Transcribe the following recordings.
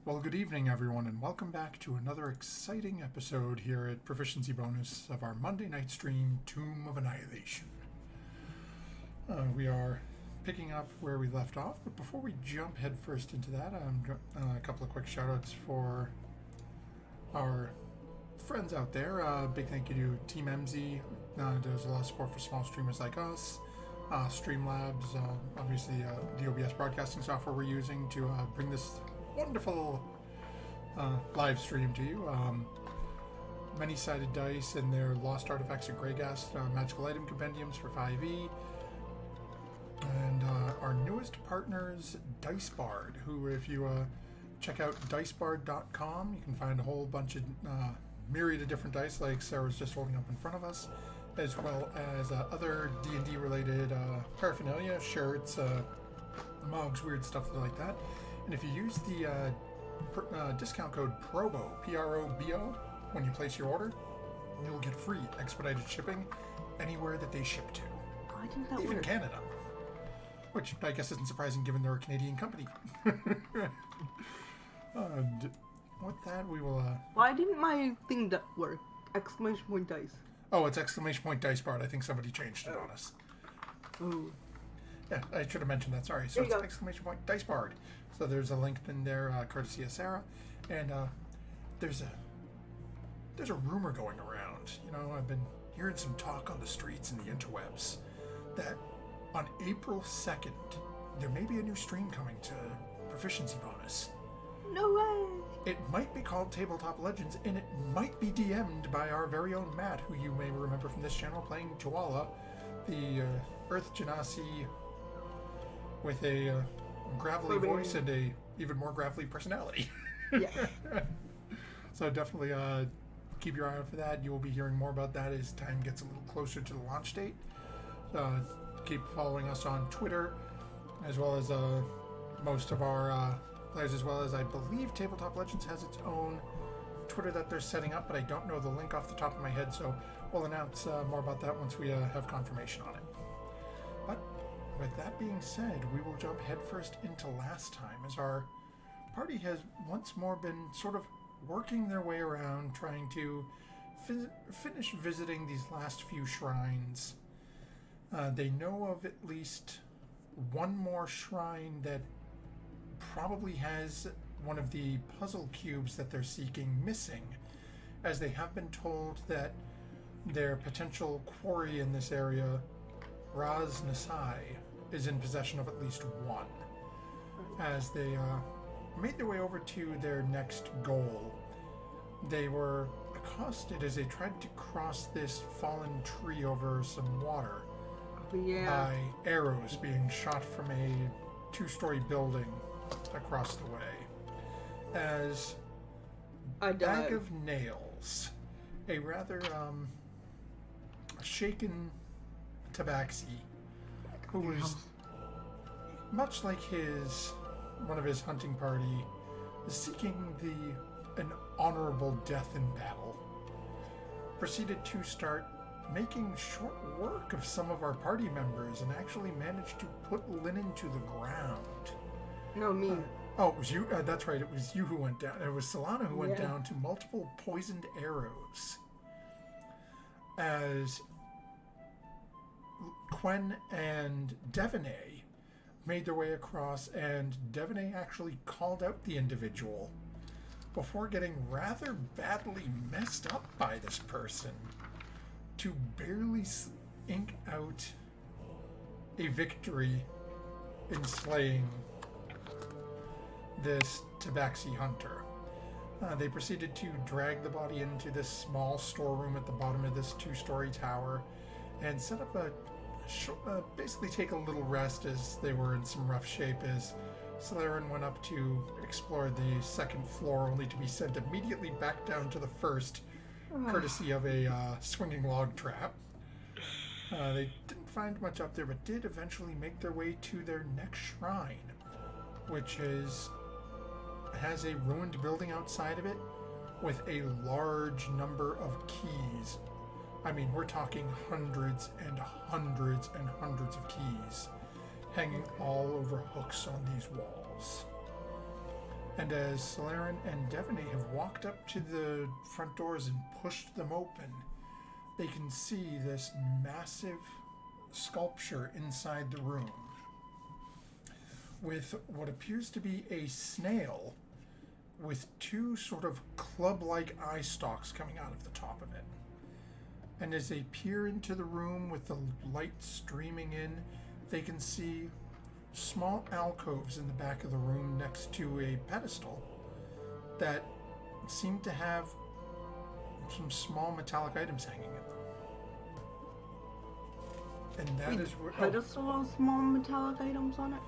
Well, good evening, everyone, and welcome back to another exciting episode here at Proficiency Bonus of our Monday night stream, Tomb of Annihilation. We are picking up where we left off, but before we jump headfirst into that, a couple of quick shout-outs for our friends out there. Big thank you to Team MZ. There's a lot of support for small streamers like us. Streamlabs, obviously the OBS broadcasting software we're using to bring this wonderful live stream to you. Many-sided dice and their Lost Artifacts of Greyghast magical item compendiums for 5e. And our newest partners, DiceBard, who if you check out dicebard.com, you can find a whole bunch of myriad of different dice like Sarah's just holding up in front of us, as well as other D&D related paraphernalia, shirts, mugs, weird stuff like that. And if you use the discount code PROBO, P-R-O-B-O, when you place your order, you'll get free expedited shipping anywhere that they ship to. Oh, I didn't know that even worked. Canada. Which I guess isn't surprising given they're a Canadian company. With that, we will... Why didn't my thing work? Exclamation point dice. Oh, it's exclamation point dice bar. I think somebody changed it on us. Oh. Yeah, I should have mentioned that. Sorry. So There you it's go. exclamation point dice bar. So there's a link in there, courtesy of Sarah, and there's a rumor going around. You know, I've been hearing some talk on the streets and the interwebs that on April 2nd there may be a new stream coming to Proficiency Bonus. No way. It might be called Tabletop Legends, and it might be DM'd by our very own Matt, who you may remember from this channel playing Tuala, the Earth Genasi with a gravelly voice and a even more gravelly personality. Yeah. So definitely keep your eye out for that. You will be hearing more about that as time gets a little closer to the launch date. Keep following us on Twitter, as well as most of our players, as well as I believe Tabletop Legends has its own Twitter that they're setting up, but I don't know the link off the top of my head, so we'll announce more about that once we have confirmation on it. But with that being said, we will jump headfirst into last time, as our party has once more been sort of working their way around, trying to finish visiting these last few shrines. They know of at least one more shrine that probably has one of the puzzle cubes that they're seeking missing, as they have been told that their potential quarry in this area, Raz Nasai, is in possession of at least one. As they made their way over to their next goal, they were accosted as they tried to cross this fallen tree over some water Yeah. by arrows being shot from a two-story building across the way. As I died. Bag of Nails, a rather shaken tabaxi, who was much like one of his hunting party, seeking an honorable death in battle, proceeded to start making short work of some of our party members and actually managed to put linen to the ground. No, me. Oh, it was you. That's right. It was you who went down. It was Solana who went Yeah. down to multiple poisoned arrows. As Quen and Devaney made their way across, and Devaney actually called out the individual before getting rather badly messed up by this person to barely ink out a victory in slaying this tabaxi hunter. They proceeded to drag the body into this small storeroom at the bottom of this two-story tower and set up basically take a little rest, as they were in some rough shape, as Solaren went up to explore the second floor, only to be sent immediately back down to the first, courtesy of a swinging log trap. They didn't find much up there, but did eventually make their way to their next shrine, which has a ruined building outside of it with a large number of keys. I mean, we're talking hundreds and hundreds and hundreds of keys hanging all over hooks on these walls. And as Solaren and Devaney have walked up to the front doors and pushed them open, they can see this massive sculpture inside the room with what appears to be a snail with two sort of club-like eye stalks coming out of the top of it. And as they peer into the room with the light streaming in, they can see small alcoves in the back of the room next to a pedestal that seem to have some small metallic items hanging in them. And that is where... Pedestal has small metallic items on it?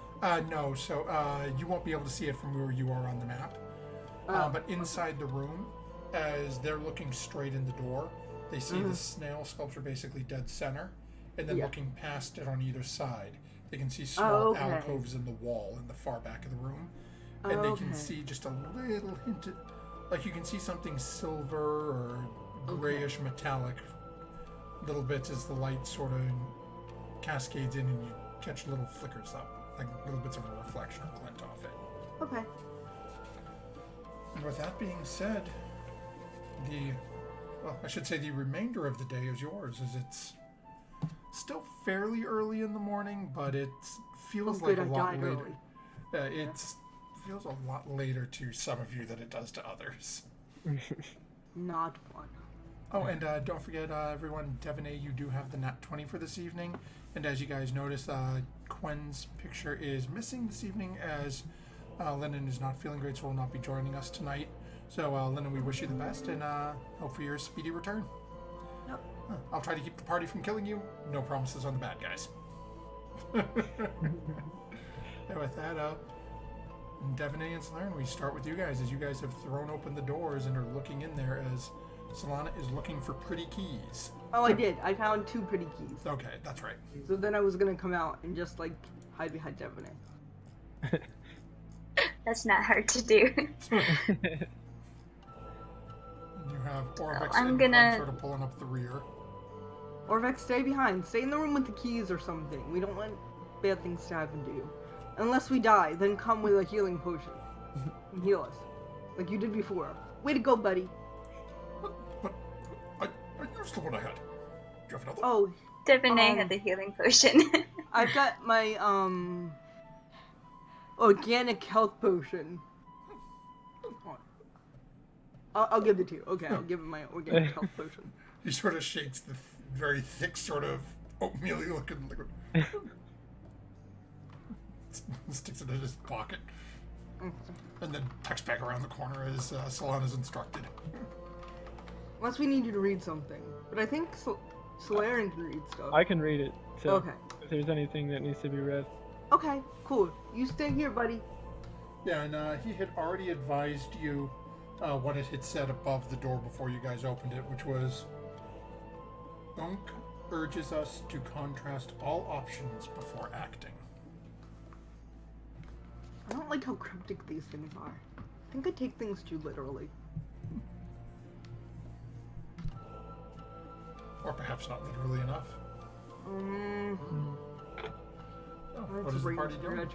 No, so you won't be able to see it from where you are on the map. But inside the room, as they're looking straight in the door, they see the snail sculpture basically dead center, and then looking past it on either side, they can see small alcoves in the wall in the far back of the room, and they can see just a little hint, like you can see something silver or grayish metallic, little bits as the light sort of cascades in, and you catch little flickers up, like little bits of a reflection or glint off it. Okay. And with that being said, the remainder of the day is yours, as it's still fairly early in the morning, but it feels like a lot later. It feels a lot later to some of you than it does to others. Not fun. Oh, and don't forget, everyone, Devaney, you do have the nat 20 for this evening. And as you guys notice, Quen's picture is missing this evening as Lennon is not feeling great, so will not be joining us tonight. So, Lennon, we wish you the best and hope for your speedy return. Yep. I'll try to keep the party from killing you. No promises on the bad guys. And with that, Devaney and Solaren, we start with you guys as you guys have thrown open the doors and are looking in there as Solana is looking for pretty keys. Oh, I did. I found 2 pretty keys. Okay, that's right. So then I was gonna come out and just like hide behind Devaney. That's not hard to do. You have Orvex I'm and gonna- sort of pulling up the rear. Orvex, stay behind. Stay in the room with the keys or something. We don't want bad things to happen to you. Unless we die, then come with a healing potion and heal us, like you did before. Way to go, buddy. But I used the one I had. Do you have another? Oh, Devaney had the healing potion. I've got my organic health potion. I'll give it to you. Okay, I'll give him my organic health potion. He sort of shakes the very thick, sort of oatmeal-y looking liquid. Sticks it in his pocket. And then tucks back around the corner as Solana's instructed. Unless we need you to read something. But I think Solaren can read stuff. I can read it, so Okay. if there's anything that needs to be read. Okay, cool. You stay here, buddy. Yeah, and he had already advised you what it had said above the door before you guys opened it, which was, Unk urges us to contrast all options before acting. I don't like how cryptic these things are. I think I take things too literally. Or perhaps not literally enough. So, what is the party doing?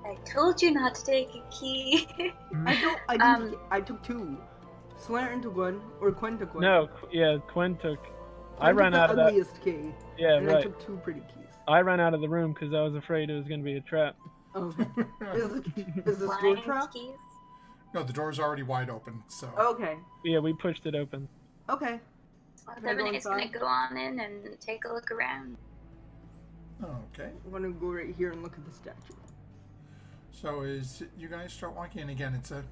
I told you not to take a key. I took 2. Solaren took 1, or Quen took 1. No, yeah, Quen took. I Quen ran took out of the that. ugliest key. Yeah, and right. I took 2 pretty keys. I ran out of the room because I was afraid it was going to be a trap. Okay. Is the store Blind trap? keys. No, the door's already wide open, so... Okay. Yeah, we pushed it open. Okay. Well, Can I go Devaney's gonna inside? go on in and take a look around. Okay. I'm gonna go right here and look at the statue. So as you guys start walking in, again, it's a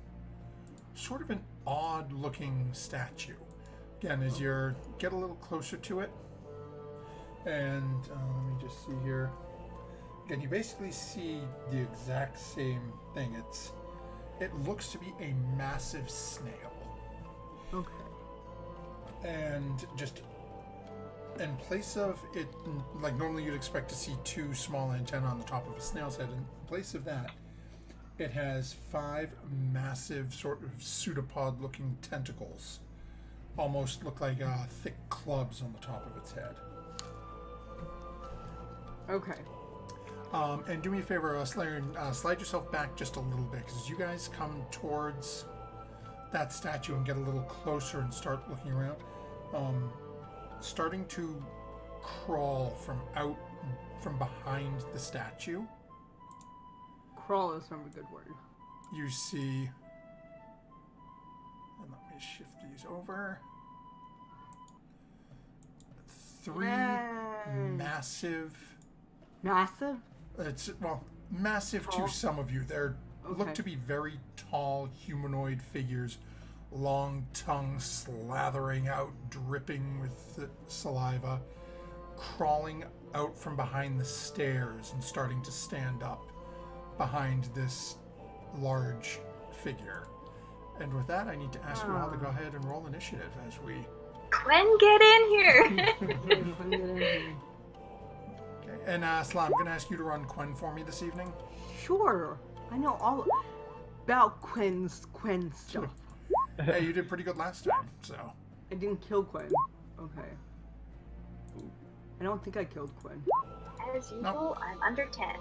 sort of an odd-looking statue. Again, as you get a little closer to it, and let me just see here. Again, you basically see the exact same thing. It looks to be a massive snail. Okay. And just in place of it, like normally you'd expect to see 2 small antennae on the top of a snail's head, in place of that, it has 5 massive sort of pseudopod looking tentacles. Almost look like thick clubs on the top of its head. Okay. And do me a favor, Slayer, slide yourself back just a little bit, because as you guys come towards that statue and get a little closer and start looking around, starting to crawl from behind the statue. Crawl is not a good word. You see, and let me shift these over. 3 Yay. massive. Massive Tall? to some of you. They're look Okay. to be very tall humanoid figures, long tongue slathering out, dripping with the saliva, crawling out from behind the stairs and starting to stand up behind this large figure. And with that, I need to ask you all to go ahead and roll initiative as we... Gwen, get in here! Okay. And Sla, I'm going to ask you to run Quen for me this evening. Sure. I know all about Quen stuff. Hey, you did pretty good last time, so... I didn't kill Quen. Okay. I don't think I killed Quen. As usual, I'm under 10.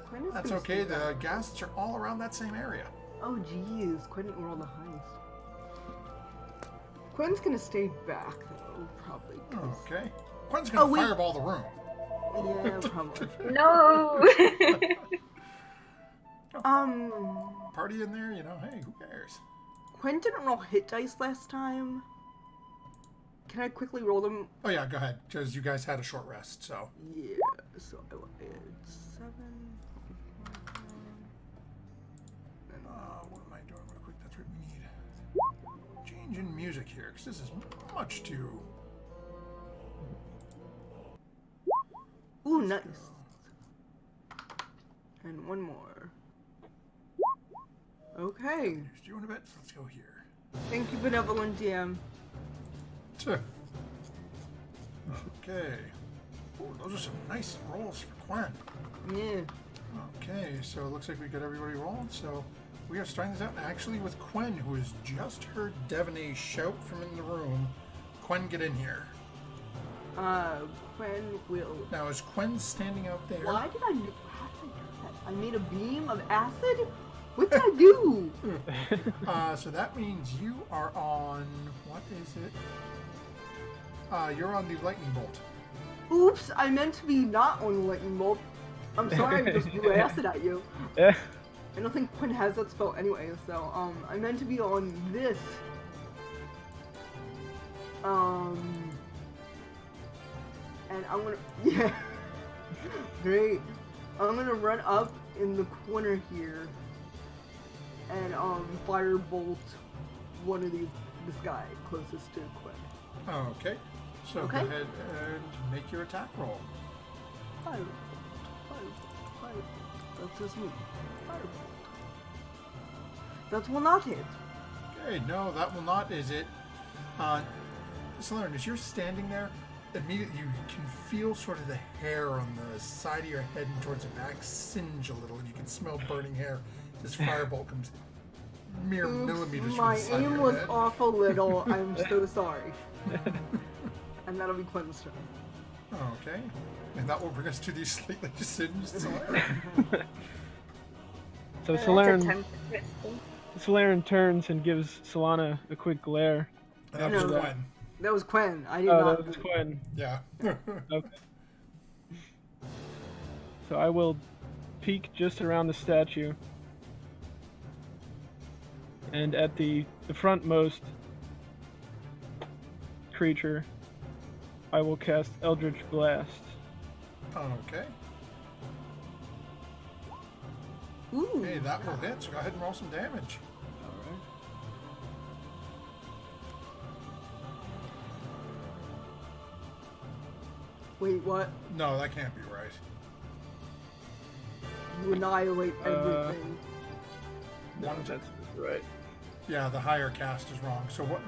Quen is That's gonna okay, stay back. the ghasts are all around that same area. Oh jeez, Quen didn't roll the highest. Quen's gonna stay back though, probably. 'Cause... Okay. Quen's gonna wait. fireball the room. Yeah, probably. No! Party in there, you know, hey, who cares? Quen didn't roll hit dice last time. Can I quickly roll them? Oh yeah, go ahead, because you guys had a short rest, so. Yeah, so I will add 7. What am I doing real quick? That's what we need. Change in music here, because this is much too... Ooh, nice. And one more. Okay. Just doing a bit. Let's go here. Thank you, benevolent DM. Okay. Oh, those are some nice rolls for Quen. Yeah. Okay, so it looks like we got everybody rolled, so we are starting this out actually with Quen, who has just heard Devaney shout from in the room. Quen, get in here. Quen will... Now, is Quen standing out there? Why did I do that? I made a beam of acid? What did I do? So that means you are on... What is it? You're on the lightning bolt. Oops, I meant to be not on the lightning bolt. I'm sorry, I just blew acid at you. Yeah. I don't think Quen has that spell anyway, so, I meant to be on this. And I'm gonna... Yeah. Great. I'm gonna run up in the corner here and, firebolt one of this guy closest to Quen. Okay. So Okay. go ahead and make your attack roll. Firebolt. That's just me. Firebolt. That will not hit. Okay, no, that will not, is it? Solern, as you're standing there, immediately you can feel sort of the hair on the side of your head and towards the back singe a little, and you can smell burning hair. This firebolt comes mere millimeters from My the side of aim your was head. off a little. I'm so sorry. And that'll be Quen's turn. Okay, and that will bring us to the slightly singed Solern. So That's a Solaren, temp crystal. Solaren turns and gives Solana a quick glare. That was No. Quen. That was Quen. I did Oh, not. that was Quen. Yeah. Okay. So I will peek just around the statue. And at the frontmost creature, I will cast Eldritch Blast. Okay. Ooh. Hey, that will hit, so go ahead and roll some damage. Alright. Wait, what? No, that can't be right. You annihilate everything. One to, That's right. yeah, the higher cast is wrong. So what?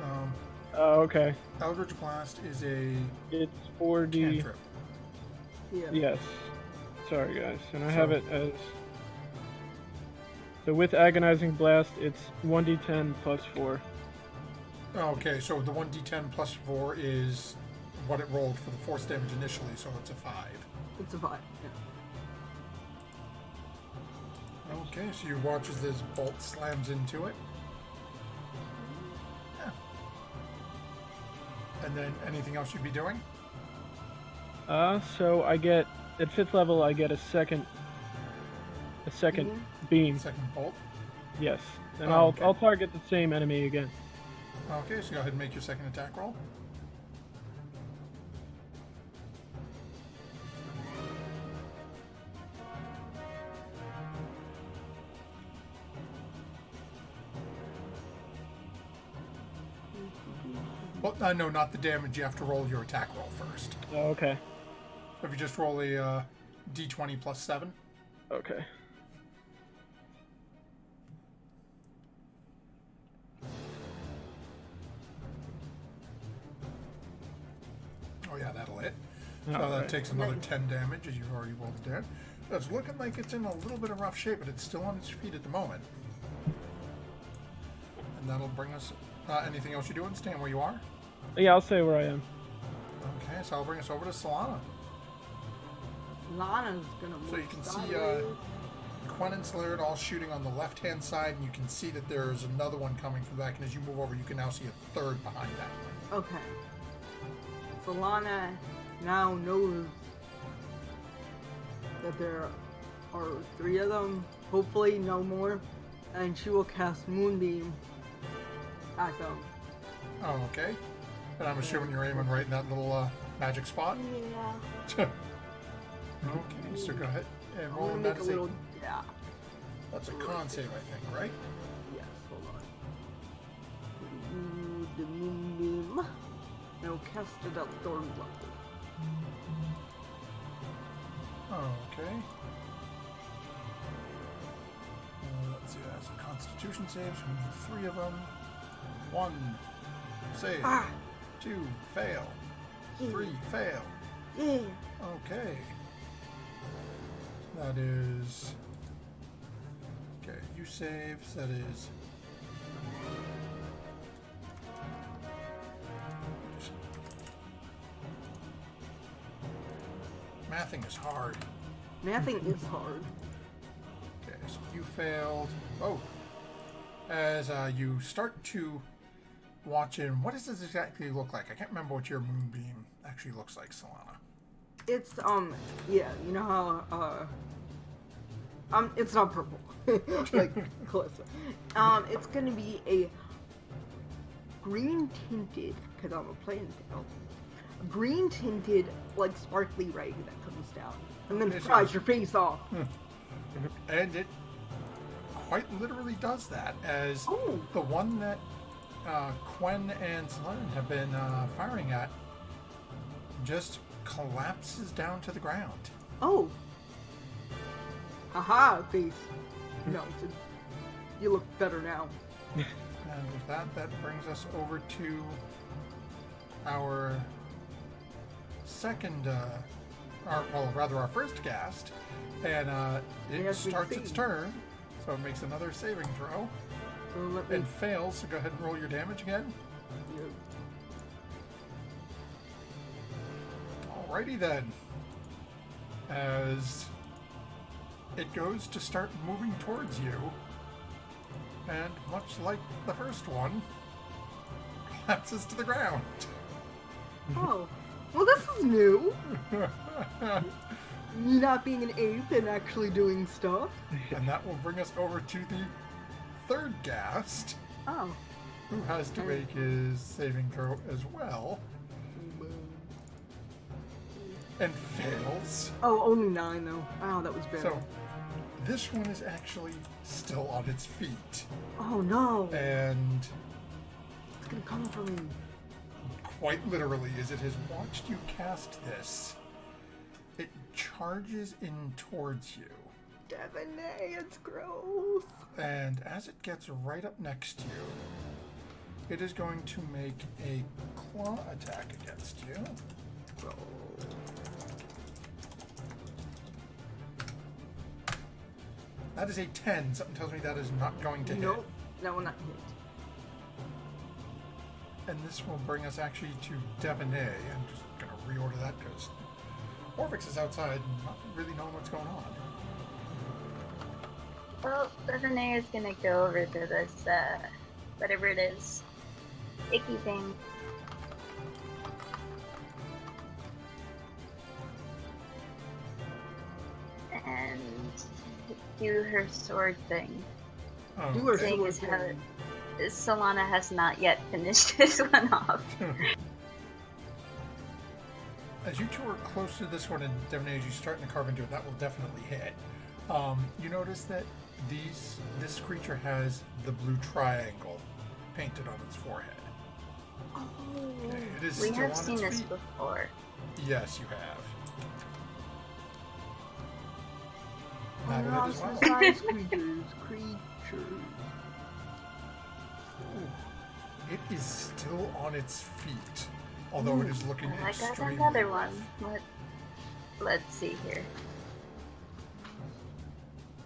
Oh, okay. Eldritch Blast is a It's 4D. cantrip. Yeah. Yes. Sorry, guys. And I have So- it as... So with Agonizing Blast, it's 1d10 plus 4. Okay, so the 1d10 plus 4 is what it rolled for the force damage initially, so it's a 5. It's a 5. Yeah. Okay, so you watch as this bolt slams into it. Yeah. And then anything else you'd be doing? So I get at 5th level. I get a second beam. Second bolt. Yes, and Oh, okay. I'll target the same enemy again. Okay, so go ahead and make your second attack roll. Well, no, not the damage. You have to roll your attack roll first. Oh, okay. So if you just roll a d20 plus 7. Okay. Oh yeah, that'll hit. So All that right. takes another 10 damage as you've already rolled it down. It's looking like it's in a little bit of rough shape, but it's still on its feet at the moment. And that'll bring us... anything else you're doing? Staying where you are? Yeah, I'll stay where I am. Okay, so I'll bring us over to Solana. Lana's gonna move So you can see sideways. Quen and Slurred all shooting on the left-hand side, and you can see that there's another one coming from the back, and as you move over, you can now see a third behind that one. Okay. So Lana now knows that there are 3 of them, hopefully no more, and she will cast Moonbeam at them. Oh, okay. And I'm assuming you're aiming right in that little magic spot? Yeah. Okay, so go ahead and I'm roll gonna a make a medicine. little... Yeah. That's a con save, I think, right? Yes, hold on. Ooh, the Moonbeam. Now cast it at 3rd level. Okay. Let's see, that's a Constitution save, so we need 3 of them. 1, save. Ah! 2, fail. 3, fail. Yeah. Okay. That is... Okay, you save, so that is... Mathing is hard. Mathing is hard. Okay, so you failed. Oh. As you start to watch him, what does this exactly look like? I can't remember what your moonbeam actually looks like, Solana. It's, yeah, you know how, it's not purple. Like, close. It's gonna be a green tinted, because I'm a plant elf, green tinted, like, sparkly ray that comes down, and then Okay, so fries it's- your face off. And it quite literally does that, as Oh. the one that Quen and Selene have been firing at just collapses down to the ground. Oh. Haha, face. No, you look better now. And with that, that brings us over to our second, our first cast. And it Yes, we starts its see. turn, so it makes another saving throw. So let me... And fails, so go ahead and roll your damage again. Alrighty then. As it goes to start moving towards you, and much like the first one, collapses to the ground. Oh. Well, this is new. Me not being an ape and actually doing stuff. And that will bring us over to the third ghast, Oh. who has to make his saving throw as well, and fails. Oh, only 9 though. Oh, that was bad. So this one is actually still on its feet, Oh no. and It's gonna come for me. quite literally, as it has watched you cast this, it charges in towards you. Devonay, it's gross. And as it gets right up next to you, it is going to make a claw attack against you. That is a 10. Something tells me that is not going to hit. Nope, that will not hit. And this will bring us actually to Devonay. And just go reorder that because Orvix is outside and not really knowing what's going on. Well, Bethany is gonna go over to this, whatever it is, icky thing. And do her sword thing. Oh, Do her Seeing sword as how thing. Solana has not yet finished this one off. As you two are close to this one, and Devonay, as you start to carve into it, that will definitely hit. You notice that this creature has the blue triangle painted on its forehead. Oh. Okay, it is We still have on seen its this feet. before. Yes, you have. That'll hit as well. Size creatures. Ooh. It is still on its feet, although it is looking I got extremely another rough. one. Let's see here.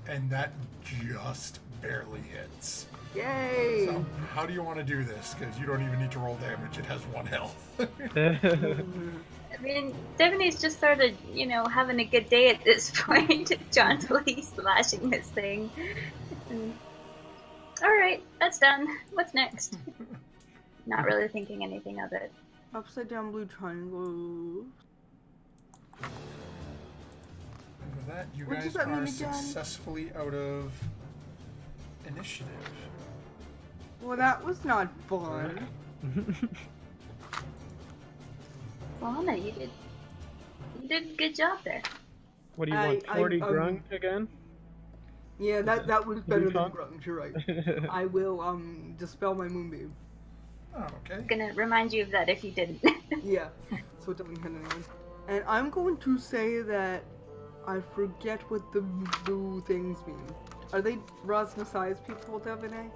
And that just barely hits. Yay! So, how do you want to do this? Because you don't even need to roll damage. It has 1 health. I mean, Devonay's just sort of, having a good day at this point, jauntily slashing this thing. Alright, that's done. What's next? Not really thinking anything of it. Upside down blue triangle. And with that, you What guys does that mean are again? successfully out of initiative. Well, that was not fun. Lana, you did a good job there. What do you want? 40 grung again? Yeah, that was better than Blue grunge, you're right. I will, dispel my moonbeam. Oh, okay. Gonna remind you of that if you didn't. Yeah, so it doesn't hit anyone. And I'm going to say that I forget what the blue things mean. Are they Rosna-sized people, Devonay?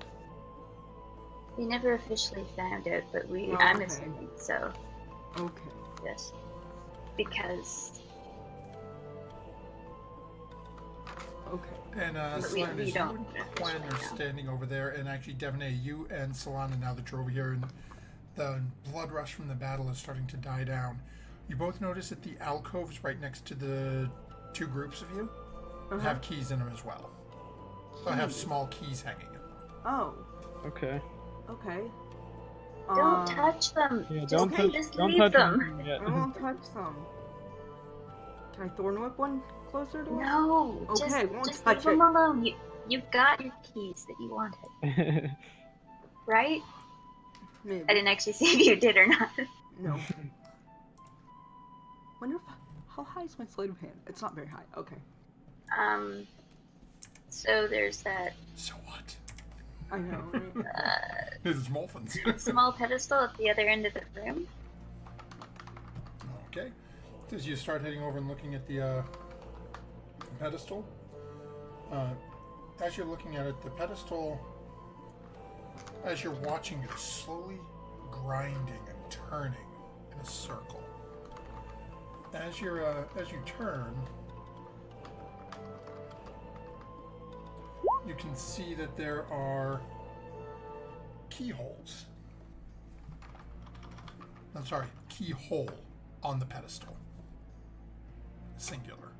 We never officially found out, but Oh, I'm okay. assuming so. Okay. Yes. Because Okay. And But we Slanus, you don't and officially Quen are know. standing over there, and actually Devonay, you and Solana, now that you're over here, and the blood rush from the battle is starting to die down. You both notice that the alcoves right next to the two groups of you have keys in them as well. So have Keys? small keys hanging in them. Oh, Okay. okay. don't touch them. Yeah, Just don't touch. just Don't leave touch them. them yet. I won't touch them. Can I thorn whip one closer to us? No. Okay, won't just touch leave them it. alone. You got your keys that you wanted, right? Maybe. I didn't actually see if you did or not. No. Wonder if, how high is my sleight of hand? It's not very high. Okay. So there's that So what? I know. Right? This is Molfins. small pedestal at the other end of the room. Okay. As you start heading over and looking at the pedestal, as you're looking at it, the pedestal, as you're watching it, is slowly grinding and turning in a circle. As you turn, you can see that there are keyholes. I'm sorry, keyhole on the pedestal. Singular.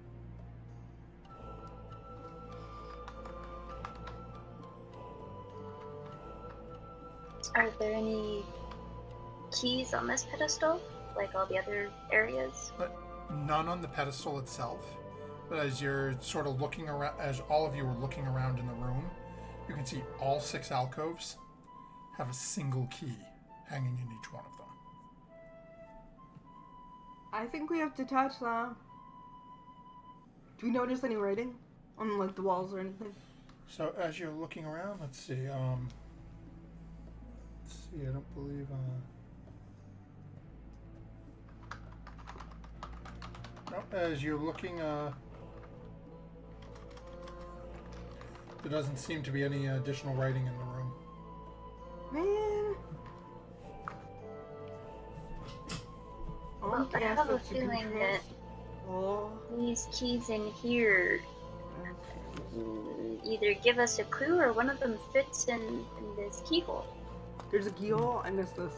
Are there any keys on this pedestal, like all the other areas? But none on the pedestal itself. But as you're sort of looking around, as all of you are looking around in the room, you can see all 6 alcoves have a single key hanging in each one of them. I think we have to touch them. Do we notice any writing on like the walls or anything? So as you're looking around, let's see. I don't believe. No, as you're looking, there doesn't seem to be any additional writing in the room. Man. Well, I have a feeling that these keys in here either give us a clue or one of them fits in this keyhole. There's a keyhole. I missed this.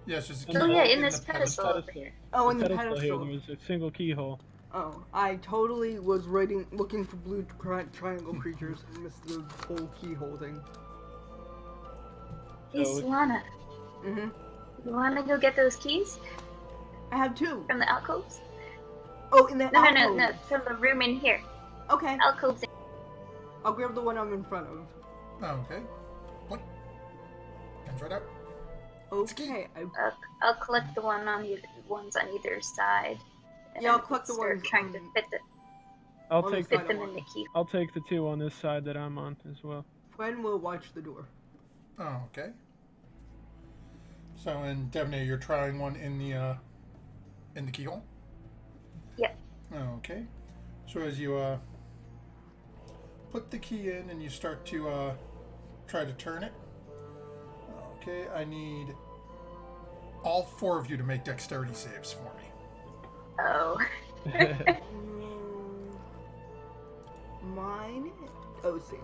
Yes, there's a Oh, keyhole yeah, in the this pedestal over here. Oh, in the pedestal here, pedestal. there was a single keyhole. Oh, I totally was looking for blue triangle creatures and missed the whole keyhole thing. Hey, So- Solana, Mm-hmm. you wanna go get those keys I have 2. from the alcoves? Oh, in the No, alcove. from the room in here. Okay, Alcoves. I'll grab the one I'm in front of. Oh, okay. What? Comes right out. Okay, I'll collect the ones on either side. And Yeah, I'll then collect the start ones trying to on- I'll on take the fit side. them in the key. I'll take the 2 on this side that I'm on as well. Gwen will watch the door. Oh, okay. So, and Devney, you're trying one in the keyhole? Yep. Okay. So as you put the key in and you start to try to turn it. Okay, I need all 4 of you to make dexterity saves for me. Oh. Mine. Oh, saves.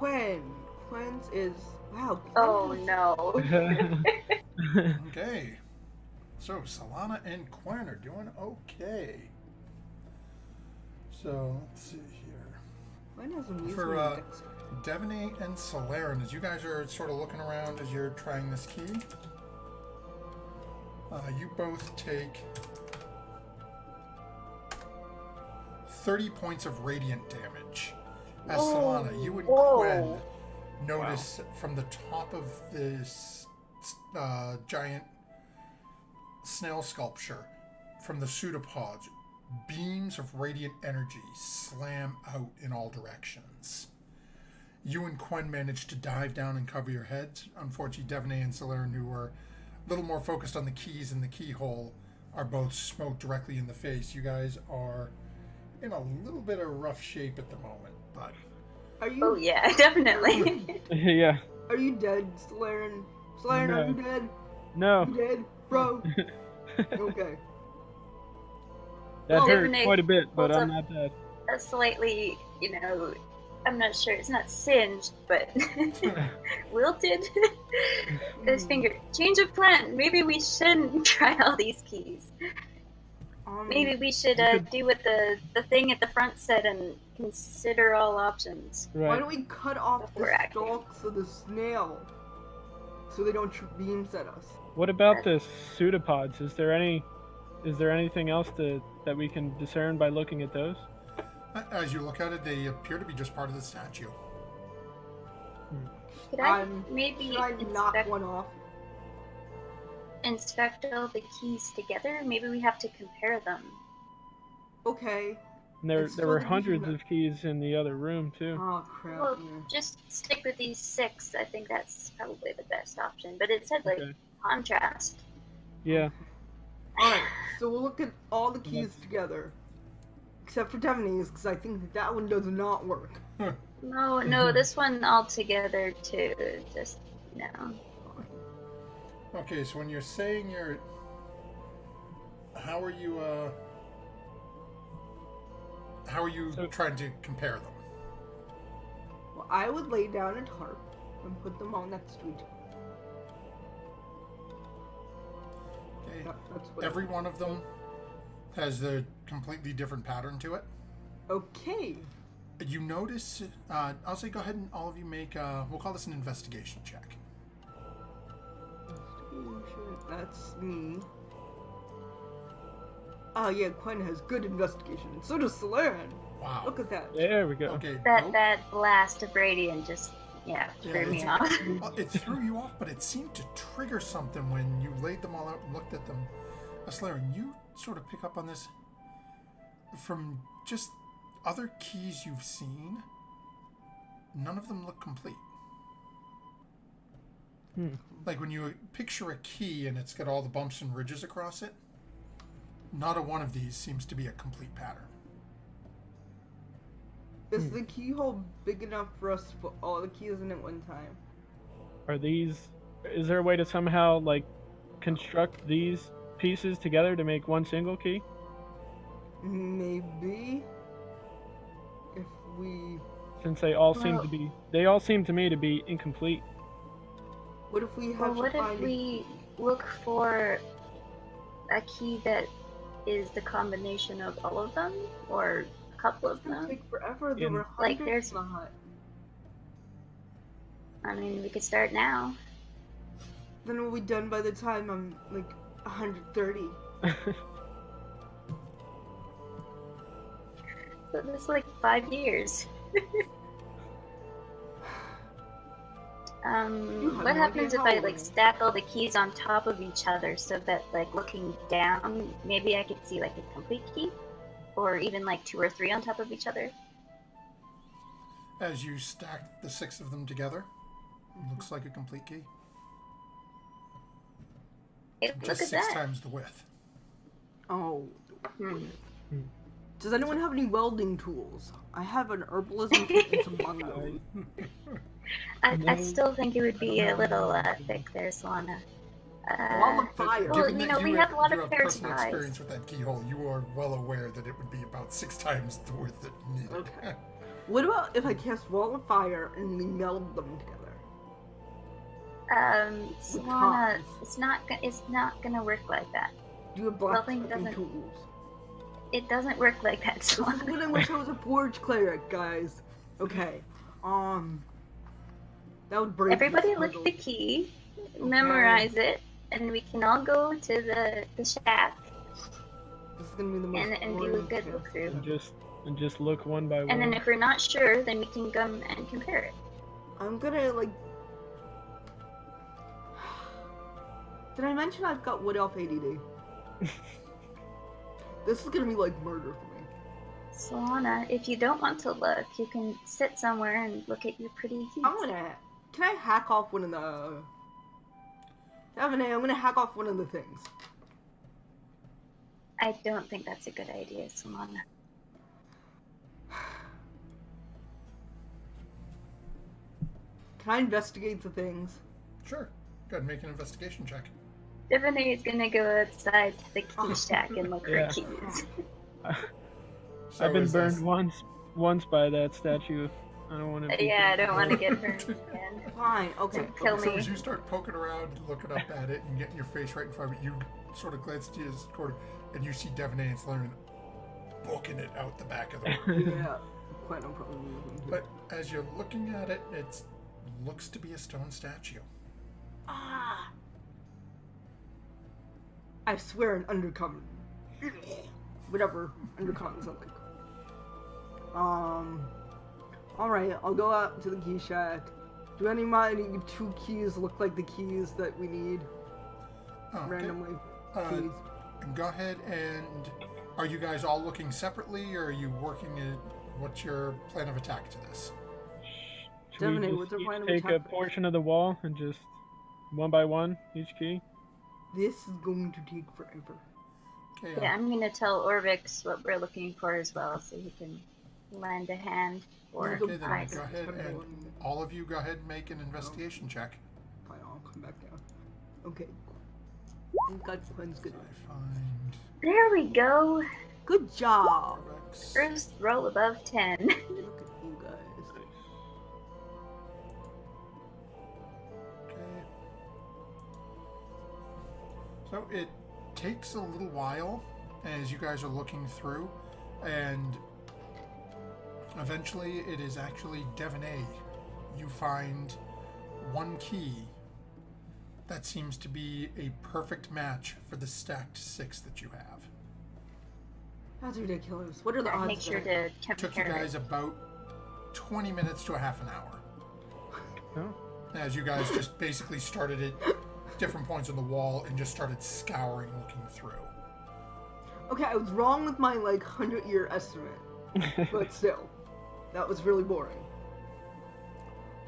Okay. Quen's is wow. Oh no. Okay. So Solana and Quen are doing okay. So let's see here. Gwen has amazing For dexterity. Devney and Solaren, as you guys are sort of looking around as you're trying this key, you both take 30 points of radiant damage. As Solana, you and Quen notice from the top of this giant snail sculpture, from the pseudopods, beams of radiant energy slam out in all directions. You and Quen managed to dive down and cover your heads. Unfortunately, Devney and Solaren, who were a little more focused on the keys and the keyhole, are both smoked directly in the face. You guys are in a little bit of rough shape at the moment, but Are you? Oh yeah, definitely. Yeah. Are you dead, Solaren? Solaren, No. are you dead? No. You dead, bro? Okay. That Oh, hurt Divinate quite a bit, but holds I'm up not dead. A slightly, I'm not sure. It's not singed, but wilted. His finger. Change of plan. Maybe we shouldn't try all these keys. Maybe we should do what the thing at the front said and consider all options. Why Right. don't we cut off the Before acting. stalks of the snail so they don't shoot beams at us? What about the pseudopods? Is there anything else that we can discern by looking at those? as you look at it, they appear to be just part of the statue. Could I Um, maybe Should I knock one off? inspect all the keys together? Maybe we have to compare them. Okay. And there It's there were still hundreds division- of keys in the other room too. Oh crap. Well, Yeah. just stick with these 6. I think that's probably the best option. But it said, Okay. contrast. Yeah. Alright, so we'll look at all the keys together. Except for Devney's, because I think that one does not work. No, this one all together too. Just, Okay, so when you're saying you're... How are you So- trying to compare them? Well, I would lay down a tarp and put them all next to each other. Okay. That's what Every one of them has a completely different pattern to it. Okay. You notice, I'll say go ahead and all of you make, we'll call this an investigation check. That's me. Oh yeah, Quen has good investigation. So does Solaren. Wow. Look at that. There we go. Okay. that blast of radiant just, threw me off. Well, it threw you off, but it seemed to trigger something when you laid them all out and looked at them. Slaren, you sort of pick up on this from just other keys you've seen. None of them look complete. Like when you picture a key and it's got all the bumps and ridges across it, not a one of these seems to be a complete pattern. Is the keyhole big enough for us to put all the keys in at one time? Is there a way to somehow like construct these pieces together to make one single key? Maybe. If we... Since they all seem to me to be incomplete. What if we Well, have what to if find we look for a key that is the combination of all of them, or a couple It's of gonna them? take forever. There In- were Like, hundreds there's- in the hut. I mean, we could start now. Then we'll be done by the time I'm like 130. So that's like 5 years. have What no happens idea if I how like long. stack all the keys on top of each other so that like looking down, maybe I could see like a complete key? Or even like 2 or 3 on top of each other? As you stack the 6 of them together, looks like a complete key. Hey, look Just at 6 that. times the width. Oh. Hmm. Does anyone have any welding tools? I have an herbalism kit and some bungalows. I No. still think it would be a little thick there, Solana. Wall of fire. Well, Given you that know, we have a lot you of have pairs personal of eyes. experience with that keyhole, you are well aware that it would be about 6 times the width that you needed. Okay. What about if I cast Wall of Fire and we meld them together? Solana, tongs. it's not gonna work like that. Do you have Welding blacksmithing doesn't- tools? It doesn't work like that, This is Solana. when I wish I was a forge cleric, guys. Okay. That would break. Everybody this look puzzle. the key, memorize it, and we can all go to the shack This is gonna be the most and do a boring good task. look through. and just look one by one. And then if we're not sure, then we can come and compare it. I'm gonna like. Did I mention I've got wood elf ADD? This is gonna be like murder for me. Solana, if you don't want to look, you can sit somewhere and look at your pretty keys. I'm gonna. Can I hack off one of the? Devin, I'm gonna hack off one of the things. I don't think that's a good idea, Solana. Can I investigate the things? Sure. Go ahead and make an investigation check. Divinity is gonna go outside to the key shack and look Yeah. for keys. So I've been is this- burned once by that statue. I don't want to. Yeah, I don't want to get burned again. Fine. Okay. Kill So me. as you start poking around, looking up at it, and getting your face right in front of it, you sort of glance to his corner, and you see Devonay and Slaren booking it out the back of the room. Yeah. Quite no problem. But as you're looking at it, it looks to be a stone statue. Ah. I swear an undercommon. Whatever undercommons are like. Alright, I'll go out to the key shack. Do any of my 2 keys look like the keys that we need? Oh, okay. Randomly. Uh, Go ahead and... Are you guys all looking separately, or are you working at... What's your plan of attack to this? Should we Devonay, just what's our each plan of take a attack? portion of the wall and just one by one each key? This is going to take forever. Okay, Yeah, I'm gonna tell Orvix what we're looking for as well, so he can lend a hand or okay, then eyes. go ahead and... All of you go ahead and make an investigation check. Fine, I'll come back down. Okay. God, Quinn's good. I find... There we go. Good job. Rex. First roll above 10. Look at you guys. Okay. So it takes a little while as you guys are looking through, and eventually it is actually Devonay. You find one key that seems to be a perfect match for the stacked 6 that you have. That's ridiculous. What are the I odds? make sure of that? to Took you compare guys it. about 20 minutes to a half an hour. No. As you guys just basically started at different points on the wall and just started scouring, looking through. Okay, I was wrong with my like 100-year estimate, but still, that was really boring.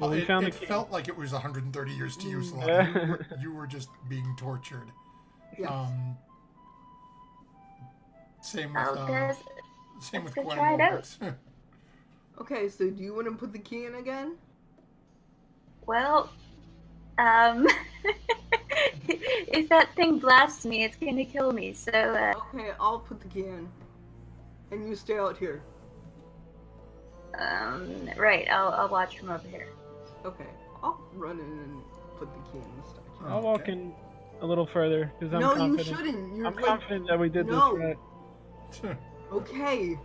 Well, we it found the it key. felt like it was 130 years to you, Solana. Yeah. You were just being tortured. Yes. Same with Well, guys, same with let's go Gwen try it out. Wilkes. Okay, so do you want to put the key in again? well, if that thing blasts me, it's gonna kill me, so, Okay, I'll put the key in, and you stay out here. right, I'll watch from over here. Okay, I'll run in and put the key in the statue. I'll walk in a little further because I'm No, confident. you shouldn't. You're I'm like, confident that we did no. this right. Okay,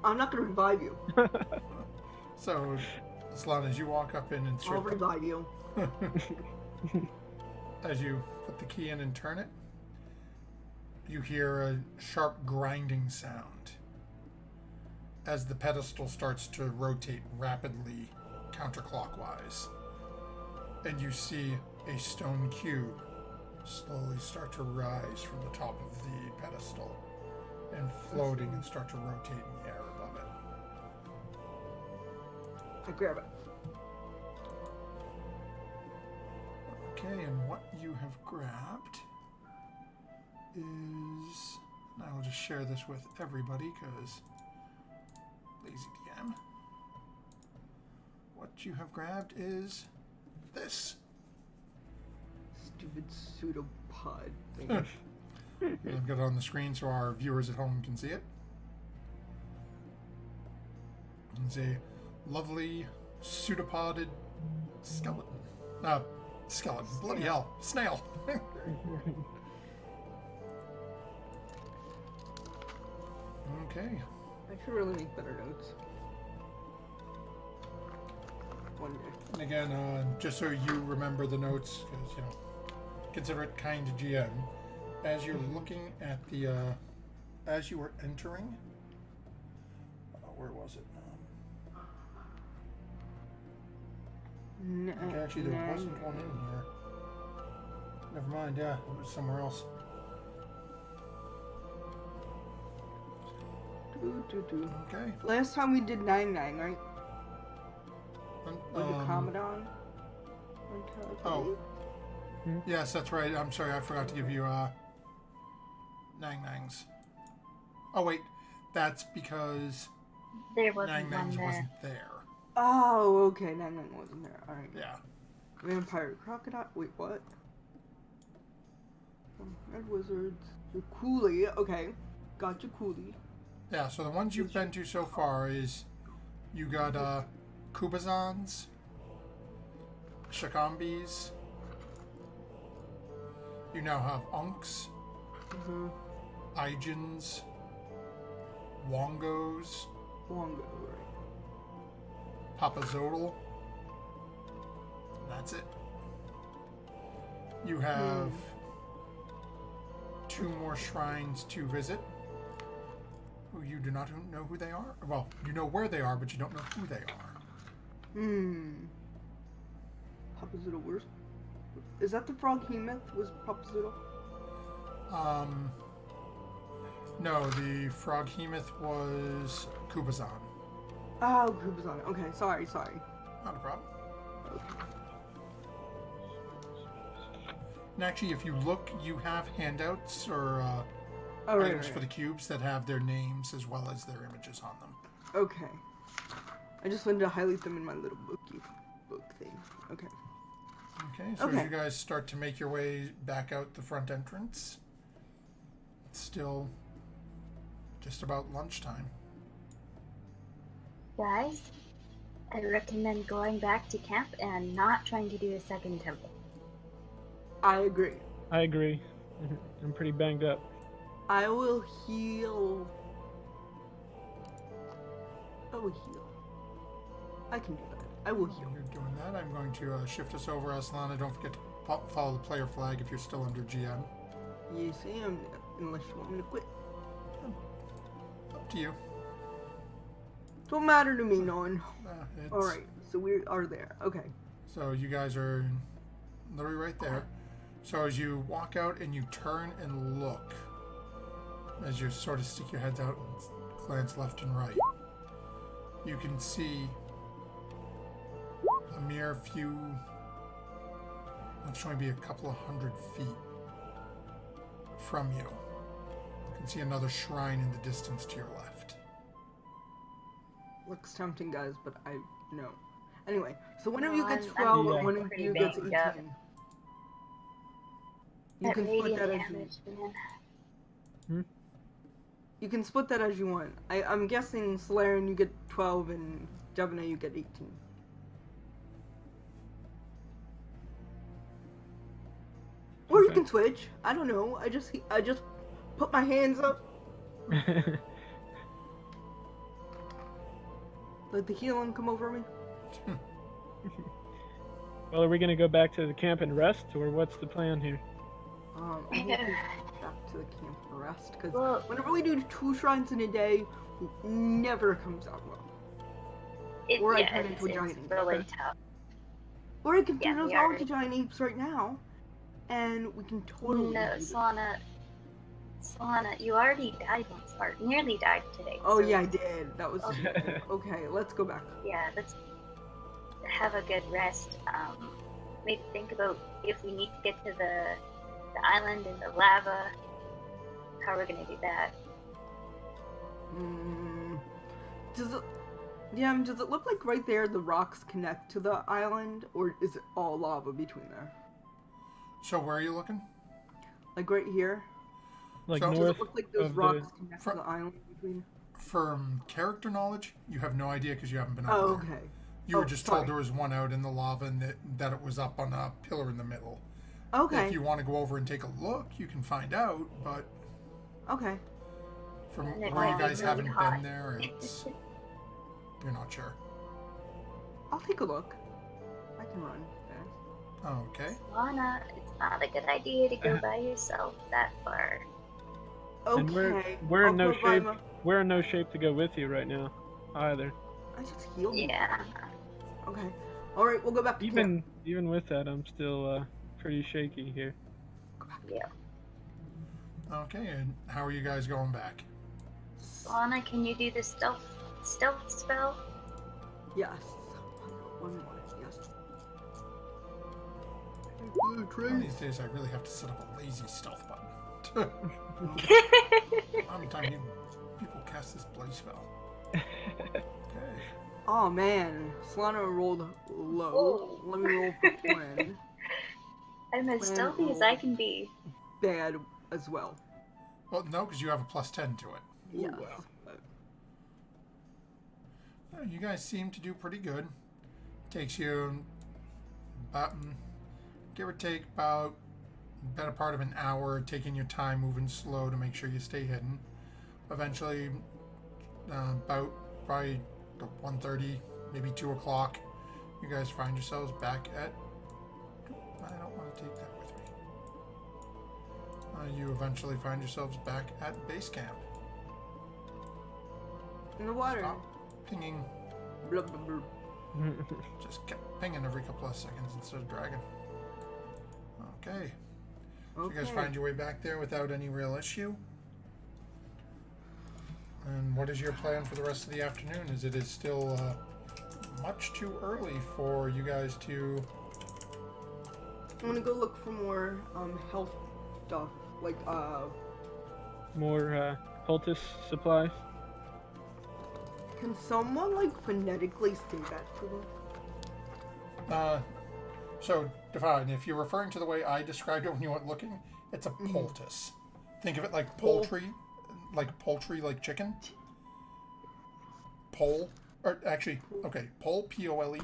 I'm not gonna revive you. So, Aslan, as you walk up in and I'll insert revive you. as you put the key in and turn it, you hear a sharp grinding sound as the pedestal starts to rotate rapidly counterclockwise. And you see a stone cube slowly start to rise from the top of the pedestal and floating and start to rotate in the air above it. I grab it. Okay, and what you have grabbed is... I will just share this with everybody because lazy DM. What you have grabbed is this. Stupid pseudopod thing. I've got it on the screen so our viewers at home can see it. It's a lovely pseudopoded skeleton. Skeleton. Bloody hell. Snail. Okay. I should really make better notes. One day. And again, just so you remember the notes, because, you know, consider it kind GM. As you're looking at the, as you were entering, where was it? Actually, there wasn't one in here. Never mind, yeah, it was somewhere else. Okay. Last time we did 9-9, right? With the Commodon? Oh. Yes, that's right. I'm sorry, I forgot to give you, Nang-Nangs. Oh, wait. That's because There wasn't one Nang-Nangs there. wasn't there. Oh, okay. 9-9 wasn't there. Alright. Yeah. Vampire Crocodile. Wait, what? Red Wizards. Cooley. Okay. Gotcha, Cooley. Yeah, so the ones you've been to so far is you got Kubazans, Shakambis, you now have Unks, Ijins, Wongos, Wongo, right. Papazodal, and that's it. You have 2 more shrines to visit. Who you do not know who they are? Well, you know where they are, but you don't know who they are. Papazoodle, where's... Is that the frog he myth? Was Papazoodle? No, the Froghemoth was Kubazan. Oh, Kubazon. Okay, sorry. Not a problem. And actually, if you look, you have handouts or items for the cubes that have their names as well as their images on them. Okay. I just wanted to highlight them in my little book thing. Okay. Okay, so as you guys start to make your way back out the front entrance, it's still just about lunchtime. Guys, I recommend going back to camp and not trying to do a second temple. I agree. I agree. I'm pretty banged up. I will heal. I can do that. I will heal. While you're doing that, I'm going to shift us over, Aslana. Don't forget to follow the player flag if you're still under GM. Yes, I am. Unless you want me to quit. Up to you. Don't matter to me, none. It's... Alright, so we are there. Okay. So you guys are literally right there. So as you walk out and you turn and look, as you sort of stick your heads out and glance left and right, you can see a mere few, it's only be a couple of 100 feet from you. You can see another shrine in the distance to your left. Looks tempting, guys, but I know. Anyway, so one of you Well, gets I'm 12 yeah. and one of pretty you gets banged 18. up. You That can split radiant that as you damage, man. You can split that as you want. I'm guessing Solarian you get 12 and Devina you get 18. Or you Okay. can switch. I don't know. I just put my hands up. Let the healing come over me. Well, are we gonna go back to the camp and rest, or what's the plan here? I think we should go back to the camp and rest, because Well, whenever we do 2 shrines in a day, it never comes out well. Or I turn into a giant ape. really Okay. tough. Or I can Yeah, turn us we all are- into giant apes right now, and we can totally No, do this. Solana, you already died once, or nearly died today. Oh so, yeah, I did. That was... Okay. Okay, let's go back. Yeah, let's have a good rest. Maybe think about if we need to get to the island and the lava, how we're gonna do that. Does it... Yeah, does it look like right there the rocks connect to the island, or is it all lava between there? So where are you looking? Like right here? Like So- Does north it look like those of rocks the. connect to the island between? From character knowledge, you have no idea because you haven't been Oh, over there. okay. You were Oh, just sorry. told there was one out in the lava and that it was up on a pillar in the middle. Okay. If you want to go over and take a look, you can find out, but Okay. from And it where you might be guys really haven't hot. been there, it's you're not sure. I'll take a look. I can run fast. Okay. Solana, it's not a good idea to go by yourself that far. Okay. And we're in I'll no go by shape. my- We're in no shape to go with you right now, either. I just healed you. Yeah. Okay. Alright, we'll go back to camp. Even with that, I'm still pretty shaky here. Yeah. Okay, and how are you guys going back? Solana, can you do the stealth spell? Yes. One more. Yes. One of these days, I really have to set up a lazy stealth button. How many times people cast this bloody spell? Okay. Oh man, Solana rolled low. Oh. Let me roll for Quinn. I'm as stealthy as I can be. Bad as well. Well, no, because you have a +10 to it. Yes. wow. But Well, you guys seem to do pretty good. Takes you about, give or take, about better part of an hour, taking your time, moving slow to make sure you stay hidden. Eventually, about probably 1:30, maybe 2 o'clock, you guys find yourselves back at. I don't want to take that with me. You eventually find yourselves back at base camp. in the water. Stop pinging. Blah, blah, blah. Just kept pinging every couple of seconds instead of dragging. Okay. So you guys Okay. find your way back there without any real issue. And what is your plan for the rest of the afternoon? As it is still much too early for you guys to. I'm gonna go look for more health stuff, like More poultice supplies. can someone like phonetically say that for me? So, Divine, if you're referring to the way I described it when you went looking, it's a poultice. Think of it like poultry, like chicken. Pole, or actually, okay, pole, P-O-L-E,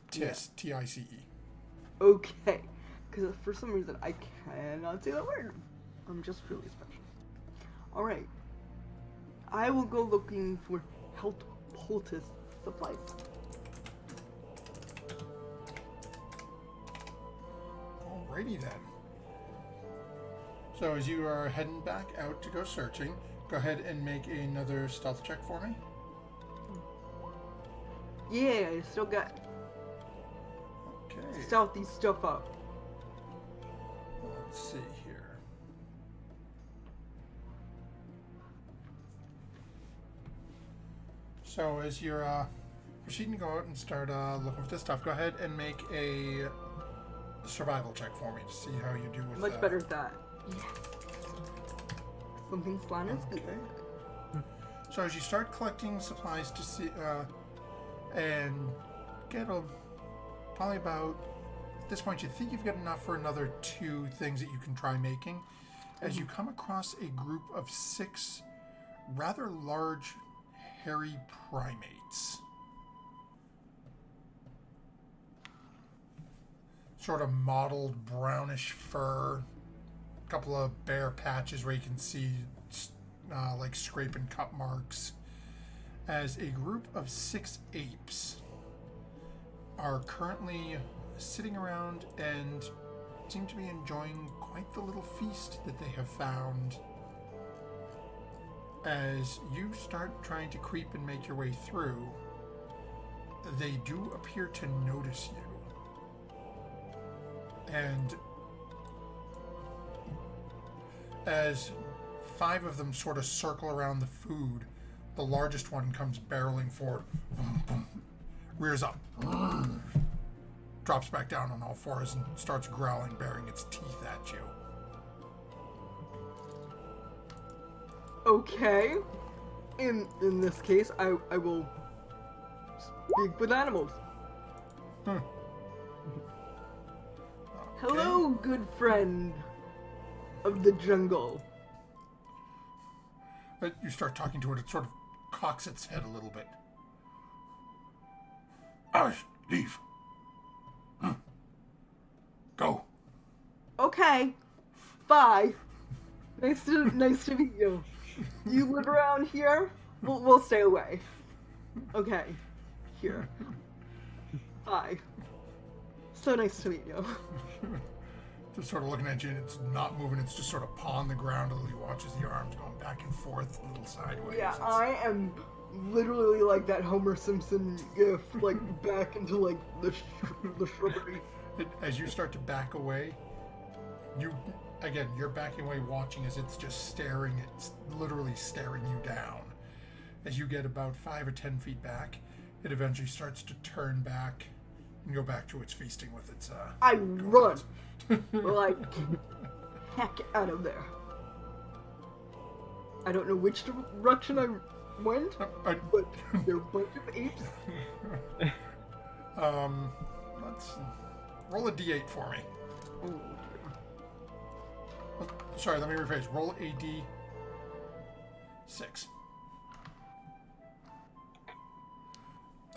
tis, T-I-C-E. Okay, because for some reason I cannot say that word. I'm just really special. Alright. I will go looking for health poultice supplies. Alrighty then. So as you are heading back out to go searching, go ahead and make another stealth check for me. Yeah, I still got Okay. stealthy stuff up. Let's see here. So as you're proceeding to go out and start looking for this stuff, go ahead and make a survival check for me to see how you do with Much better at that. Something slime is good. So as you start collecting supplies to see, and get probably about, at this point you think you've got enough for another 2 things that you can try making, as you come across a group of 6 rather large hairy primates. Sort of mottled brownish fur, couple of bare patches where you can see like scrape and cut marks, as a group of 6 apes are currently sitting around and seem to be enjoying quite the little feast that they have found. As you start trying to creep and make your way through, they do appear to notice you. And as 5 of them sort of circle around the food, the largest one comes barreling forward, rears up, drops back down on all fours and starts growling, baring its teeth at you. Okay. In this case, I will speak with animals. Okay. Hello, good friend of the jungle. You start talking to it, it sort of cocks its head a little bit. Ash, leave. Go. Okay. Bye. Nice to meet you. You live around here? We'll stay away. Okay. Here. Bye. So nice to meet you. Just sort of looking at you, and it's not moving. It's just sort of pawing the ground until he watches the arms going back and forth, a little sideways. Yeah, It's- I am literally like that Homer Simpson gif, like back into like the shrubbery. As you start to back away, you're backing away watching as it's just staring, it's literally staring you down. As you get about 5 or 10 feet back, it eventually starts to turn back and go back to its feasting with its, I run, like, heck out of there. I don't know which direction I went, but there were a bunch of apes. Let's roll a d8 for me. Oh, dear. Sorry, let me rephrase. Roll a d6.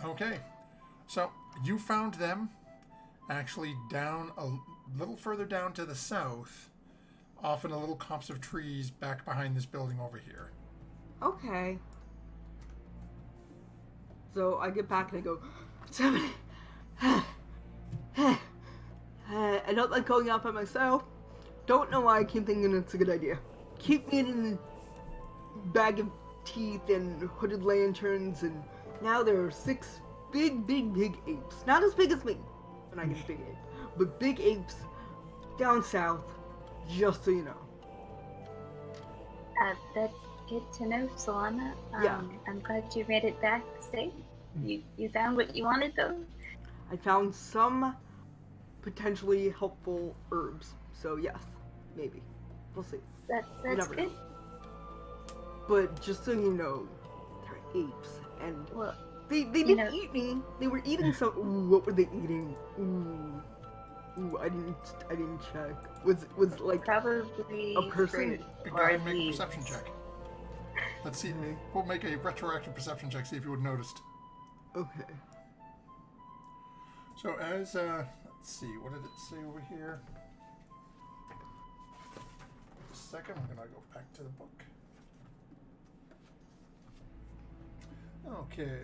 Okay, so you found them actually down a little further down to the south, off in a little copse of trees back behind this building over here. Okay. So I get back and I go, 7. I don't like going out by myself. Don't know why I keep thinking it's a good idea. Keep me in a bag of teeth and hooded lanterns, and now there are 6 big apes. Not as big as me, when I get big ape, but big apes down south, just so you know. That's good to know, Solana. Yeah. I'm glad you made it back safe. You found what you wanted, though? I found some potentially helpful herbs, so yes, maybe. We'll see. That's never good. know. But just so you know, they're apes, and Well, they didn't eat me. They were eating some. Ooh, what were they eating? Ooh, I didn't check. Was like probably a person? fruit Go or ahead and make a leaves. perception check. Let's see. We'll make a retroactive perception check, see if you would have noticed. Okay. So as, let's see, what did it say over here? Just a second, I'm going to go back to the book. Okay.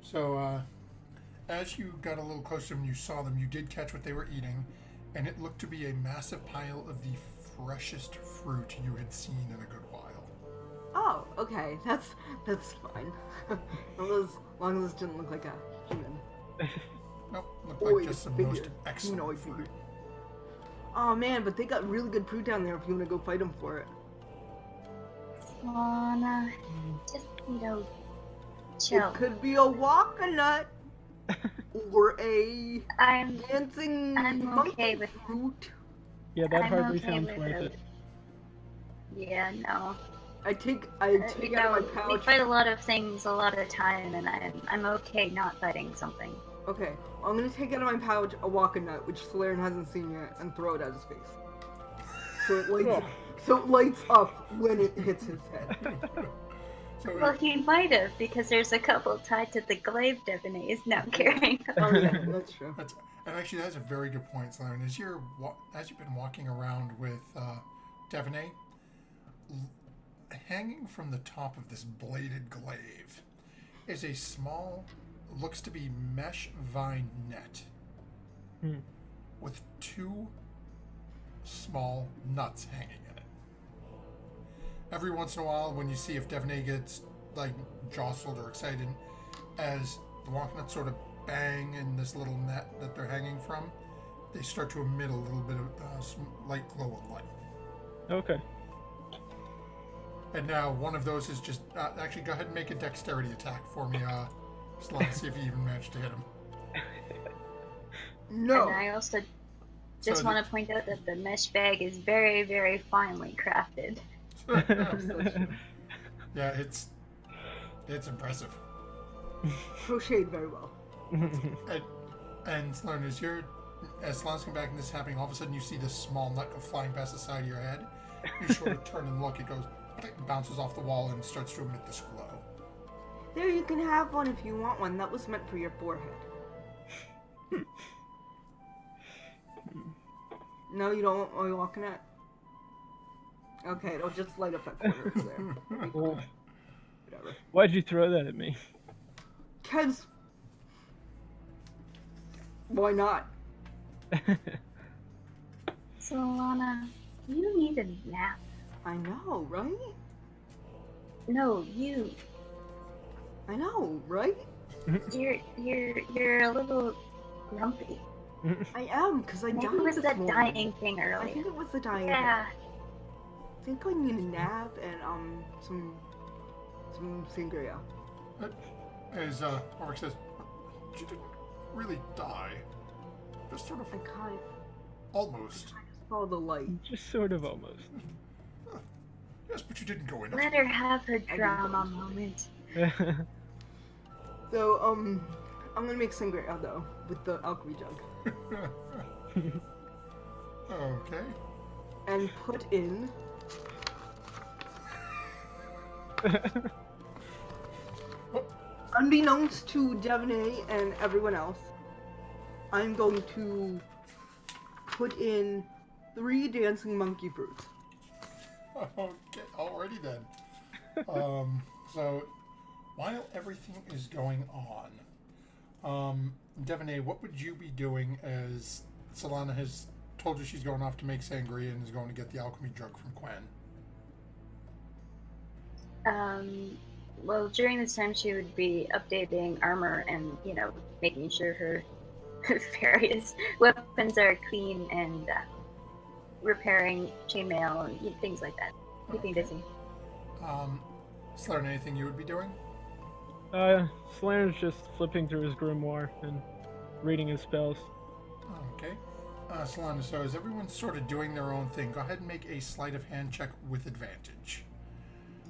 So, as you got a little closer to them, you saw them, you did catch what they were eating, and it looked to be a massive pile of the freshest fruit you had seen in a good while. Oh, okay. That's fine. as long as it didn't look like a human. Nope, looked Or like a just some figure. most excellent Humanoid fruit. figure. Oh man, but they got really good fruit down there if you want to go fight them for it. Solana, just, chill. It could be a walnut or a I'm dancing I'm okay with fruit. Yeah, that I'm hardly okay sounds with worth it. it. Yeah, no. I take You out of my know, we pouch. fight a lot of things a lot of the time, and I'm okay not fighting something. Okay, I'm gonna take out of my pouch a walnut, which Solarian hasn't seen yet, and throw it at his face. So it lights up when it hits his head. So, Well, he might have, because there's a couple tied to the glaive debonnaise now carrying. Oh yeah, that's true. And actually, that's a very good point, Sloan. As you've been walking around with Devaney, hanging from the top of this bladed glaive is a small, looks to be mesh vine net with 2 small nuts hanging in it. Every once in a while, when you see if Devaney gets like jostled or excited, as the walk-nuts sort of bang in this little net that they're hanging from, they start to emit a little bit of light glow of light. Okay. And now one of those is just... actually, go ahead and make a dexterity attack for me, Sloan, see if you even managed to hit him. No. And I also just want to point out that the mesh bag is very, very finely crafted. Yeah, it's impressive. Crocheted very well. And Sloan, as Sloan's come back and this is happening, all of a sudden you see this small nut go flying past the side of your head. You sort of turn and look, it goes, bounces off the wall and starts to emit this glow. There, you can have one if you want one. That was meant for your forehead. No, you don't want me walking at? Okay, it'll just light up that corner there. Well, Whatever. why'd you throw that at me? 'Cause... Why not? So, Alana, you need a nap. I know, right? No, you. I know, right? You're a little grumpy. I am, because I Maybe died it was this that morning. dying thing I earlier. think it was the dying Yeah. thing. I think I need a nap and, some sangria. As Orvik says, you didn't really die. Just sort of I kind of almost. saw the light. Just sort of almost. Yes, but you didn't go in. Let her have her drama moment. So, I'm gonna make sangria, though, with the alchemy jug. Okay. And put in... Unbeknownst to Devaney and everyone else, I'm going to put in 3 dancing monkey fruits. Okay, already then. So, while everything is going on, Devaney, what would you be doing as Solana has told you she's going off to make sangria and is going to get the alchemy drug from Quen? Well, during this time she would be updating armor and, making sure her various weapons are clean and repairing chainmail and things like that. Keeping busy. Slaren, anything you would be doing? Slaren's just flipping through his grimoire and reading his spells. Okay. Solana, so as everyone's sort of doing their own thing, go ahead and make a sleight of hand check with advantage.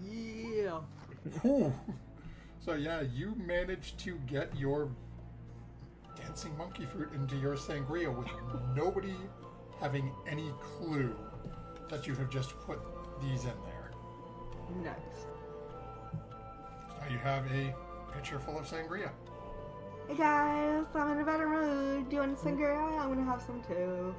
Yeah. Ooh. So yeah, you managed to get your dancing monkey fruit into your sangria with nobody having any clue that you have just put these in there. Next. So you have a pitcher full of sangria. Hey guys, I'm in a better mood. Do you want sangria? I'm gonna have some too.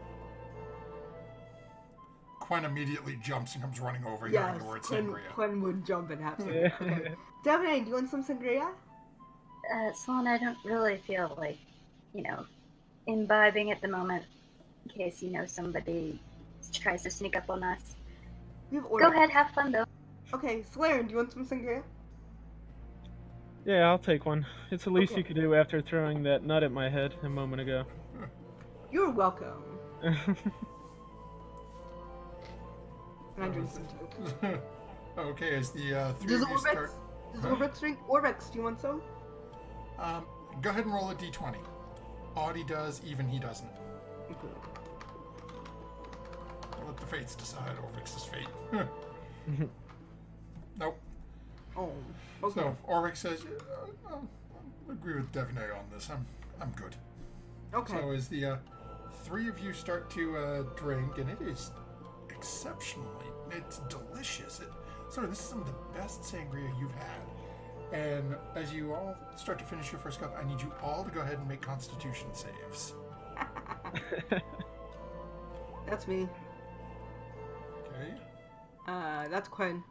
Quen immediately jumps and comes running over Yes, yelling the word sangria. Quen would jump and have some. Yeah. Okay. Devaney, do you want some sangria? Sloan, I don't really feel like, imbibing at the moment in case, somebody tries to sneak up on us. We have Go order. ahead, have fun though. Okay, Slayer, do you want some sangria? Yeah, I'll take one. It's the least Okay. you could do after throwing that nut at my head a moment ago. You're welcome. And I drink some too. Okay, as the three Does of you start... Orvex drink? Orvex, do you want some? Go ahead and roll a d20. Odd he does, even he doesn't. Okay. I'll let the fates decide Orvix's fate. Nope. Oh, okay. So Orvix says, I agree with Devaney on this. I'm good. Okay. So as the three of you start to drink, and it is exceptionally, it's delicious. This is some of the best sangria you've had. And as you all start to finish your first cup, I need you all to go ahead and make Constitution saves. That's me. Okay. That's Quinn.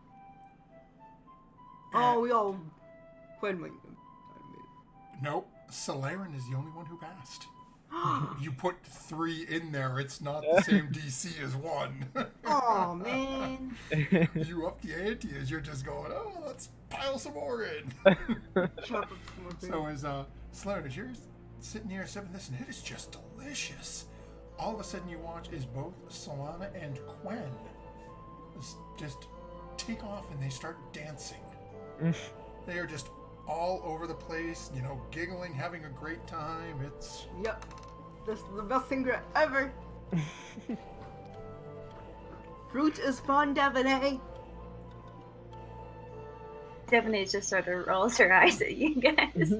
Oh, we all... Quinn might... Nope. Solaren is the only one who passed. You put 3 in there. It's not the same DC as 1. Oh, man. You up the ante as you're just going, oh, let's pile some more in. Chop up some more food. So as Solaren, as you're sitting here sipping this, and it is just delicious. All of a sudden you watch is both Solana and Quen just take off and they start dancing. They are just all over the place, you know, giggling, having a great time. It's... Yep. This is the best singer ever. Fruit is fun, Devine. Devine just sort of rolls her eyes at you guys.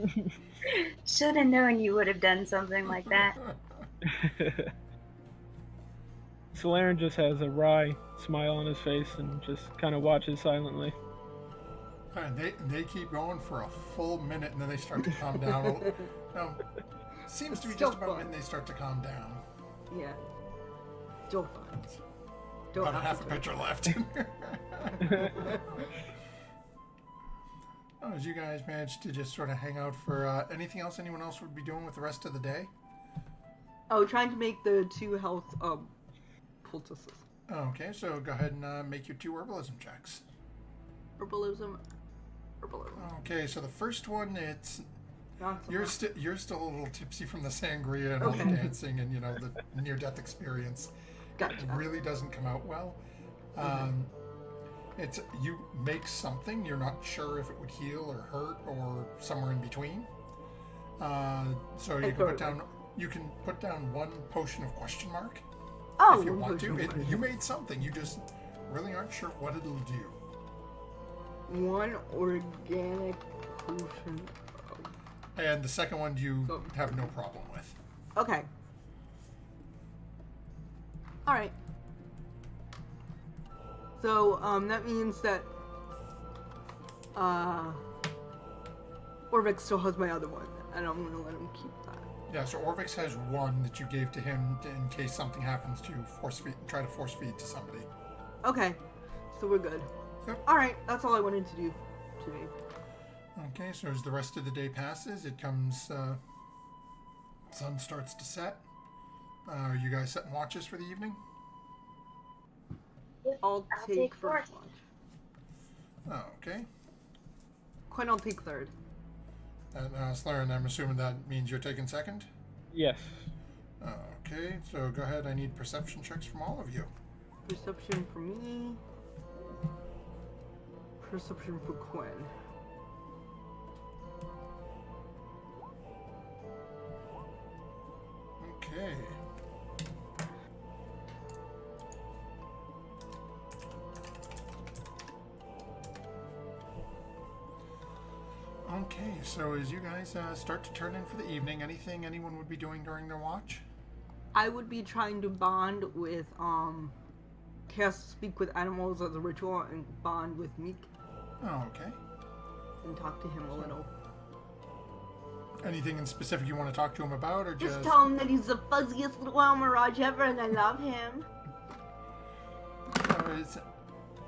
Should have known you would have done something like that. Solaren just has a wry smile on his face and just kind of watches silently. And they keep going for a full minute, and then they start to calm down. No, seems to be Still just about a fun. minute they start to calm down. Yeah. Still fun. Don't About a half have a to pitcher left. Oh, as you guys managed to just sort of hang out for anything else anyone else would be doing with the rest of the day? Oh, trying to make the 2 health poultices. Okay, so go ahead and make your 2 herbalism checks. Herbalism. Okay, so the first one, it's Not so you're much. still a little tipsy from the sangria and all the Okay. dancing and, you know, the near-death experience. Gotcha. It really doesn't come out well. It's you make something, you're not sure if it would heal or hurt or somewhere in between. So you can put down 1 potion of question mark Oh, if you want to. potion. You made something, you just really aren't sure what it'll do. 1 organic potion. And the second one you have no problem with. Okay. Alright. So, that means that, Orvik still has my other one, and I'm gonna let him keep that. Yeah, so Orvix has 1 that you gave to him in case something happens to try to force feed to somebody. Okay. So we're good. Yep. Alright, that's all I wanted to do today. Okay, so as the rest of the day passes, it comes, sun starts to set. Are you guys setting watches for the evening? Yep, I'll take first fourth. watch. Okay. Quinn, I'll take third. And Slaren, I'm assuming that means you're taking second? Yes. Okay, so go ahead. I need perception checks from all of you. Perception for me. Perception for Quinn. Okay. Okay, so as you guys start to turn in for the evening, anything anyone would be doing during their watch? I would be trying to bond with, cast Speak with Animals as a ritual and bond with Meek Oh, okay. and talk to him a little. Anything in specific you want to talk to him about, or Just just... tell him that he's the fuzziest little Mirage ever and I love him.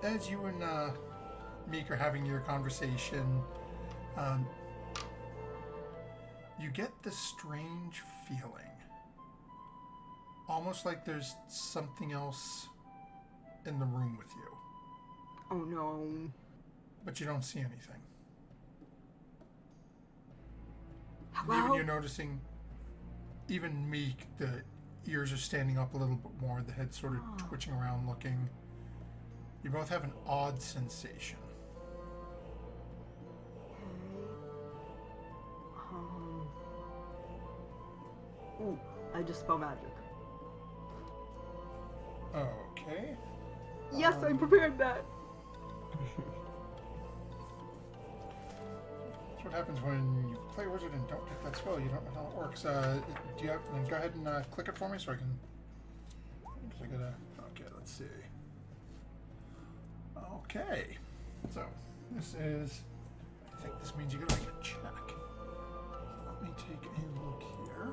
As you and Meek are having your conversation, you get this strange feeling. Almost like there's something else in the room with you. Oh no. But you don't see anything. Hello? Even you're noticing, even Meek, the ears are standing up a little bit more, the head sort of twitching around looking. You both have an odd sensation. Ooh, I just spell magic. Okay. Yes, I prepared that. That's what happens when you play Wizard and don't pick that spell. You don't know how it works. Do you have? Then go ahead and click it for me so I can. Cause I gotta. Okay, let's see. Okay, so this is. I think this means you gotta make a check. Let me take a look here.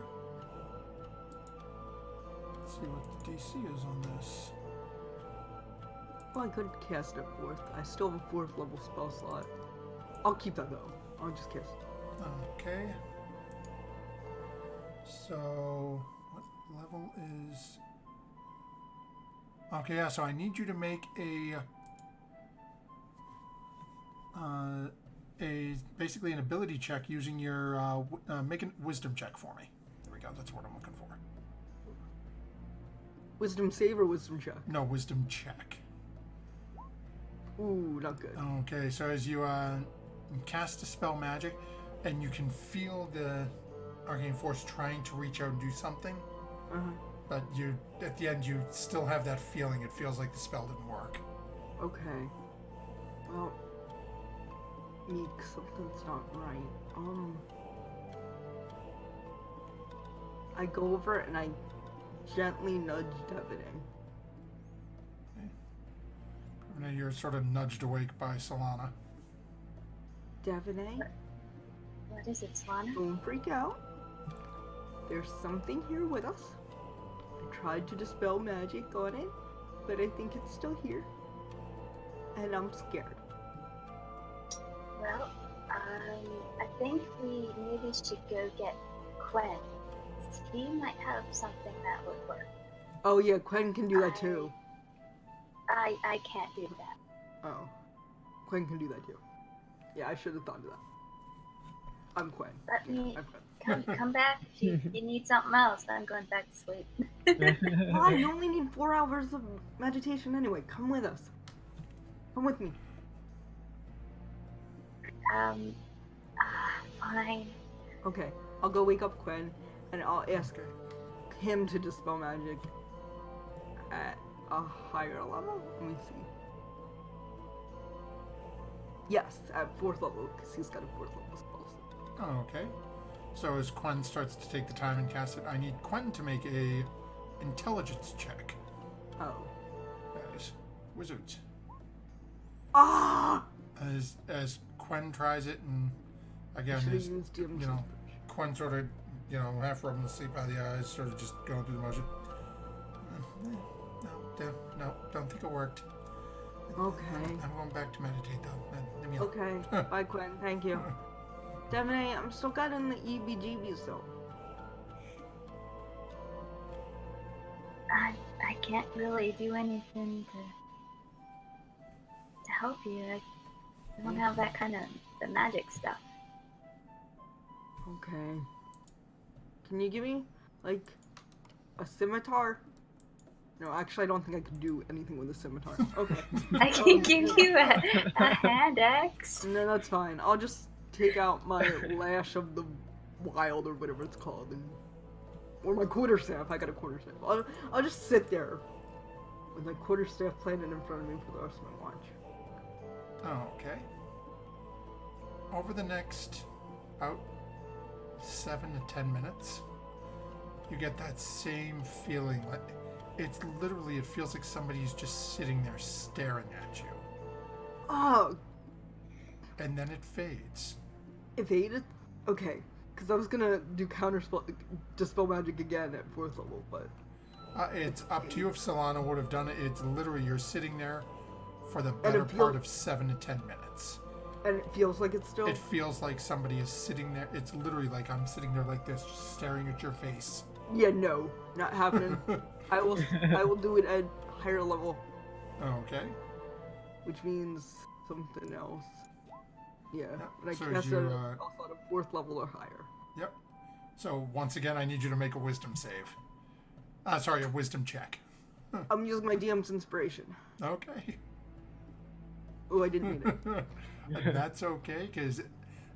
Let's see what the DC is on this. Well, I could cast it 4th. I still have a 4th level spell slot. I'll keep that though. I'll just cast it. Okay. So, what level is... Okay, yeah, so I need you to make basically an ability check using your, make a wisdom check for me. There we go, that's what I'm looking for. Wisdom save or wisdom check? No, wisdom check. Ooh, not good. Okay, so as you cast a spell magic, and you can feel the arcane force trying to reach out and do something, but you at the end you still have that feeling. It feels like the spell didn't work. Okay. Well, Meek, something's not right. I go over and I gently nudge Devining. Now you're sort of nudged awake by Solana. Devining, What is it, Solana? don't freak out. There's something here with us. I tried to dispel magic on it, but I think it's still here. And I'm scared. Well, I think we maybe should go get Quen. He might have something that would work. Oh yeah, Quen can do that too. I can't do that. Oh. Quen can do that too. Yeah, I should have thought of that. I'm Quen. Let me I'm Quen. come back. If you need something else, I'm going back to sleep. Why? You only need 4 hours of meditation anyway. Come with us. Come with me. Fine. Okay, I'll go wake up Quen, and I'll ask him to dispel magic at a higher level. Let me see. Yes, at 4th level, because he's got a 4th level spell. Oh, okay. So as Quen starts to take the time and cast it, I need Quen to make a intelligence check. Oh. As wizards. Ah! As Quen tries it, and again, Should've as used DM's you know, inspiration. Quen sort of, half rubbing the sleep out of the eyes, sort of just going through the motion. No, don't think it worked. Okay. I'm going back to meditate, though. Leave me alone. Okay. Bye, Quen. Thank you. Devaney, I'm still got in the EBGBs though. I can't really do anything to help you. I don't have that kind of the magic stuff. Okay. Can you give me, like, a scimitar? No, actually, I don't think I could do anything with a scimitar. Okay. I can give you a hand axe. No, that's fine. I'll just take out my lash of the wild or whatever it's called, or my quarterstaff. I got a quarterstaff. I'll just sit there with my quarterstaff planted in front of me for the rest of my watch. Oh, okay. Over the next about 7 to 10 minutes, you get that same feeling. Like it feels like somebody's just sitting there staring at you. Oh. And then it fades. It faded? Okay. Because I was gonna do dispel magic again at 4th level, but... It's up to you if Solana would have done it. It's literally, you're sitting there for the better part of 7 to 10 minutes. And it feels like it's still... It feels like somebody is sitting there. It's literally like I'm sitting there like this, just staring at your face. Yeah, no. Not happening. I will do it at higher level. Okay. Which means something else. Yeah. And I So cast you, it also at a 4th level or higher. Yep. So once again, I need you to make a wisdom save. A wisdom check. I'm using my DM's inspiration. Okay. Oh, I didn't need it. That's okay, because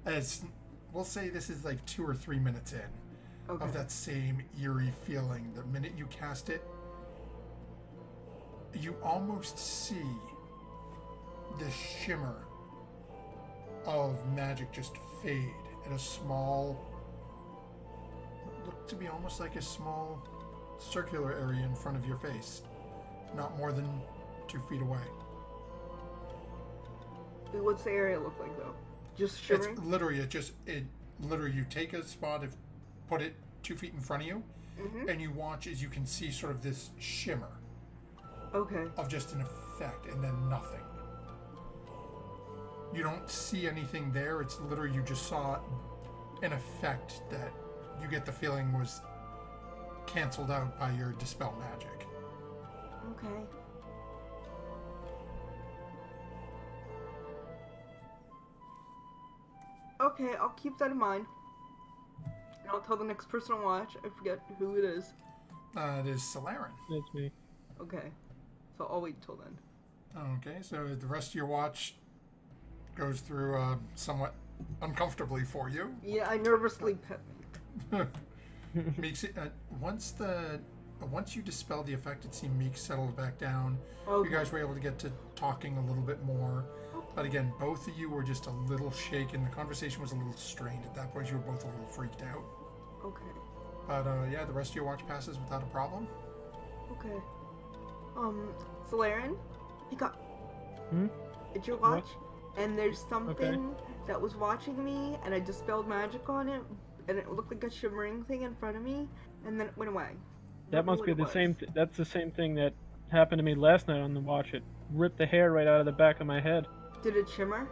as we'll say this is like 2 or 3 minutes in of that same eerie feeling. The minute you cast it, you almost see the shimmer of magic just fade in a small, looked to be almost like a small circular area in front of your face, not more than 2 feet away. What's the area look like though? Just shimmering? It's literally, you take a spot, put it 2 feet in front of you, and you watch as you can see sort of this shimmer Okay. of just an effect and then nothing. You don't see anything there. It's literally you just saw an effect that you get the feeling was canceled out by your dispel magic. Okay. Okay, I'll keep that in mind. And I'll tell the next person to watch. I forget who it is. It is Solaren. That's me. Okay. So I'll wait till then. Okay, so the rest of your watch goes through somewhat uncomfortably for you. Yeah, I nervously pet me. Makes it once you dispel the effect, it seemed Meek settled back down. Okay. You guys were able to get to talking a little bit more. But again, both of you were just a little shaken. The conversation was a little strained at that point. You were both a little freaked out. Okay. But yeah, the rest of your watch passes without a problem. Okay. Solaren, pick up. Hmm? It's your watch, and there's something that was watching me, and I dispelled magic on it, and it looked like a shimmering thing in front of me, and then it went away. That must be the same. That's the same thing that happened to me last night on the watch. It ripped the hair right out of the back of my head. Did it shimmer?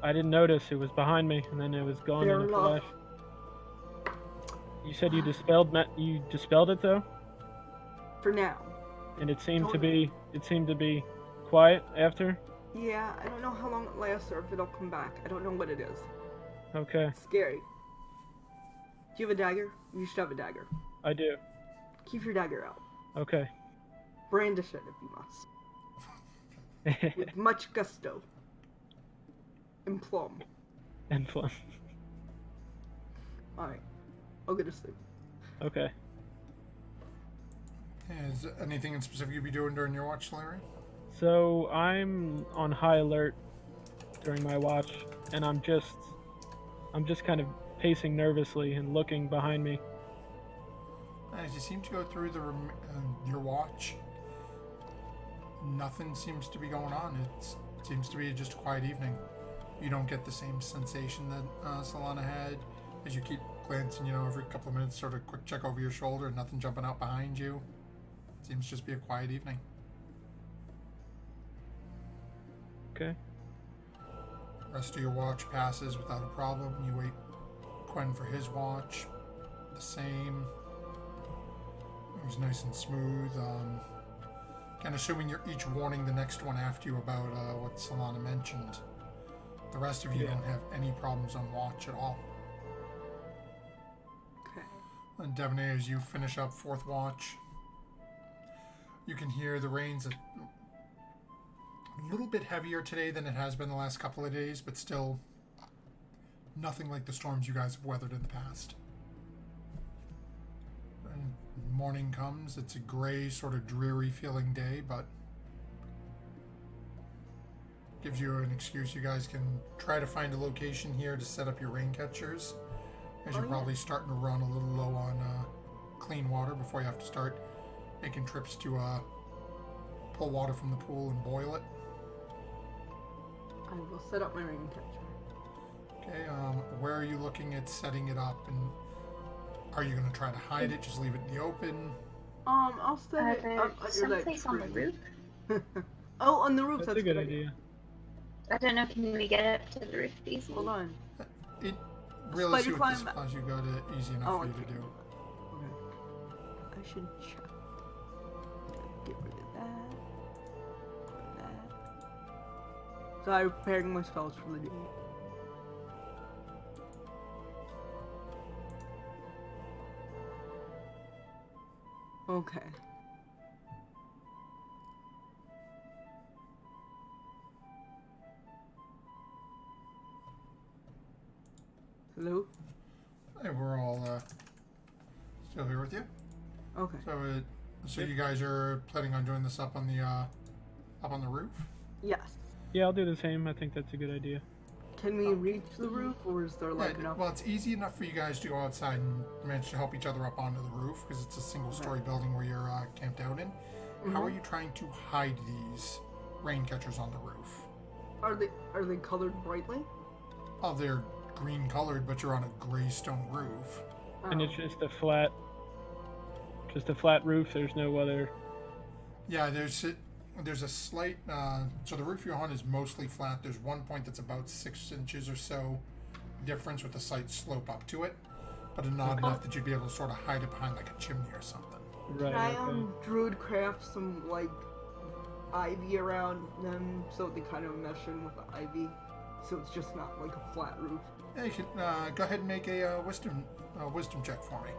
I didn't notice. It was behind me, and then it was gone Fair in a enough. flash. You said you dispelled it though, For now. and it seemed to be quiet after. Yeah, I don't know how long it lasts or if it'll come back. I don't know what it is. Okay, It's scary. Do you have a dagger? You should have a dagger. I do. Keep your dagger out. Okay. Brandish it if you must. With much gusto. And plum. And fun. Alright. I'll get to sleep. Okay. Is there anything in specific you'd be doing during your watch, Larry? So I'm on high alert during my watch, and I'm just kind of pacing nervously and looking behind me. As you seem to go through your watch, nothing seems to be going on. It seems to be just a quiet evening. You don't get the same sensation that Solana had as you keep glancing, every couple of minutes, sort of quick check over your shoulder, nothing jumping out behind you. Seems to just be a quiet evening. Okay. Rest of your watch passes without a problem. You wait Quen for his watch. The same. It was nice and smooth. Kind of assuming you're each warning the next one after you about what Solana mentioned. The rest of you don't have any problems on watch at all. Okay. And Devaney, as you finish up fourth watch, you can hear the rain's a little bit heavier today than it has been the last couple of days, but still nothing like the storms you guys have weathered in the past. And morning comes, it's a gray, sort of dreary feeling day, but gives you an excuse. You guys can try to find a location here to set up your rain catchers, as you're probably starting to run a little low on clean water before you have to start making trips to pull water from the pool and boil it. I will set up my rain catcher. Okay, where are you looking at setting it up, and are you going to try to hide it, just leave it in the open? I'll set it up under that someplace on the tree. roof? Oh, on the roof, That's a good idea. idea. I don't know, can we get up to the roof easily? Hold on. It really Spider with the climb- supplies you got it easy enough for you to okay. do. Okay. I should check. Get rid of that. Put that. So I'm preparing my spells for the day. Okay. Hello? Hey, we're all still here with you. Okay. So you guys are planning on doing this up on the roof? Yes. Yeah, I'll do the same. I think that's a good idea. Can we reach the roof, or is there like enough? Well, it's easy enough for you guys to go outside and manage to help each other up onto the roof because it's a single-story building where you're camped out in. How are you trying to hide these rain catchers on the roof? Are they colored brightly? Oh, they're green colored, but you're on a gray stone roof. And it's just a flat Just a flat roof. There's no other. Yeah, there's a slight. So the roof you're on is mostly flat. There's one point that's about 6 inches or so difference with a slight slope up to it, but not enough that you'd be able to sort of hide it behind like a chimney or something. Right. Can I Okay. druid craft some like ivy around them so they kind of mesh in with the ivy, so it's just not like a flat roof. Yeah, you can go ahead and make a wisdom check for me.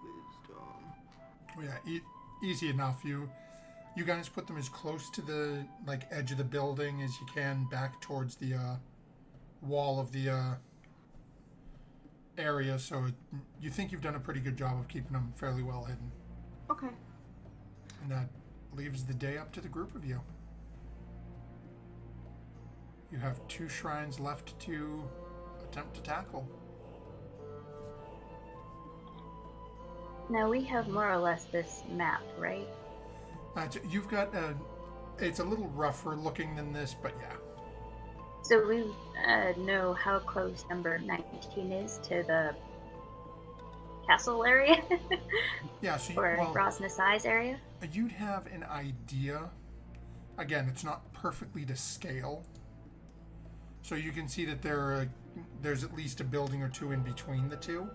Wisdom. Well, yeah, easy enough. You guys put them as close to the like edge of the building as you can, back towards the wall of the area. So you think you've done a pretty good job of keeping them fairly well hidden. Okay. And that leaves the day up to the group of you. You have 2 shrines left to attempt to tackle. Now we have more or less this map, right? You've got it's a little rougher looking than this, but yeah. So we know how close number 19 is to the castle area? Yeah, so Or Rosness Eyes area? you'd have an idea. Again, it's not perfectly to scale. So you can see that there's at least a building or 2 in between the 2.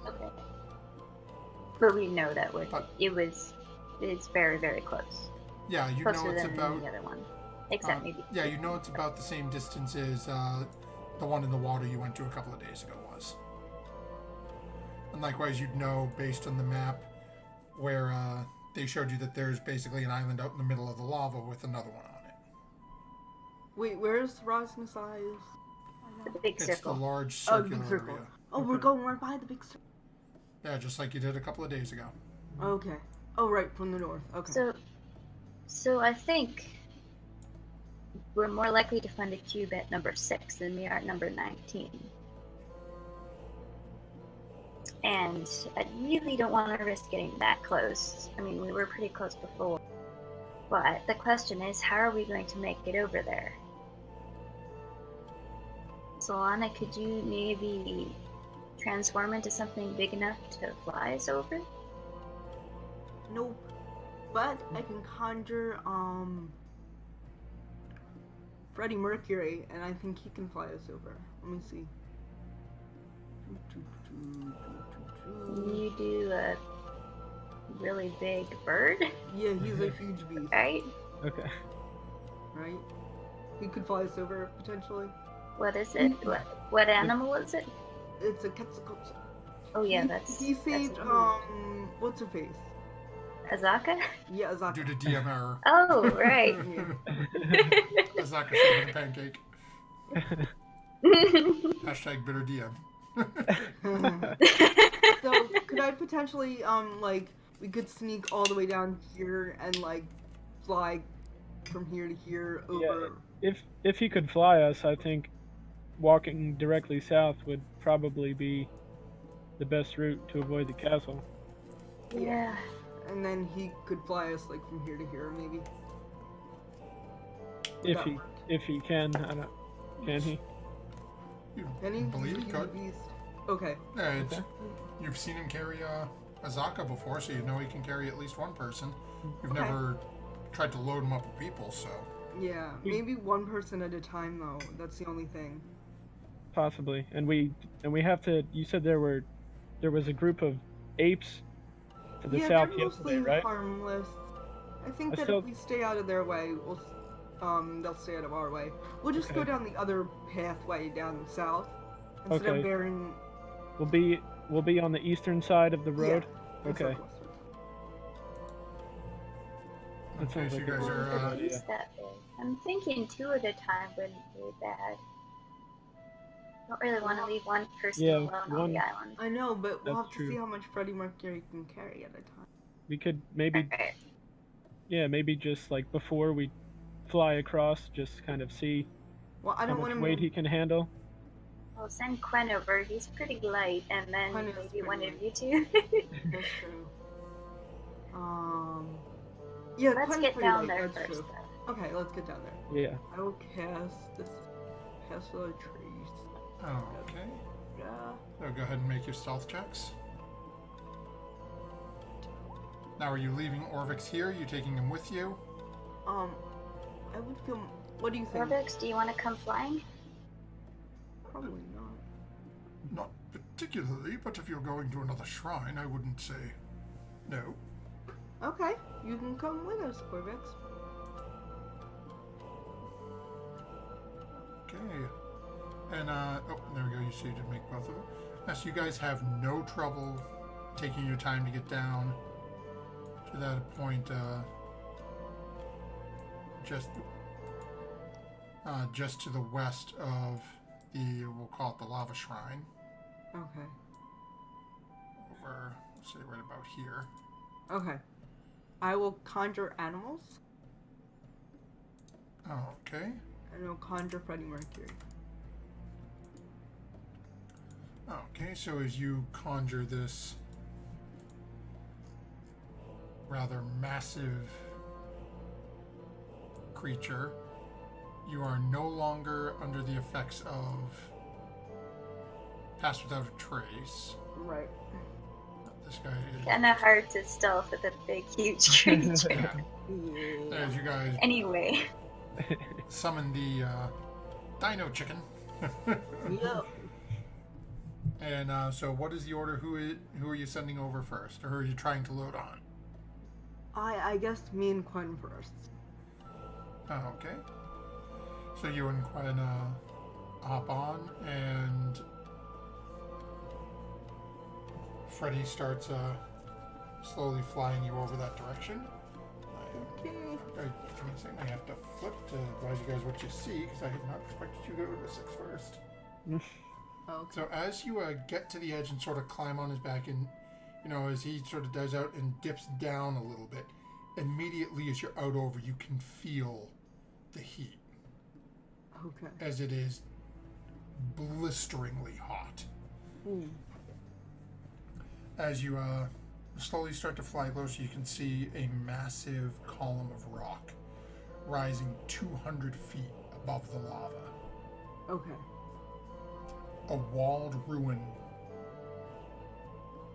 Okay. But we know that But- it's very, very close. Yeah, you Closer know it's than about the other one. Except maybe. yeah, you know it's about the same distance as the one in the water you went to a couple of days ago was. And likewise, you'd know based on the map where they showed you that there's basically an island out in the middle of the lava with another one on it. Wait, where's Rosness Eyes? The big It's circle. the large Oh, the circular big circle. area. Oh, we're going right by the big circle. Yeah, just like you did a couple of days ago. Okay. Oh, right, from the north. Okay. So I think we're more likely to find a cube at number 6 than we are at number 19. And I really don't want to risk getting that close. I mean, we were pretty close before. But the question is, how are we going to make it over there? Solana, could you maybe transform into something big enough to fly us over? Nope. But I can conjure Freddie Mercury, and I think he can fly us over. Let me see. You do a really big bird, Yeah, he's a huge beast, right? Okay. right? He could fly us over potentially. What is it? What animal is it? It's a Quetzalcoatl. Oh yeah, He saved that's what's her face? Azaka. Yeah, Azaka. Due to DM error. Oh right. Azaka should have been a pancake. Hashtag bitter DM. So could I potentially like we could sneak all the way down here and like fly from here to here over? Yeah, if he could fly us, I think walking directly south would probably be the best route to avoid the castle. Yeah. And then he could fly us like from here to here, maybe. If he can, I don't. Can he? You Can he? believe He's he a could? beast. Okay. Yeah, it's, Okay. you've seen him carry Azaka before, so you know he can carry at least one person. You've Okay. never tried to load him up with people, so. Yeah, maybe one person at a time though. That's the only thing. Possibly. And we have to. You said there was a group of apes to the Yeah, south they're yesterday, mostly right? harmless. I think I that still- if we stay out of their way, they'll stay out of our way. We'll just go Okay. down the other pathway down south instead Okay. of bearing. We'll be on the eastern side of the road. Yeah, Okay. southwestern. That Okay, sounds so like you a guys good are. At idea. least that big. I'm thinking 2 at a time wouldn't be bad. Don't really want to leave one person Yeah, alone on one- the island. I know, but we'll That's have to see true. how much Freddie Mercury can carry at a time. We could maybe, Alright. yeah, maybe just like before we fly across, just kind of see Well, I how don't much want him. weight he can handle. We'll send Quen over. He's pretty light, and then Quen is maybe pretty one light. of you two. That's true. Yeah, Let's Quen's get pretty down light, there that's first. true. Though. Okay, let's get down there. Yeah. I will cast this pestle trees. Okay. So go ahead and make your stealth checks. Now, are you leaving Orvix here? Are you taking him with you? I would feel. What do you think? Orbix, do you want to come flying? Probably not. Not particularly, but if you're going to another shrine, I wouldn't say no. Okay, you can come with us, Orvix. Okay. And, oh, there we go. You see, you did make both of them. Yes, you guys have no trouble taking your time to get down to that point, just to the west of the, we'll call it the lava shrine. Okay. Over, let's say right about here. Okay. I will conjure animals, Okay. and I'll conjure Freddie Mercury. Okay, so as you conjure this rather massive creature, you are no longer under the effects of Pass Without a Trace. Right. This guy is... Kinda hard to stealth with a big, huge creature. Yeah. As you guys Anyway, summon the Dino Chicken. Yep. And so what is the order? Who are you sending over first? Or who are you trying to load on? I guess me and Quinn first. Oh, okay. So you and Quinn hop on, and Freddy starts slowly flying you over that direction. Okay. I have to flip to advise you guys what you see, because I had not expected you to go to 6 first. Okay. So as you get to the edge and sort of climb on his back, and as he sort of dives out and dips down a little bit, immediately as you're out over, you can feel the heat Okay. as it is blisteringly hot. Ooh. As you slowly start to fly closer, you can see a massive column of rock rising 200 feet above the lava. Okay. A walled ruin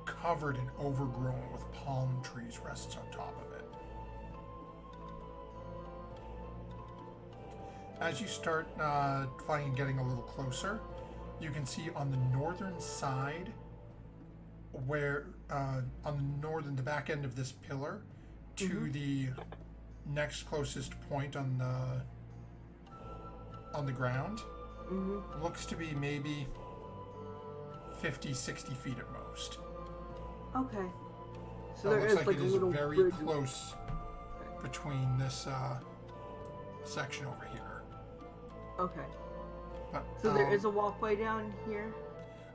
covered and overgrown with palm trees rests on top of it. As you start flying and getting a little closer, you can see on the northern side, where on the back end of this pillar, to the next closest point on the ground, looks to be maybe 50, 60 feet at most. Okay. So So it there looks is like like it a is little very bridge. close between this section over here. Okay. But, So there is a walkway down here.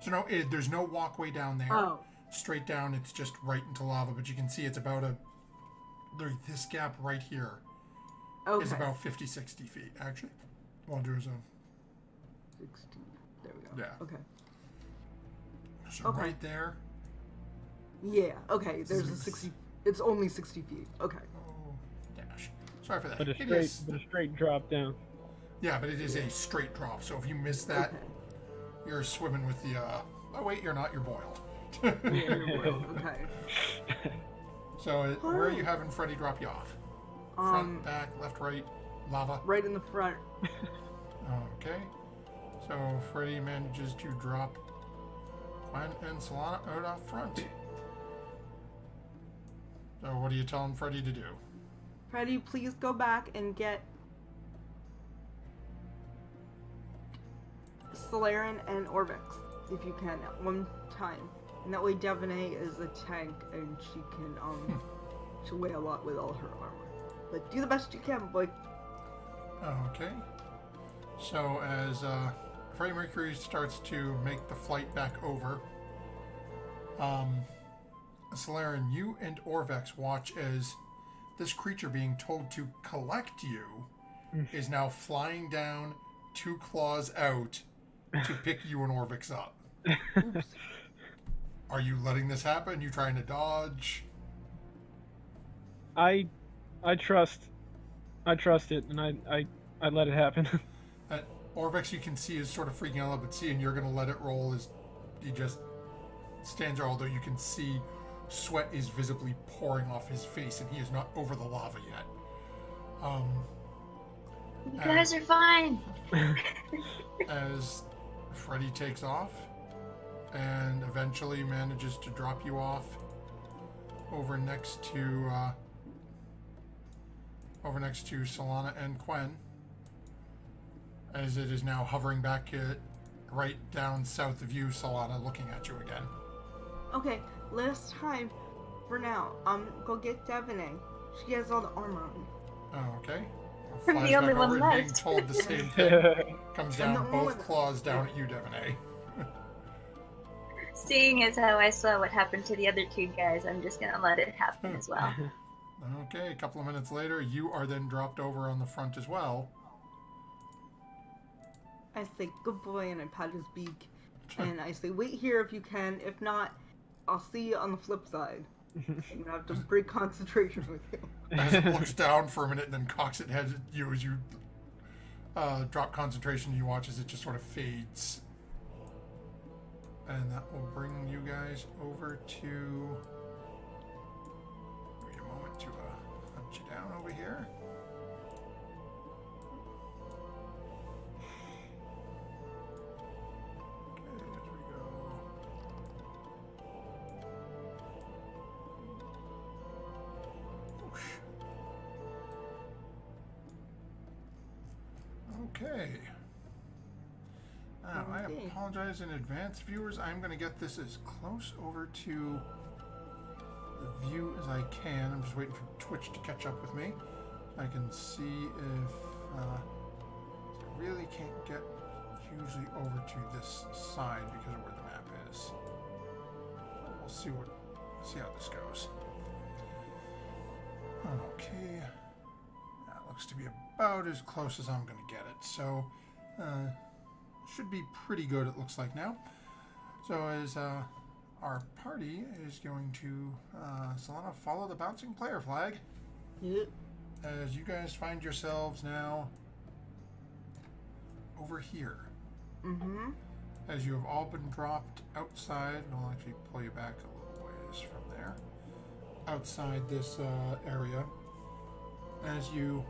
So no, there's no walkway down there. Oh. Straight down, it's just right into lava. But you can see it's about this gap right here Okay. is about 50, 60 feet. Actually, what I'll do is 60. There we go. Yeah. Okay. so Okay. right there. Yeah. Okay. There's a 60. It's only 60 feet. Okay. Oh, dash. Sorry for that. But a It straight, is- but a straight drop down. yeah, but it is a straight drop. So if you miss that, Okay. you're swimming with the. Oh wait, you're not. You're boiled. Yeah, okay. So where are you having Freddy drop you off? Front, back, left, right, lava. Right in the front. Okay. So Freddy manages to drop Gwen and Solana out up front. So what are you telling Freddy to do? Freddy, please go back and get Solaren and Orvix, if you can, at one time. And that way Devaney is a tank and she can, she'll weigh a lot with all her armor. But do the best you can, boy. Okay. So as Freddie Mercury starts to make the flight back over, Solaren, you and Orvex watch as this creature being told to collect you is now flying down, 2 claws out, to pick you and Orvex up. Oops. Are you letting this happen? You trying to dodge? I trust it, and I let it happen. Orvex, you can see, is sort of freaking out, but seeing you're going to let it roll is he just stands there, although you can see sweat is visibly pouring off his face, and he is not over the lava yet. You guys are fine. As Freddy takes off and eventually manages to drop you off over next to Solana and Quen, as it is now hovering back right down south of you, Solana, looking at you again. Okay, last time. For now, go get Devaney. She has all the armor on. Oh, okay. I'm Flies the only back over one and being left. told the same thing. Comes I'm down, the only both one- claws down at you, Devaney. Seeing as how I saw what happened to the other two guys, I'm just gonna let it happen as well. Okay, a couple of minutes later, you are then dropped over on the front as well. I say good boy and I pat his beak. And I say wait here if you can. If not, I'll see you on the flip side. I'm gonna have to break concentration with you. As it looks down for a minute and then cocks its head at you as you drop concentration, you watch as it just sort of fades. And that will bring you guys over to... Give me a moment to hunt you down over here. Okay, as we go... Whoosh. Okay. Now, I Okay. apologize in advance, viewers. I'm going to get this as close over to the view as I can. I'm just waiting for Twitch to catch up with me. I can see if I really can't get hugely over to this side because of where the map is. So we'll see how this goes. Okay. That looks to be about as close as I'm going to get it. So, should be pretty good, it looks like now. So as our party is going to, Solana, follow the bouncing player flag. Yep. As you guys find yourselves now over here. Mm-hmm. As you have all been dropped outside, and I'll actually pull you back a little ways from there. Outside this area. As you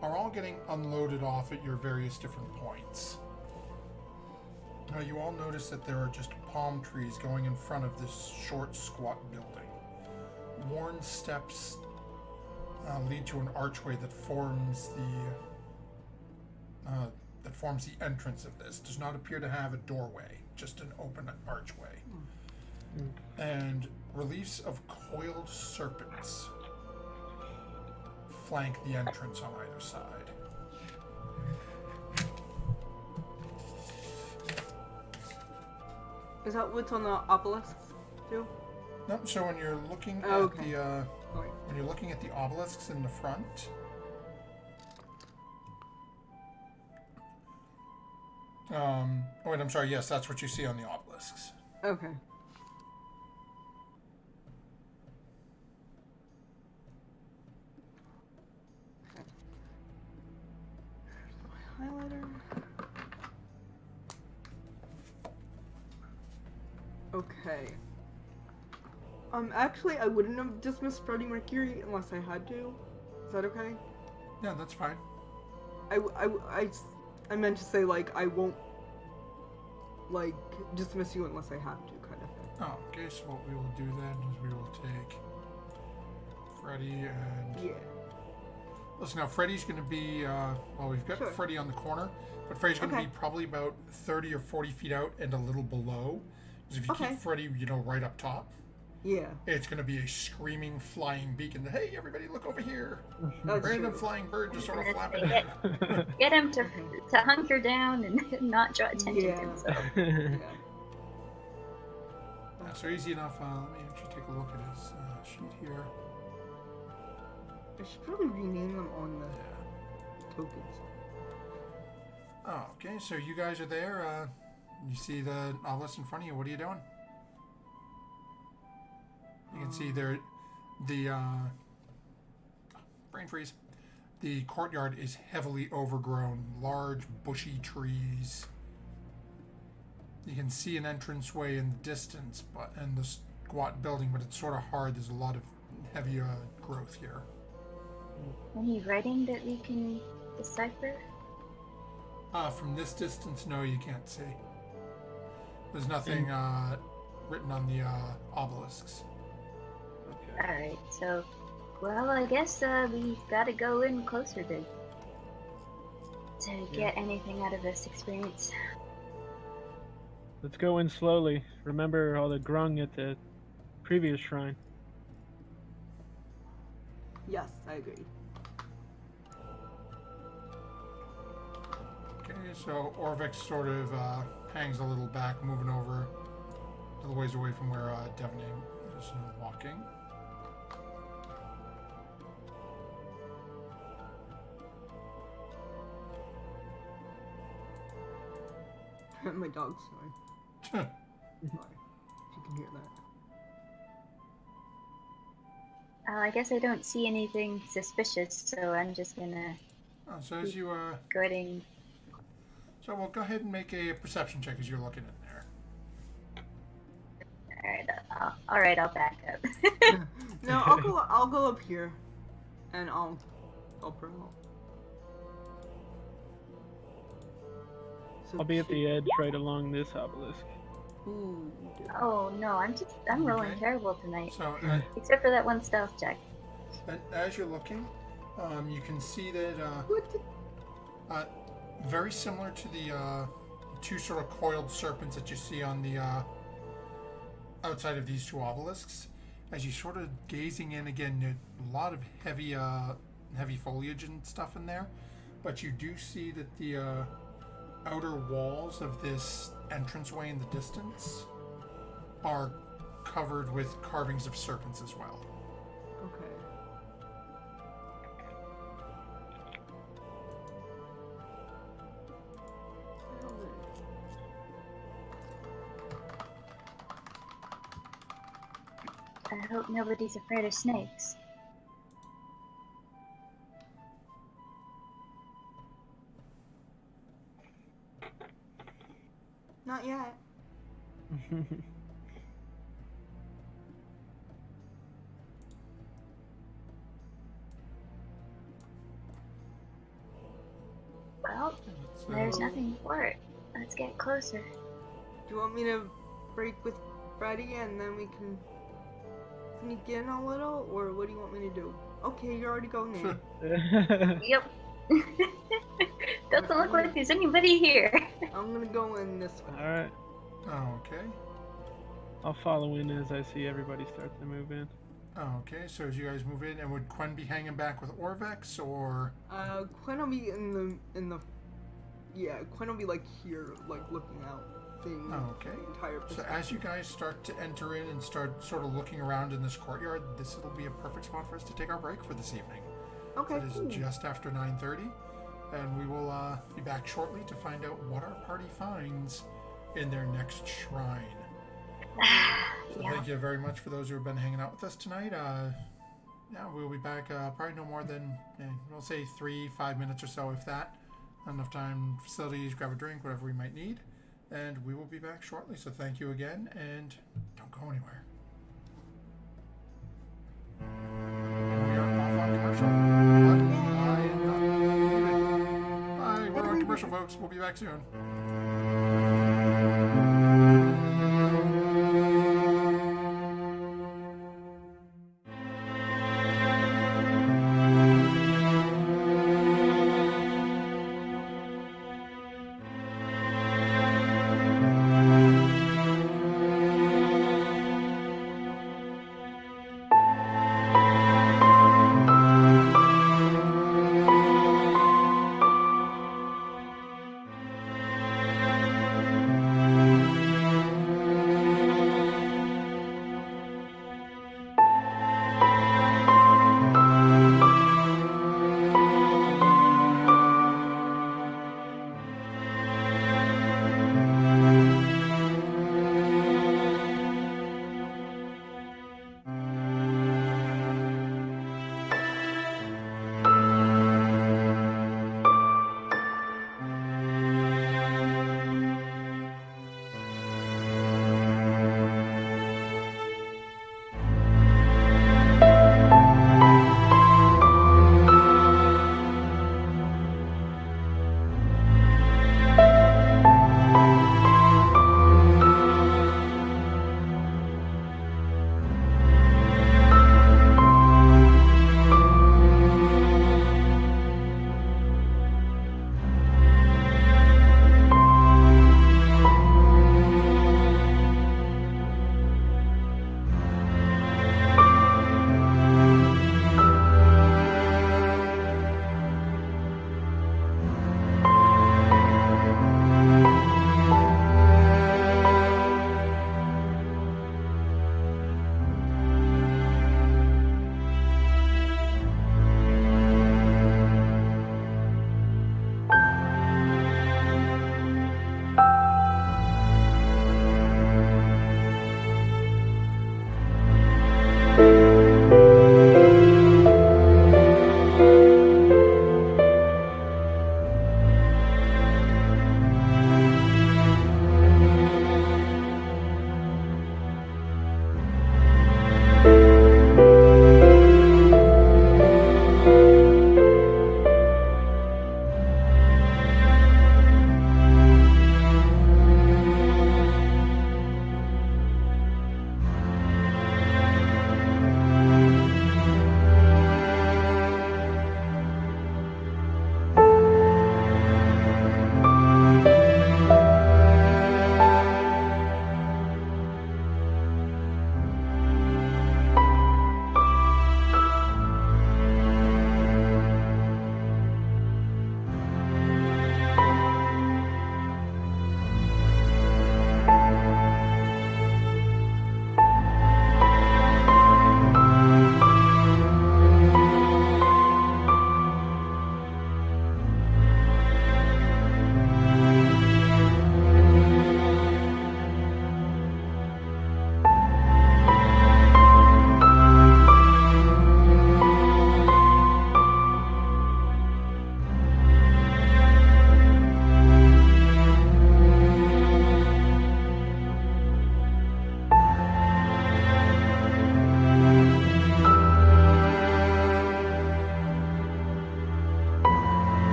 are all getting unloaded off at your various different points. Now you all notice that there are just palm trees going in front of this short, squat building. Worn steps lead to an archway that forms the entrance of this. Does not appear to have a doorway, just an open archway. And reliefs of coiled serpents flank the entrance on either side. Is that what's on the obelisks too? Nope, so when you're looking Oh, at okay. the Sorry. when you're looking at the obelisks in the front, oh wait, I'm sorry. Yes, that's what you see on the obelisks. Okay. Highlighter. Okay. Actually, I wouldn't have dismissed Freddie Mercury unless I had to. Is that okay? Yeah, that's fine. I meant to say, like, I won't, like, dismiss you unless I have to, kind of thing. Oh, okay. So what we will do then is we will take Freddy and Yeah. listen. Now Freddy's going to be well, we've got Sure. Freddy on the corner, but Freddy's going to Okay. be probably about 30 or 40 feet out and a little below. Because if you Okay. keep Freddy, right up top, Yeah. it's going to be a screaming, flying beacon. Hey, everybody, look over here! That's Random true. flying bird just sort of That's flapping. it. Get him to hunker down and not draw attention to Yeah. himself. Yeah. Yeah, so easy enough. Let me actually take a look at his sheet here. I should probably rename them on the Yeah. tokens. Oh, okay. So you guys are there. You see the obelisk in front of you. What are you doing? You can see there, the brain freeze. The courtyard is heavily overgrown, large bushy trees. You can see an entranceway in the distance, and the squat building, but it's sort of hard. There's a lot of heavy growth here. Any writing that we can decipher? From this distance, no, you can't see. There's nothing written on the obelisks. Okay. Alright, so, well, I guess we gotta go in closer to get anything out of this experience. Let's go in slowly. Remember all the grung at the previous shrine. Yes, I agree. Okay, so Orvix sort of hangs a little back, moving over a little ways away from where Devname is walking. My dog's snoring. Sorry. If you can hear that. I guess I don't see anything suspicious, so I'm just gonna So as you go ahead and... so we'll go ahead and make a perception check as you're looking in there. Alright, I'll back up. No, I'll go up here, and I'll help her out. So I'll be at the edge right along this obelisk. Ooh, Oh no, I'm rolling Okay. terrible tonight. So Except for that one stealth check. as you're looking, you can see that what the? very similar to the two sort of coiled serpents that you see on the outside of these two obelisks. As you sort of gazing in again, there's a lot of heavy foliage and stuff in there, but you do see that the outer walls of this entranceway in the distance are covered with carvings of serpents as well. Okay. I hope nobody's afraid of snakes. Not yet. Well, So, there's nothing for it. Let's get closer. Do you want me to break with Freddy and then we can sneak in a little, or what do you want me to do? Okay, you're already going in. Yep. Doesn't look like there's anybody here. I'm gonna go in this way. Alright. Okay. I'll follow in as I see everybody start to move in. Okay, so as you guys move in, and would Quen be hanging back with Orvex, or... Quen will be in the yeah, Quen will be like here, like looking out, seeing Okay. the entire So perspective. as you guys start to enter in and start sort of looking around in this courtyard, this will be a perfect spot for us to take our break for this evening. Okay, It is cool. just after 9:30, and we will be back shortly to find out what our party finds in their next shrine. So Yeah. thank you very much for those who have been hanging out with us tonight. Yeah, we'll be back probably no more than, we'll say 3-5 minutes or so, if that. Enough time, facilities, grab a drink, whatever we might need. And we will be back shortly. So thank you again, and don't go anywhere. And we are off on commercial. But I am not muted. Bye, we're on commercial, folks. We'll be back soon.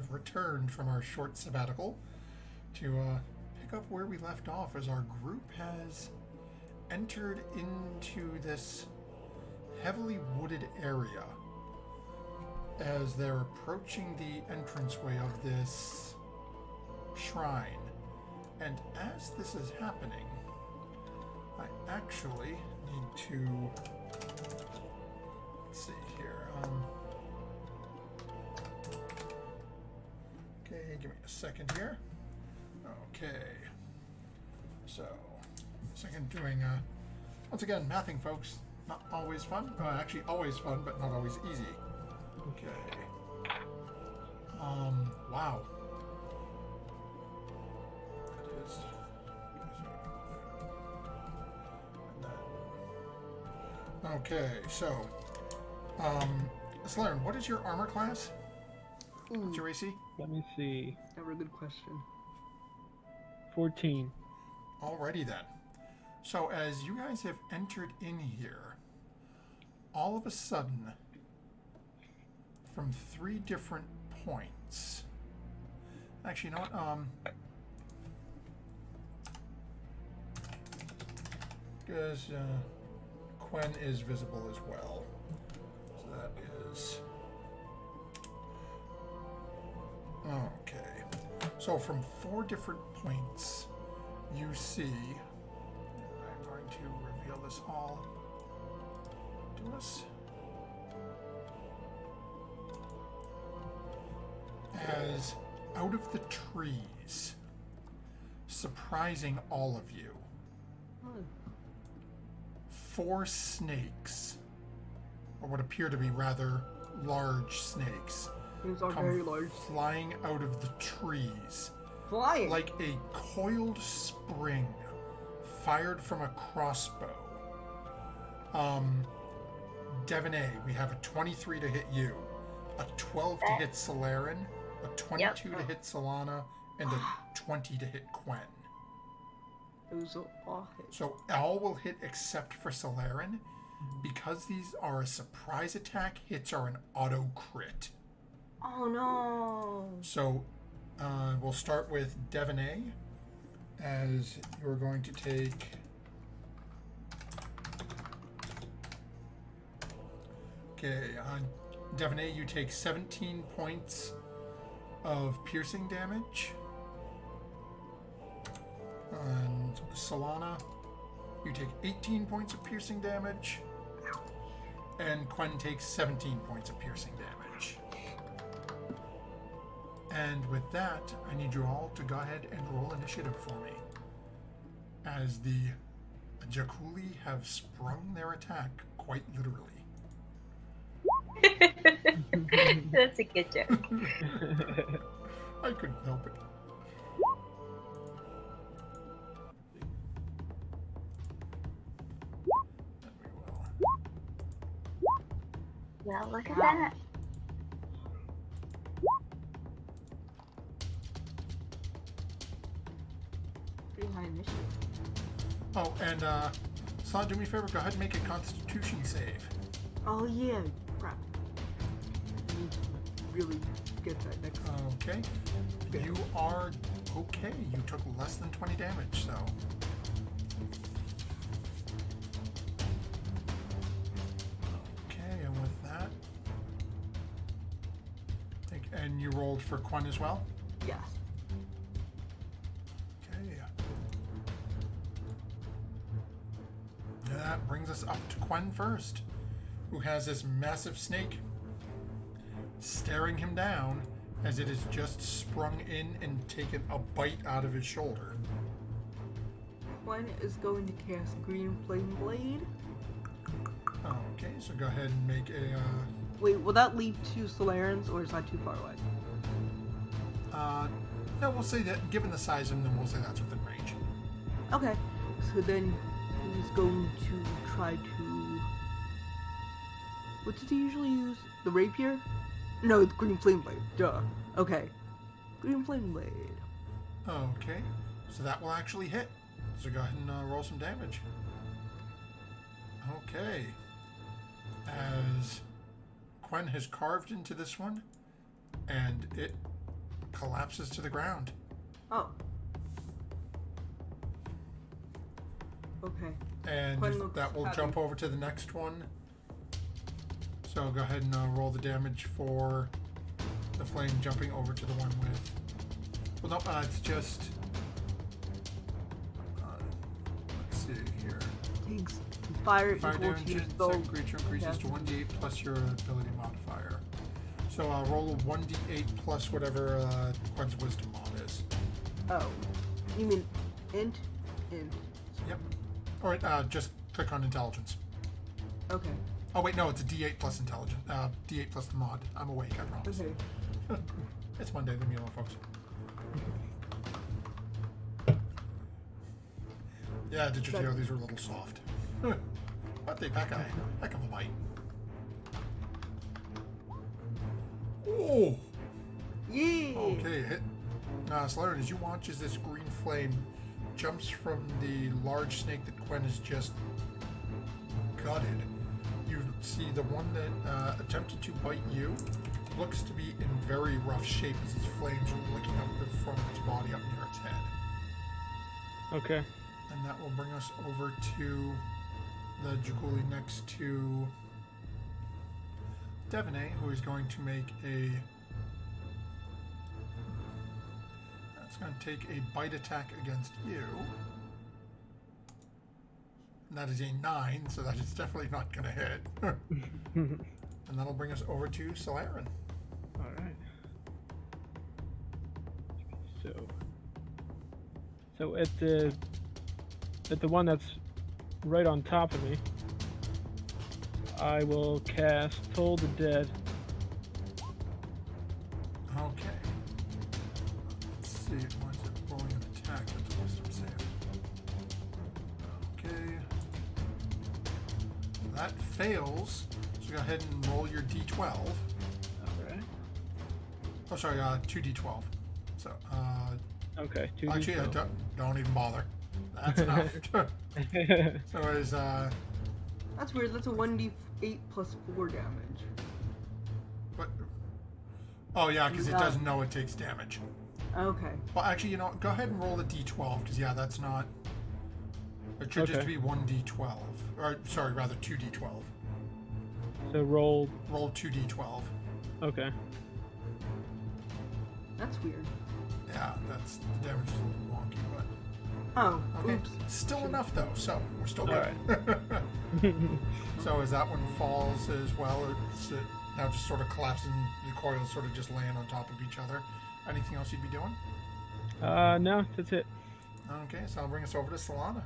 have returned from our short sabbatical to pick up where we left off as our group has entered into this heavily wooded area as they're approaching the entranceway of this shrine. And as this is happening, I actually need to, let's see here, okay, give me a second here. Okay, so, second doing, once again, mathing, folks, not always fun, actually always fun, but not always easy. Okay, wow. That is, okay, so, Slaren, what is your armor class? What's your AC? Let me see. Never a good question. 14. Alrighty then. So as you guys have entered in here, all of a sudden, from 3 different points. Actually, you know what? Because Quen is visible as well. So that is okay. So from 4 different points, you see. I'm going to reveal this all to us. As out of the trees, surprising all of you, 4 snakes, or what appear to be rather large snakes, These are come very large. flying out of the trees Flying! like a coiled spring fired from a crossbow. Devaney, we have a 23 to hit you, a 12 to hit Solaren, a 22 to hit Solana, and a 20 to hit Quen. Those are all hit. So all will hit except for Solaren. Because these are a surprise attack, hits are an auto crit. Oh no! So we'll start with Devaney, as you're going to take Devaney, you take 17 points of piercing damage. And Solana, you take 18 points of piercing damage. And Quen takes 17 points of piercing damage. And with that, I need you all to go ahead and roll initiative for me, as the Jakuli have sprung their attack quite literally. That's a good joke. I couldn't help it. And we will. Well, look at that. Pretty high initiative. Oh, and Sla, do me a favor, go ahead and make a Constitution save. Oh yeah, crap. I need to really get that next time. Okay. You are okay. You took less than 20 damage, so. Okay, and with that. And you rolled for Quen as well? Yes. Okay. That brings us up to Quen first, who has this massive snake staring him down as it has just sprung in and taken a bite out of his shoulder. Quen is going to cast Green Flame Blade. Okay, so go ahead and make a. Wait, will that lead to Solarans, or is that too far away? No, we'll say that given the size of them, we'll say that's within range. Okay, so then he's going to try to. What does he usually use? The rapier? No, the Green Flame Blade. Duh. Okay. Green Flame Blade. Okay, so that will actually hit. So go ahead and roll some damage. Okay. As Quen has carved into this one, and it collapses to the ground. Oh. Okay. And Quinn looks that will happy. jump over to the next one. So go ahead and roll the damage for the flame jumping over to the one with... Well, no, it's just... let's see here. Takes fire Fire equal damage to your and spell. second creature increases to 1d8 plus your ability modifier. So roll a 1d8 plus whatever Quinn's wisdom mod is. Oh. You mean int? Int. Yep. Alright, just click on intelligence. Okay. Oh wait, no, it's a d8 plus intelligence. D8 plus the mod. I'm awake, I promise. Okay. It's Monday, leave me alone, folks. Yeah, did you know these are a little soft? But they pack a heck of a bite. Oh! Yeah. Okay, hit. Solarian, as you watch as this green flame jumps from the large snake that Quinn has just gutted, you see the one that attempted to bite you looks to be in very rough shape as its flames are licking up the front of its body up near its head. Okay. And that will bring us over to the Jukuli next to Devaney, who is going to make a... That's going to take a bite attack against you. And that is a 9, so that is definitely not going to hit. And that'll bring us over to Solaren. Alright. So at the one that's right on top of me, I will cast Toll the Dead. Okay. Let's see. Why is it rolling an attack? That's a wisdom save. Okay. That fails. So go ahead and roll your d12. Alright. Oh, sorry, 2d12. So, Okay, 2d12. actually, don't even bother. That's enough. So is, That's weird. That's a 1d8 plus 4 damage. what? Oh, yeah, because it doesn't know it takes damage. Okay. Well, actually, you know what? Go ahead and roll the d12, because, yeah, that's not... It should just Okay. be 1d12. Or, sorry, rather 2d12. So roll. Roll 2d12. Okay. That's weird. Yeah, that's... The damage is a little wonky, but... Oh, Okay, oops. still enough, though, so we're still good. Alright. So as that one falls as well, it's now just sort of collapsing, the coils sort of just laying on top of each other. Anything else you'd be doing? No, that's it. Okay, so I'll bring us over to Solana.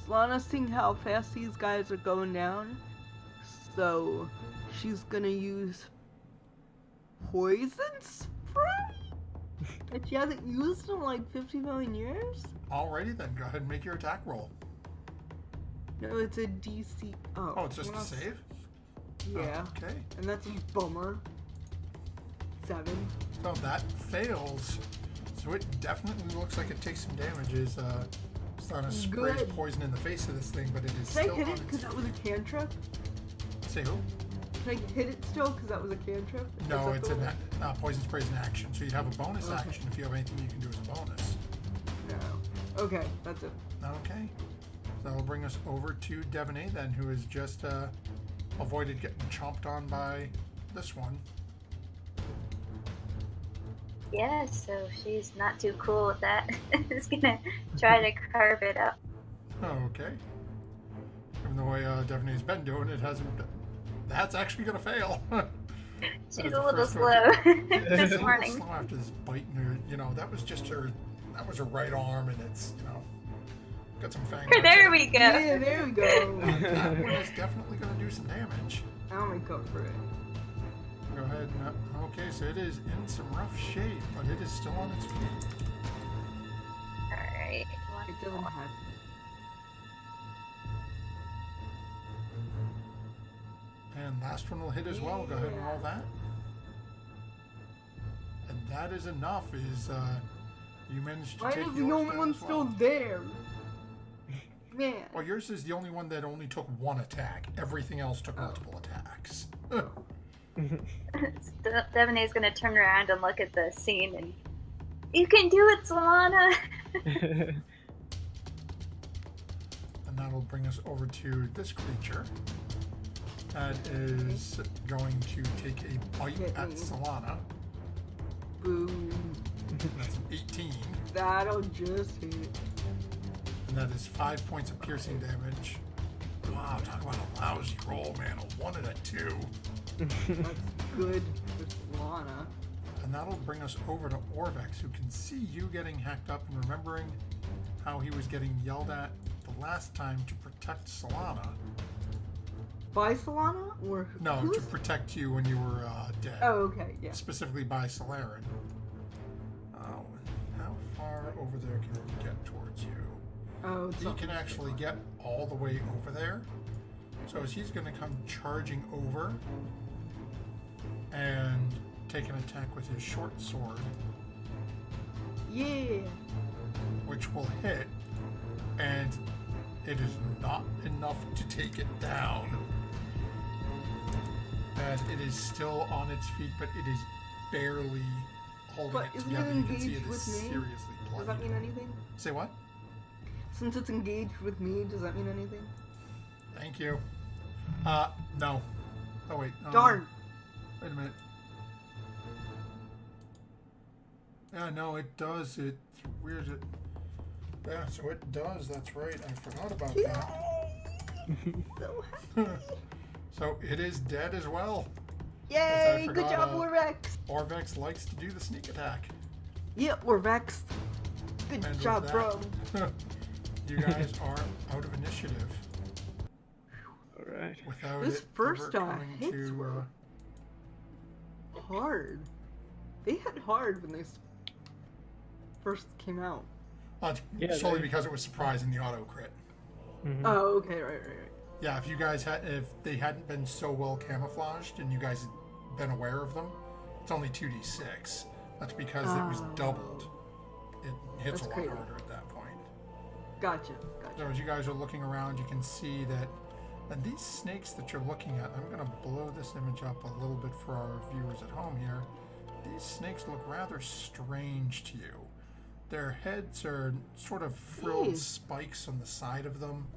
Solana's seeing how fast these guys are going down, so she's gonna use poison spray that she hasn't used in like 50 million years. Alrighty then, go ahead and make your attack roll. No, it's a DC. Oh, it's just well, a save? Yeah, Oh, okay, and that's a bummer. 7. so that fails. So it definitely looks like it takes some damage as Solana sprays Good. poison in the face of this thing, but it is Can still I hit on it because its... that was a cantrip? Say who? Can I hit it still because that was a cantrip? No, Is it's that an the poison spray is an action, so you have a bonus Okay. action if you have anything you can do as a bonus. one? No. Okay, that's it. Okay. So that'll bring us over to Devaney then, who has just avoided getting chomped on by this one. Yeah, so she's not too cool with that. Just gonna try to carve it up. Okay. Even the way Devaney's been doing it, hasn't... That's actually going to fail. She's That is a the little first slow one. She's a this little morning. slow after this bite in her, you know, that was just her, that was her right arm, and it's, you know, got some fangs. There we go. Yeah, there we go. That one is definitely going to do some damage. I'll make up for it. Go ahead and, okay, so it is in some rough shape, but it is still on its feet. Alright. It doesn't have. And last one will hit as well. Go ahead and roll that. And that is enough. Is you managed to Why take is yours the only down one as well. still there? Man. Well, yours is the only one that only took one attack. Everything else took multiple attacks. Devaney's gonna turn around and look at the scene and... You can do it, Solana! And that'll bring us over to this creature. That is going to take a bite at Solana. Boom. That's an 18. That'll just hit. And that is 5 points of piercing damage. Wow, talk about a lousy roll, man. A 1 and a 2. That's good for Solana. And that'll bring us over to Orvex, who can see you getting hacked up and remembering how he was getting yelled at the last time to protect Solana. By Solana? Or No, who's... to protect you when you were dead. Oh, okay, yeah. Specifically by Solarin. Oh, how far over there can he get towards you? Oh, it's He not can actually get all the way over there. So as he's going to come charging over and take an attack with his short sword, Yeah. which will hit, and it is not enough to take it down. As it is still on its feet, but it is barely holding But it isn't together. it You can see it engaged is with me? seriously Does that bloodied. mean anything? Say what? Since it's engaged with me, does that mean anything? Thank you. No. Oh wait. Darn. Wait a minute. Yeah, no, it does. Where is it? Yeah, so it does. That's right. I forgot about that. So happy. So it is dead as well. Yay! Good forgot, job, Orvex. Orvex likes to do the sneak attack. Yeah, Orvex. Good And with job, that, bro. You guys are out of initiative. Alright. Without This it first ever coming hits to, were hard. They hit hard when they first came out. it's Yeah, solely they- because it was surprising the auto crit. Mhm. Oh, okay, right. Yeah, if they hadn't been so well camouflaged and you guys had been aware of them, it's only 2d6. That's because it was Oh. doubled. It hits That's a lot crazy. harder at that point. Gotcha. So as you guys are looking around, you can see that, and these snakes that you're looking at, I'm going to blow this image up a little bit for our viewers at home here. These snakes look rather strange to you. Their heads are sort of frilled Jeez. spikes on the side of them.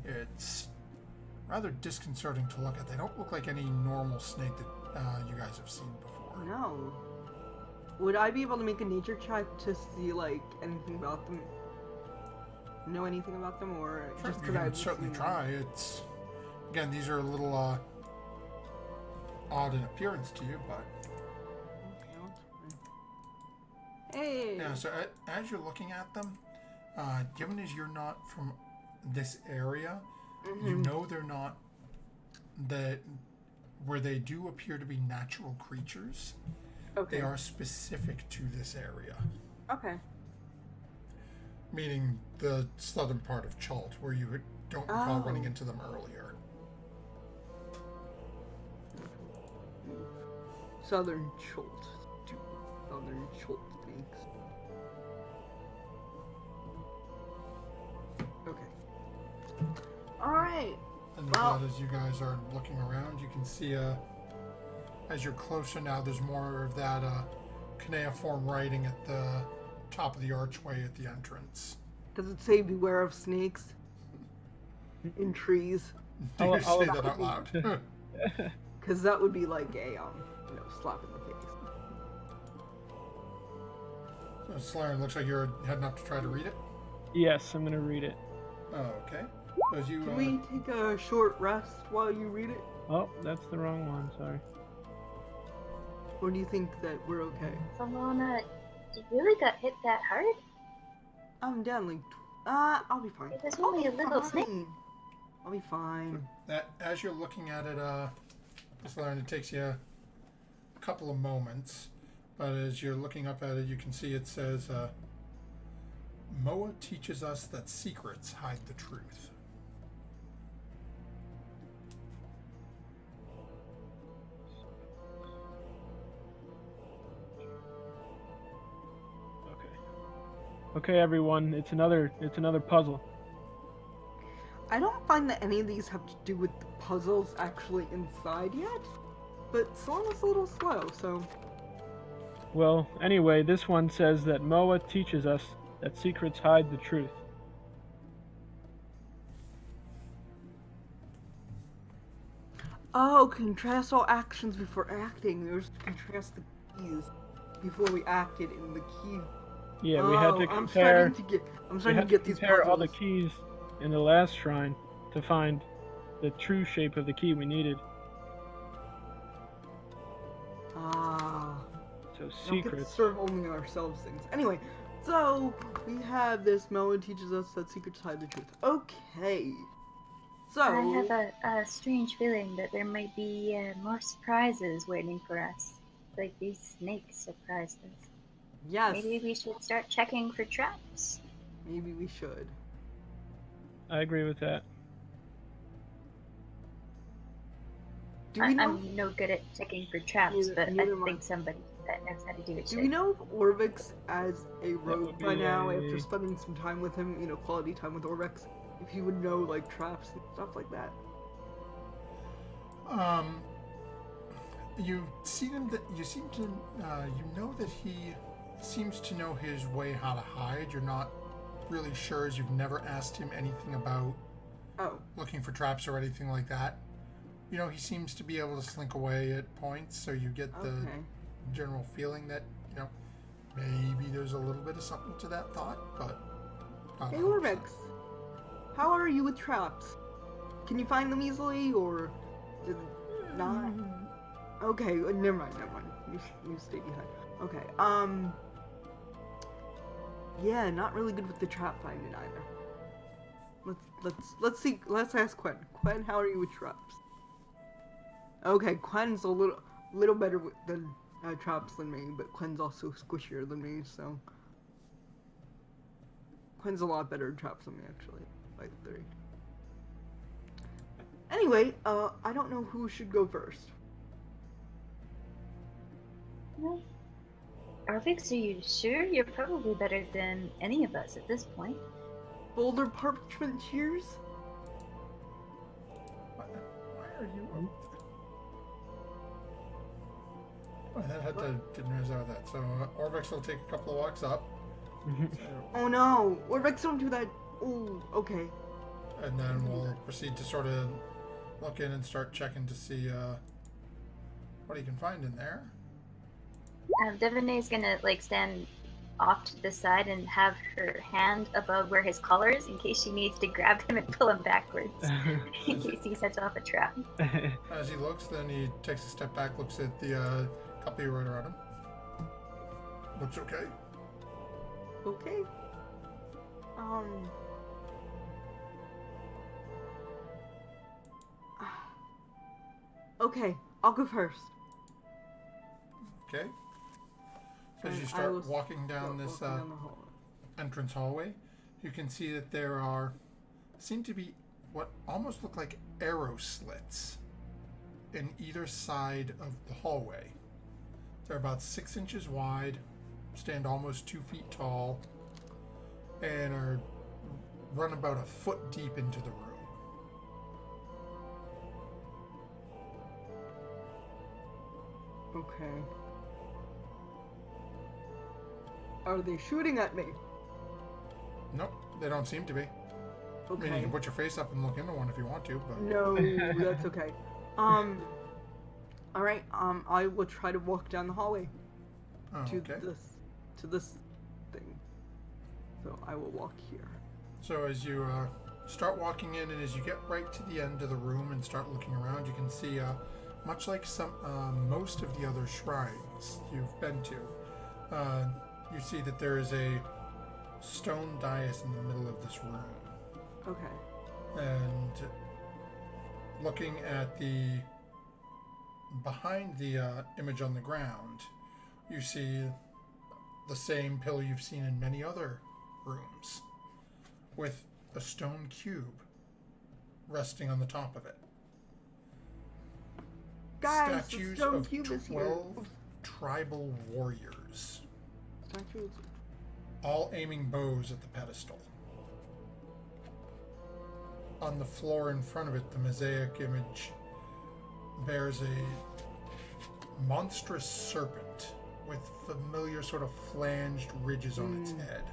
It's rather disconcerting to look at. They don't look like any normal snake that you guys have seen before. No. Would I be able to make a nature check to see, like, anything about them? Know anything about them, or Sure, just you because I can would certainly see- try. It's, again, these are a little odd in appearance to you, but Okay, I'll try. Hey. yeah. So as you're looking at them, given as you're not from this area, you know they're not where they do appear to be natural creatures. Okay. They are specific to this area, Okay. meaning the southern part of Chult, where you don't recall Oh. running into them earlier. Southern Chult. Southern Chult, thanks. Okay. Alright. And with Well- that, as you guys are looking around, you can see as you're closer now, there's more of that cuneiform writing at the top of the archway at the entrance. Does it say beware of snakes? In trees? Do you I'll say that out loud? Because that would be like a, slap in the face. So, Slaren, looks like you're heading up to try to read it. Yes, I'm gonna read it. Oh, okay. As you, Can we take a short rest while you read it? Oh, that's the wrong one, sorry. Or do you think that we're okay? Solana, you really got hit that hard? I'm down like... I'll be fine. It was only a little snake. I'll be fine. as you're looking at it, Slaren, it takes you a couple of moments, but as you're looking up at it, you can see it says, Moa teaches us that secrets hide the truth. Okay, everyone, it's another puzzle. I don't find that any of these have to do with the puzzles actually inside yet. but Selena's a little slow, so... Well, anyway, this one says that Moa teaches us that secrets hide the truth. Oh, contrast all actions before acting. There's contrast the keys before we acted in the key. Yeah, we had to I'm compare. starting to get these compare all the puzzles. keys in the last shrine to find the true shape of the key we needed. Ah. So Don't get to secrets. serve only ourselves things. Anyway, so we have this Moa teaches us that secrets hide the truth. Okay. So I have a strange feeling that there might be more surprises waiting for us. Like these snakes surprised us. yes, Maybe we should start checking for traps. maybe we should. I agree with that. Do we know? I'm no good at checking for traps, but I neither am I. think somebody that knows how to do it Do should. we know if Orvix as a rogue would by be now a- after spending some time with him, quality time with Orvix? If he would know like traps and stuff like that. You see him that you seem to you know that he seems to know his way how to hide. You're not really sure, as you've never asked him anything about Oh, looking for traps or anything like that. He seems to be able to slink away at points, so you get the okay. general feeling that maybe there's a little bit of something to that thought, but not Hey 100%. Orvix, how are you with traps? Can you find them easily, or did not? Okay, never mind. You stay behind. Okay, yeah, not really good with the trap finding either. Let's ask Quen. Quen, how are you with traps? Okay, Quen's a little better than traps than me, but Quen's also squishier than me, so Quen's a lot better at traps than me actually, by 3. Anyway, I don't know who should go first. Arvix, are you sure? You're probably better than any of us at this point. Boulder parchment shears? Why are you up there? Oh, didn't realize that. So Orvix will take a couple of walks up. Oh no! Orvix, don't do that! Oh, okay. And then we'll proceed to sort of look in and start checking to see what he can find in there. Devonay's gonna stand off to the side and have her hand above where his collar is in case she needs to grab him and pull him backwards in case he sets off a trap. As he looks, then he takes a step back, looks at the couple right around him. Looks okay. Okay. Okay, I'll go first. Okay. So as you And I start will walking down this walking down the hallway. entrance hallway, you can see that there seem to be what almost look like arrow slits in either side of the hallway. They're about 6 inches wide, stand almost 2 feet tall, and run about a foot deep into the room. Okay. Are they shooting at me? Nope, they don't seem to be. I mean, you Okay. can put your face up and look into one if you want to, but No, that's okay. Alright, I will try to walk down the hallway to okay. this thing. So I will walk here. So as you start walking in, and as you get right to the end of the room and start looking around, you can see, much like most of the other shrines you've been to, you see that there is a stone dais in the middle of this room. Okay. And looking at behind the image on the ground, you see the same pillar you've seen in many other rooms, with a stone cube resting on the top of it. Guys, Statues the stone of cube is here. 12 tribal warriors, Statues. all aiming bows at the pedestal. On the floor in front of it, the mosaic image bears a monstrous serpent with familiar sort of flanged ridges on its head,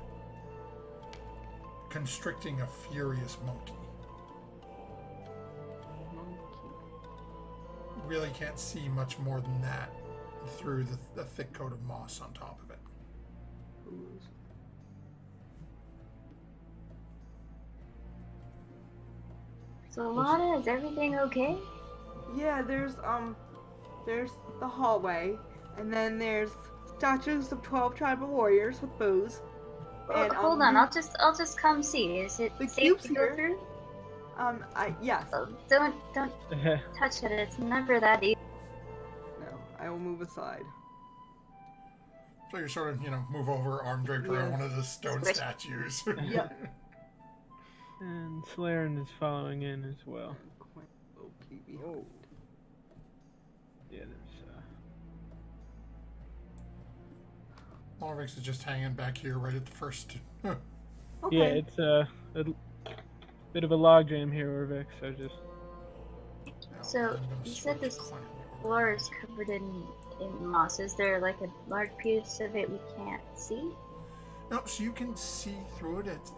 constricting a furious monkey. Really can't see much more than that through the thick coat of moss on top of it. So Lana, is everything okay? Yeah, there's the hallway, and then there's statues of 12 tribal warriors with bows. Well, And, hold on, I'll just come see. Is it the safe cube's to go here. through? Yes. Oh, don't touch it. It's never that easy. No, I will move aside. So you sort of, move over, arm draped around one of the stone Squish. statues. Yeah. And Solaren is following in as well. Oh. Yeah, there's Malrix is just hanging back here right at the first. Okay. yeah, it's a bit of a logjam here, Orvex. So just So, I'm gonna you said switch this Quinn over. floor is covered in moss. Is there like a large piece of it we can't see? No, so you can see through it.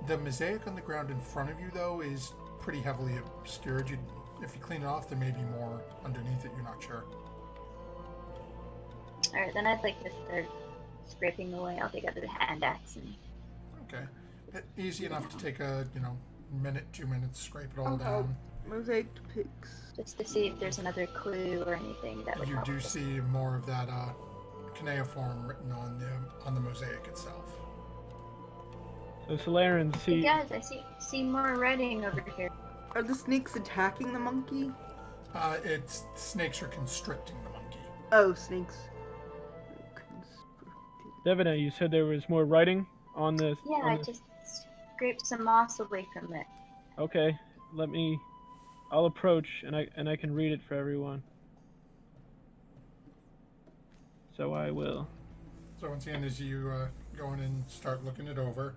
The mosaic on the ground in front of you, though, is pretty heavily obscured. If you clean it off, there may be more underneath it. You're not sure. Alright, then I'd like to start scraping away. I'll take out the hand axe and... Okay. Easy enough to take a, minute, 2 minutes, scrape it all I'll help. down. Mosaic depicts. just to see if there's another clue or anything that would You help. do see more of that cuneiform written on the mosaic itself. so Solaren Hey see. guys, I see more writing over here. Are the snakes attacking the monkey? Snakes are constricting the monkey. Oh, snakes. Devina, you said there was more writing on the. Yeah, on I the- just scraped some moss away from it. Okay, I'll approach and I can read it for everyone. So I will. So once again, as you go in and start looking it over,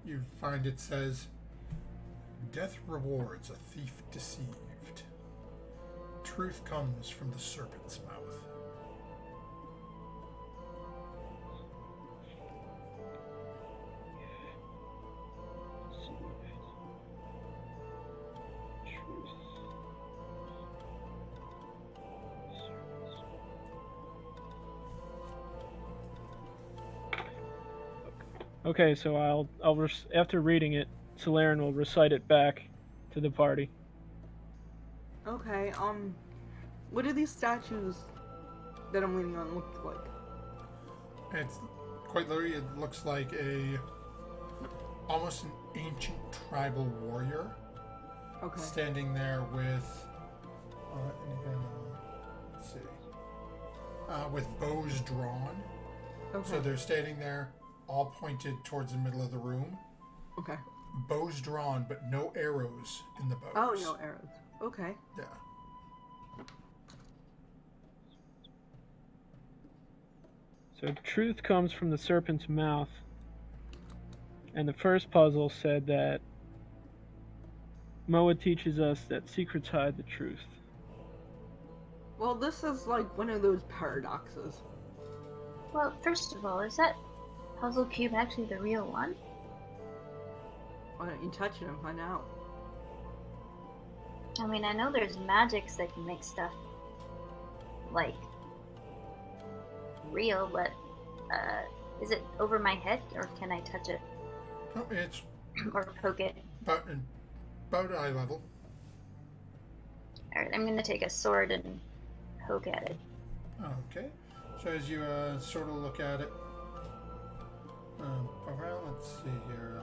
you find it says, "Death rewards a thief deceived. Truth comes from the serpent's mouth." Okay, so after reading it, Solaren will recite it back to the party. Okay, what do these statues that I'm leaning on look like? It's quite literally, it looks like almost an ancient tribal warrior Okay. standing there with, and again, let's see, with bows drawn. Okay. So they're standing there, all pointed towards the middle of the room. Okay. Bows drawn, but no arrows in the bows. Oh, no arrows. Okay. Yeah. So truth comes from the serpent's mouth. And the first puzzle said that Moa teaches us that secrets hide the truth. Well, this is like one of those paradoxes. Well, first of all, is that puzzle cube actually the real one? Why don't you touch it and find out? I mean, I know there's magics that can make stuff, like, real, but, is it over my head, or can I touch it, Oh, it's or poke it? about eye level. Alright, I'm gonna take a sword and poke at it. Okay. So as you sort of look at it, around, let's see here.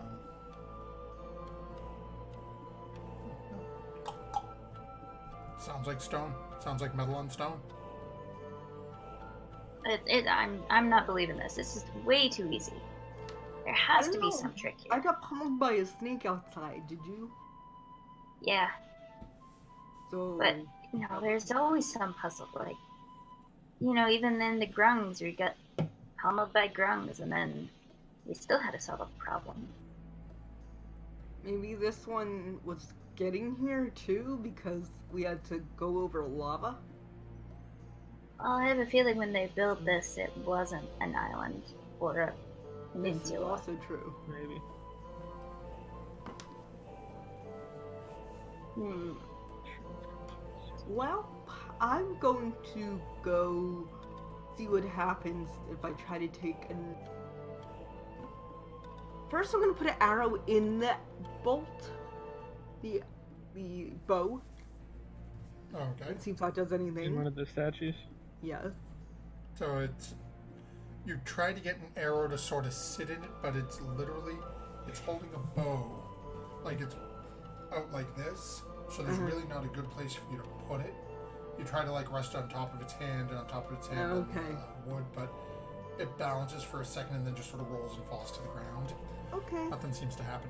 Sounds like stone. Sounds like metal on stone. I'm not believing this. This is way too easy. There has I to don't be know. some trick I here. got pummeled by a snake outside, did you? Yeah, So... but, there's always some puzzle, like, even in the grungs, we got pummeled by grungs, and then we still had to solve a problem. maybe this one was getting here too because we had to go over lava? I have a feeling when they built this, it wasn't an island or a This is peninsula. also true. Maybe. Well, I'm going to go see what happens if I try to take an. First, I'm gonna put an arrow in the bolt, the bow, Okay. and see if that does In anything. one of the statues. Yes. So it's you try to get an arrow to sort of sit in it, but it's holding a bow, like it's out like this. So there's really not a good place for you to put it. You try to like rest on top of its hand and on top of its hand on wood, but it balances for a second and then just sort of rolls and falls to the ground. Okay. Nothing seems to happen.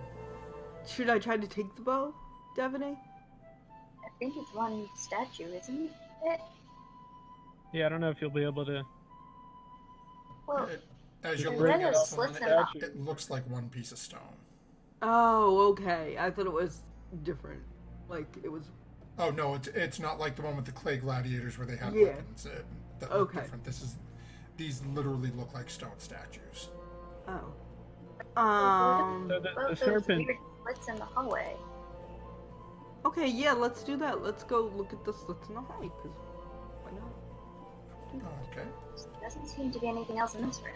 Should I try to take the bow, Devaney? I think it's one statue, isn't it? Yeah, I don't know if you'll be able to. Well, As you're It looking at has it, slits in statue. it looks like one piece of stone. Oh, okay. I thought it was different. Like it was. Oh no, it's not like the one with the clay gladiators where they had Yeah. weapons that look Okay. different. These literally look like stone statues. Oh. So the both those serpent. weird slits in the hallway. Okay, yeah, let's do that. Let's go look at the slits in the hallway, because why not? Okay. There doesn't seem to be anything else in this room.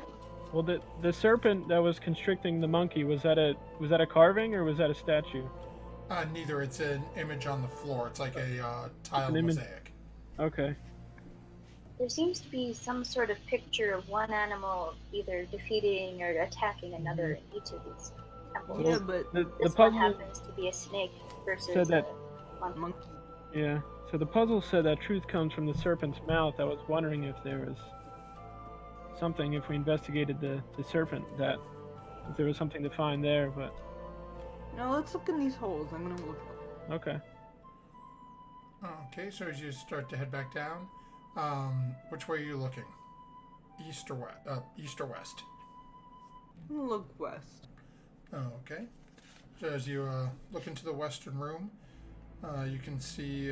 Well, the serpent that was constricting the monkey, was that a carving or was that a statue? Neither. It's an image on the floor. It's like a tile An image. mosaic. Okay. There seems to be some sort of picture of one animal either defeating or attacking another in each of these temples. Yeah, but The This one puzzle happens to be a snake versus said that- a monkey. monkey. Yeah. So the puzzle said that truth comes from the serpent's mouth. I was wondering if there was something, if we investigated the serpent, that if there was something to find there, but No, let's look in these holes. I'm gonna look. okay. Okay, so as you start to head back down, which way are you looking? East or west? East or west? I'm gonna look west. Okay. So as you look into the western room, you can see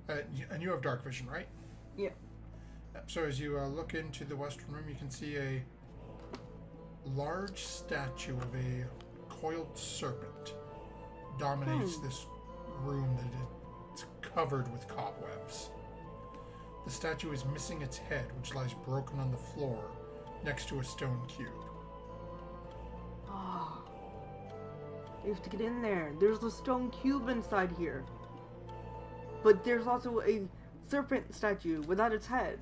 and you have dark vision, right? Yeah. So as you look into the western room, you can see a large statue of a coiled serpent dominates this room that it's covered with cobwebs. The statue is missing its head, which lies broken on the floor next to a stone cube. Ah. We have to get in there. There's a stone cube inside here. But there's also a serpent statue without its head.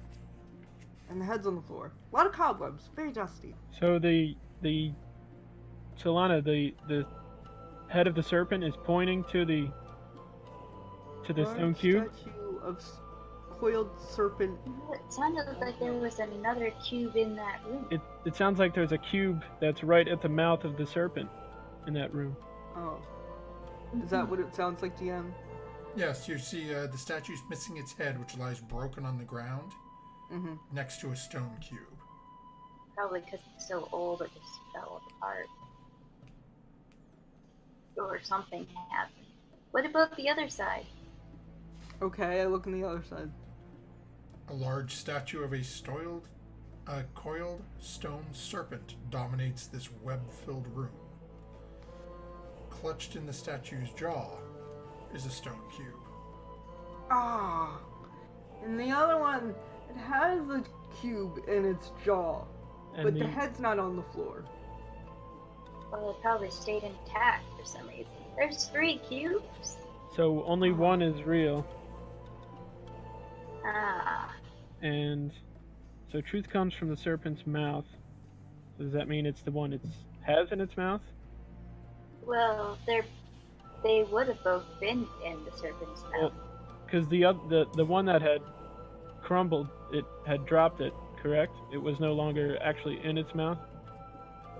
And the head's on the floor. A lot of cobwebs. Very dusty. So Solana, the head of the serpent is pointing to the stone Large cube. statue of coiled serpent. It sounded like there was another cube in that room. It sounds like there's a cube that's right at the mouth of the serpent in that room. Oh. Is that what it sounds like, DM? Yes, you see the statue's missing its head, which lies broken on the ground Mm-hmm. next to a stone cube. Probably because it's so old it just fell apart. Or something happened. What about the other side? Okay, I look on the other side. A large statue of a coiled stone serpent dominates this web-filled room. Clutched in the statue's jaw is a stone cube. Ah. And the other one, it has a cube in its jaw. And But the head's not on the floor. Well, it probably stayed intact for some reason. There's 3 cubes? so only one is real, Ah. and so truth comes from the serpent's mouth. So does that mean it's the one it has in its mouth? Well, they would have both been in the serpent's mouth. Because the one that had crumbled, it had dropped it, correct? It was no longer actually in its mouth.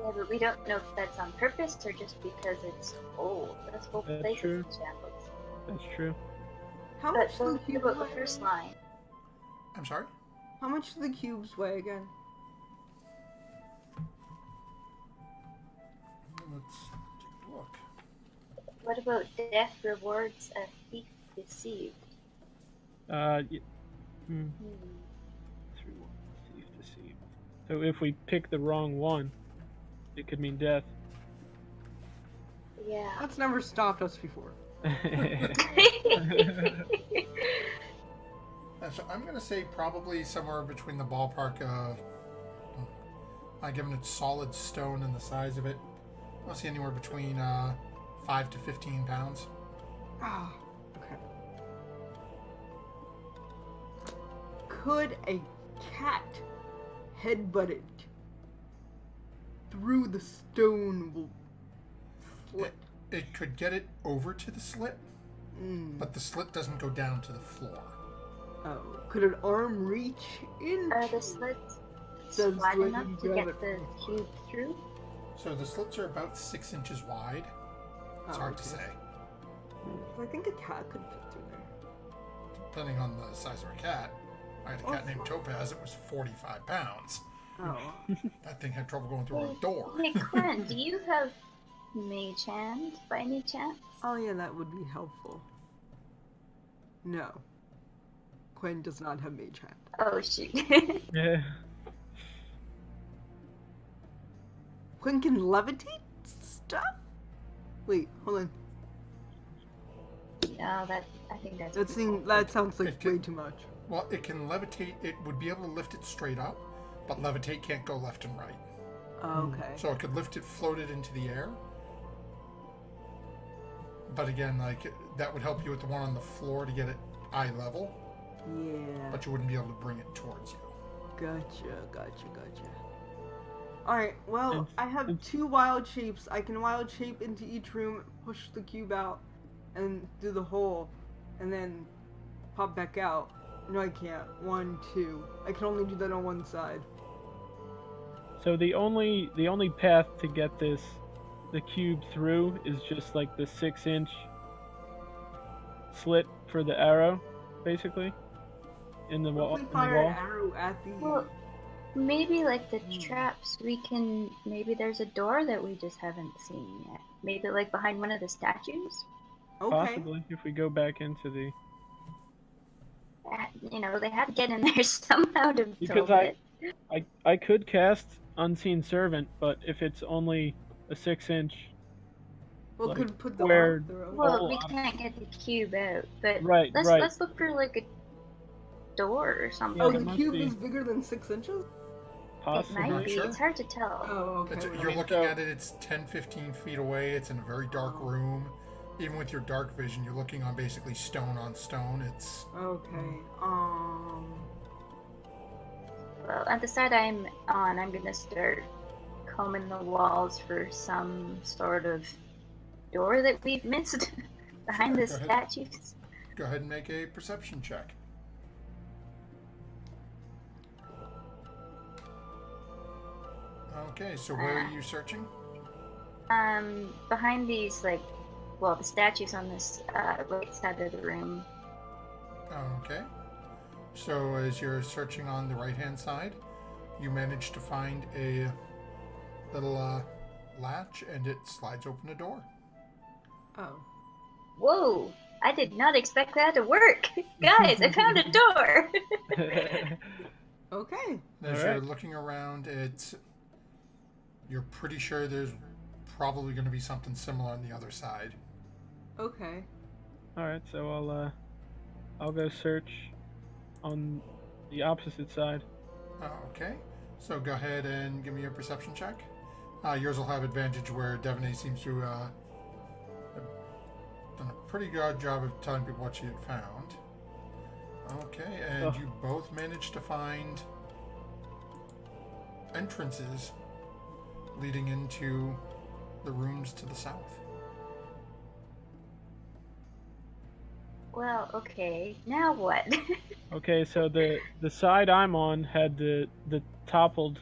Yeah, but we don't know if that's on purpose or just because it's old. That's both That's places true. in shambles. That's true. How But much do we'll the hear cubes about the weigh? first line. I'm sorry? How much do the cubes weigh again? Let's take a look. What about death rewards a thief deceived? Hmm. 3, 1, deceive, deceive. So if we pick the wrong one, it could mean death. Yeah. That's never stopped us before. So I'm going to say probably somewhere between the ballpark of, given it's solid stone and the size of it, I'll see anywhere between 5 to 15 pounds. Ah, okay. Could a cat headbutt it through the stone slit? It could get it over to the slit, but the slit doesn't go down to the floor. Oh, could an arm reach in? Are the slits Does wide Dwayne enough to grab get it? the cube through? So the slits are about 6 inches wide. It's hard to say, I think a cat could fit through there. depending on the size of a cat. I had a cat named Topaz. It was 45 pounds. Oh. That thing had trouble going through a door. Hey, Quinn, do you have mage hand by any chance? Oh yeah, that would be helpful. No. Quinn does not have mage hand. Oh, shoot. Yeah. Quinn can levitate stuff? Wait, hold on. No, I think that's... That sounds like It can- way too much. Well, it can levitate. It would be able to lift it straight up, but levitate can't go left and right. Okay. So it could lift it, float it into the air. But again, like, that would help you with the one on the floor to get it eye level, Yeah. but you wouldn't be able to bring it towards you. Gotcha. Alright, well, And- I have and- 2 wild shapes. I can wild shape into each room, push the cube out, and do the hole, and then pop back out. No, I can't. 1, 2. I can only do that on one side. So the only path to get the cube through is just like the 6-inch slit for the arrow, basically, in the wall. What if In we the fire an wall. arrow at the... Well, maybe like the traps, maybe there's a door that we just haven't seen yet. Maybe like behind one of the statues? Okay. Possibly, if we go back into the. They had to get in there somehow to Because build it. I could cast Unseen Servant, but if it's only a 6-inch, Well, like, could put the where- arm through. Well, Oh, we can't get the cube out, but Right, let's right. let's look for like a door or something. Yeah, Oh, there the must cube be. is bigger than 6 inches? It possibly. might be. Sure. It's hard to tell. Oh, okay. You're looking so- at it, it's 10, 15 feet away. It's in a very dark room. Even with your dark vision, you're looking on basically stone on stone. It's Okay. Well, at the side I'm on, I'm gonna start combing the walls for some sort of door that we've missed behind the Go ahead. statues. Go ahead and make a perception check. Okay, so where are you searching? Behind these the statues on this right side of the room. Okay. So as you're searching on the right-hand side, you manage to find a little latch, and it slides open a door. Oh. Whoa! I did not expect that to work! Guys, I found a door! Okay. As All you're right. looking around, you're pretty sure there's probably going to be something similar on the other side. Okay. All right, so I'll go search on the opposite side. Okay, so go ahead and give me a perception check. Yours will have advantage where Devaney seems to have done a pretty good job of telling people what she had found. Okay, and Oh. you both managed to find entrances leading into the rooms to the south. Well, okay. Now what? Okay, so the side I'm on had the toppled.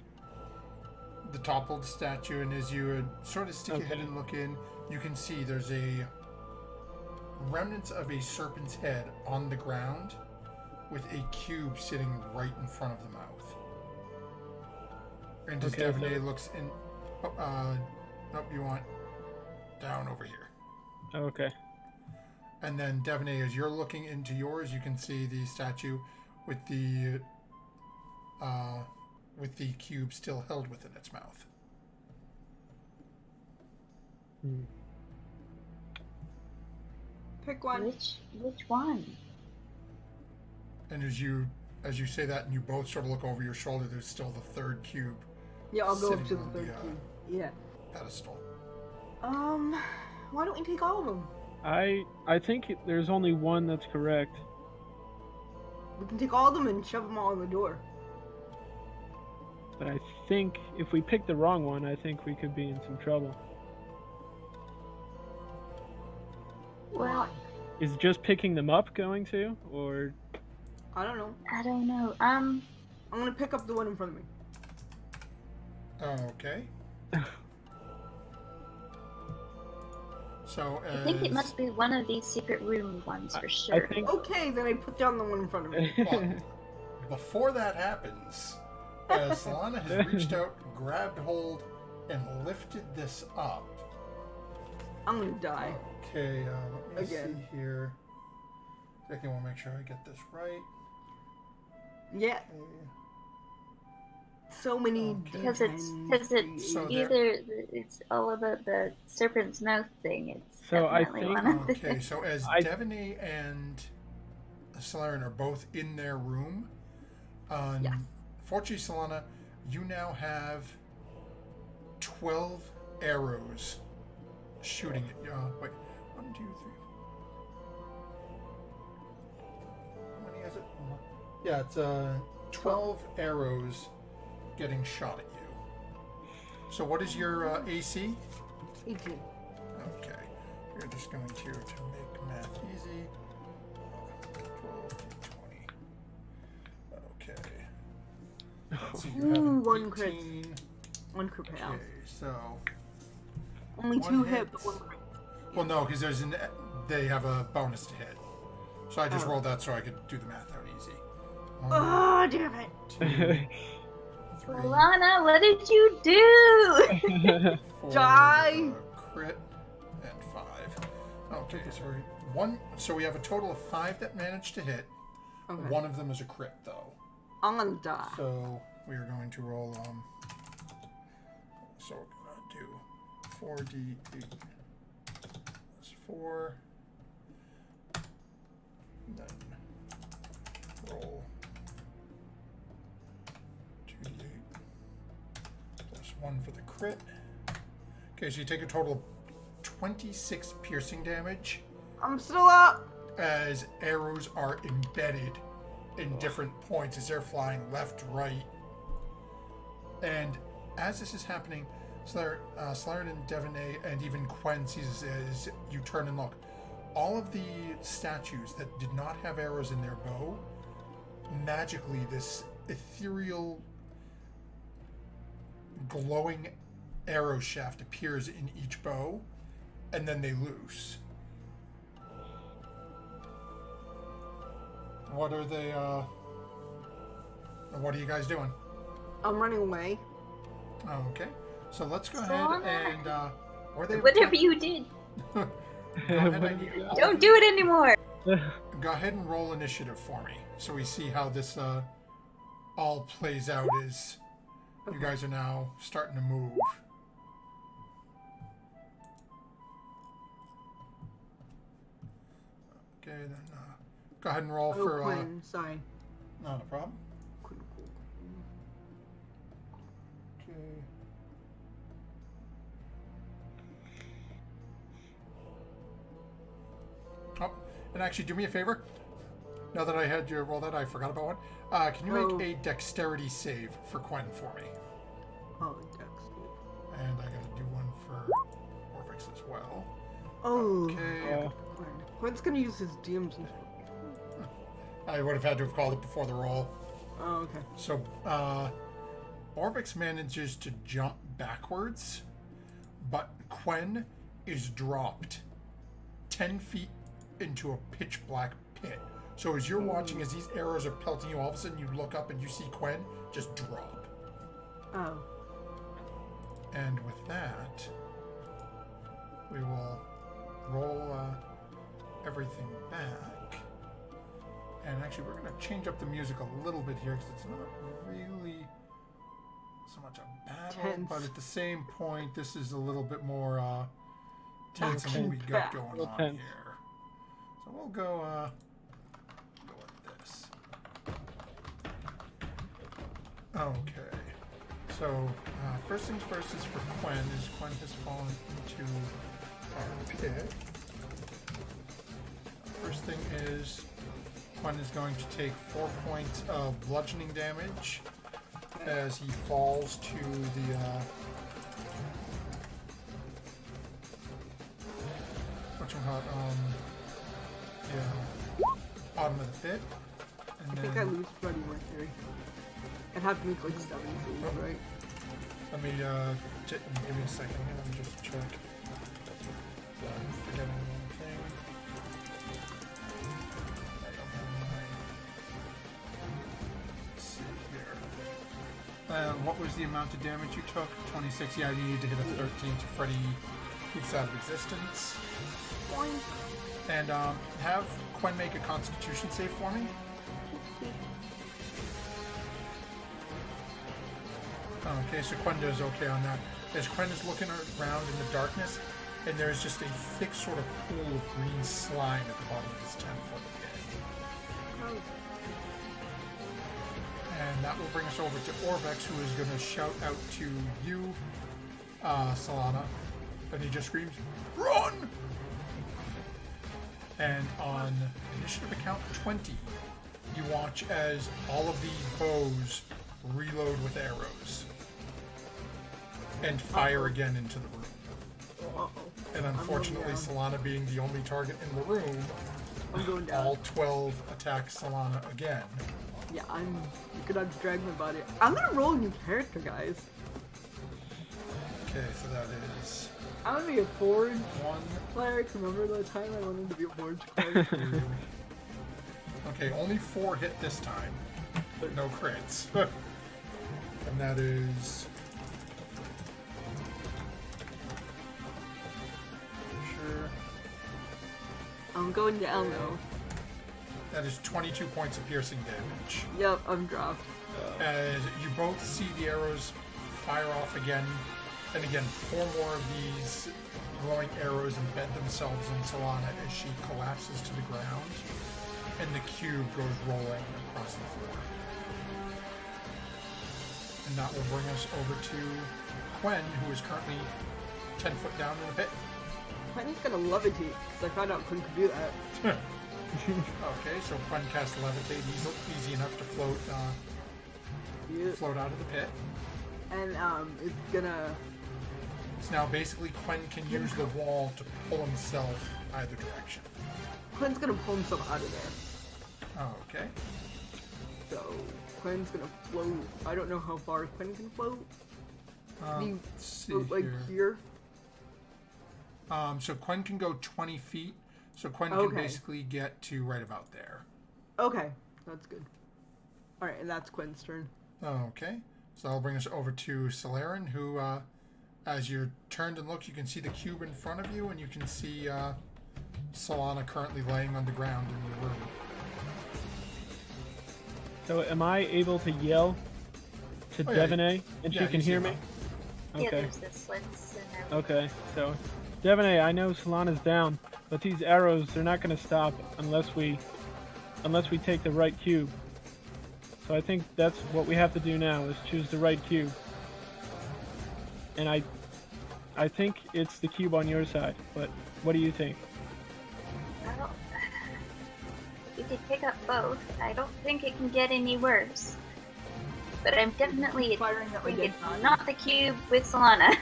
The toppled statue, and as you sort of stick your head Okay. and look in, you can see there's a remnants of a serpent's head on the ground with a cube sitting right in front of the mouth. And as Okay, Devaney so- looks in, nope, you want down over here. Okay. And then Devaney, as you're looking into yours, you can see the statue with the cube still held within its mouth. Pick one. Which one? And as you say that, and you both sort of look over your shoulder, there's still the third cube. Yeah, I'll go up to sitting the on third cube. Yeah. pedestal. Why don't we take all of them? I think there's only one that's correct. We can take all of them and shove them all in the door. But I think if we pick the wrong one, I think we could be in some trouble. Well, Is just picking them up going to, or? I don't know. I don't know. I'm gonna pick up the one in front of me. Okay. So I think it must be one of these secret room ones for I sure. think Okay, then I put down the one in front of me. well, before that happens, Solana has reached out, grabbed hold, and lifted this up. I'm gonna die. Okay, let me Again. see here. I want to make sure I get this right. Yeah. Okay. So many. Okay. Because it's So either it's all about the serpent's mouth thing. It's So I definitely think- one of the Okay, so as Devaney and Solana are both in their room, Yes. fortunately, Solana, you now have 12 arrows shooting at you. Wait, 1, 2, 3. How many is it? Yeah, it's 12 arrows getting shot at you. So what is your AC? 18. Okay, you're just going to make math easy. 12 to 20. Okay. Let's see, you have Ooh, an one crit. 18. One crit payout. Okay, so Only one 2 hit. hit, but 1 crit. well, no, because they have a bonus to hit. So I just Oh. rolled that so I could do the math out easy. 1, Oh, damn it. 2, 3, Lana, what did you do? 4, Die. crit, and 5. Okay, so we have a total of 5 that managed to hit. Okay. One of them is a crit, though. I'm gonna die. So we are going to roll. So we're gonna do 4d8 plus 4. Then roll 2d8 plus 1 for the crit. Okay, so you take a total of 26 piercing damage I'm still up. as arrows are embedded in different points as they're flying left, right. And as this is happening, Slaren and Devaney and even Quen sees as you turn and look. All of the statues that did not have arrows in their bow, magically this ethereal glowing arrow shaft appears in each bow, and then they loose. What are they, what are you guys doing? I'm running away. Okay, so let's go Solana. ahead and, or they Whatever you did, go ahead, What and, did you do? don't do it anymore. go ahead and roll initiative for me, so we see how this, all plays out as you guys are now starting to move. Okay, then, go ahead and roll Oh, for, Quinn, sorry. not a problem. Quinn. Okay. Oh, and actually, do me a favor. Now that I had you roll that, I forgot about one. Can you Oh. make a dexterity save for Quen for me? Oh, Dex. And I gotta do one for Orvix as well. Oh. Okay. Quinn. Quinn's gonna use his DM's. I would have had to have called it before the roll. Oh, okay. So, Orvix manages to jump backwards, but Quen is dropped 10 feet into a pitch black pit. So as you're watching, as these arrows are pelting you, all of a sudden you look up and you see Quen just drop. Oh. And with that, we will roll everything back. And actually, we're going to change up the music a little bit here because it's not really so much a battle, Tense. but at the same point, this is a little bit more tense than what we got Action-packed. going Real on tense. here. So we'll go with this. Okay. So first things first is for Quen. Is Quen has fallen into our pit. First thing is Quen is going to take 4 points of bludgeoning damage as he falls to the bottom of the pit. And I think I lose Freddie Mercury. I'd have to make like 7 saves, right? Let me give me a second here. Let me just check. I'm forgetting one thing. I don't have my. Let's see here. What was the amount of damage you took? 26. Yeah, you need to hit a 13 to Freddy keeps out of existence. Boing. And have Quen make a Constitution save for me. Okay, so Quen does okay on that. As Quen is looking around in the darkness, and there's just a thick sort of pool of green slime at the bottom of this 10-foot pit. And that will bring us over to Orvex, who is going to shout out to you, Solana. And he just screams, "Run!" And on initiative account 20, you watch as all of these bows reload with arrows and fire again into the room. Uh-oh. And unfortunately, Solana being the only target in the room, I'm going down. all 12 attack Solana again. Yeah, I'm gonna have to drag my body. I'm gonna roll a new character, guys. Okay, so that is I'm gonna be a forge 1, cleric. Remember the time I wanted to be a forge cleric? 2. Okay, only 4 hit this time, but no crits. And that is. Sure. I'm going down though. That is 22 points of piercing damage. Yep, I'm dropped. As you both see the arrows fire off again, and again, 4 more of these glowing arrows embed themselves in Solana as she collapses to the ground, and the cube goes rolling across the floor. And that will bring us over to Quen, who is currently 10 foot down in the pit. Quentin's gonna levitate, because I found out Quentin could do that. Okay, so Quen casts Levitate, easy enough to float Yeah. float out of the pit. And it's gonna. So now basically Quen can use the wall to pull himself either direction. Quentin's gonna pull himself out of there. Oh, okay. So Quentin's gonna float. I don't know how far Quentin can float. You Let's see float like here. here. So Quen can go 20 feet. So Quen can Okay. basically get to right about there. Okay, that's good. Alright, and that's Quentin's turn. Okay. So that'll bring us over to Solarin, who, as you're turned and look, you can see the cube in front of you, and you can see Solana currently laying on the ground in the room. So am I able to yell to Oh, yeah. Devaney, and Yeah, she can you see hear her. me? Yeah, Okay. there's the slits and everything. Okay, so Devaney, I know Solana's down, but these arrows, they're not going to stop unless we take the right cube. So I think that's what we have to do now, is choose the right cube. And I think it's the cube on your side, but what do you think? Well, we could pick up both. I don't think it can get any worse. But I'm definitely Firing at my think dead it's side. not the cube with Solana.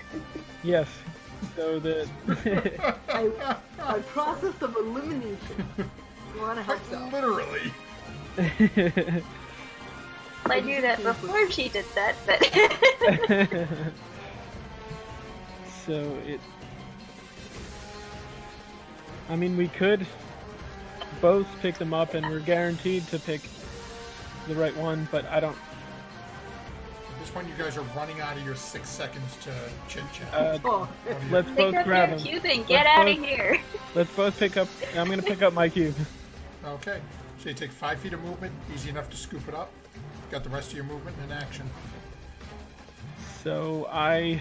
Yes. So the A process of elimination. You wanna help out? Literally. I knew that before she did that, but so it. I mean, we could both pick them up, and we're guaranteed to pick the right one. But I don't. This one, you guys are running out of your 6 seconds to chit chat. Oh, Let's pick both up grab your them. cube and get out of here. Let's both pick up. I'm gonna pick up my cube. Okay. Okay, take 5 feet of movement. Easy enough to scoop it up. Got the rest of your movement in action. So I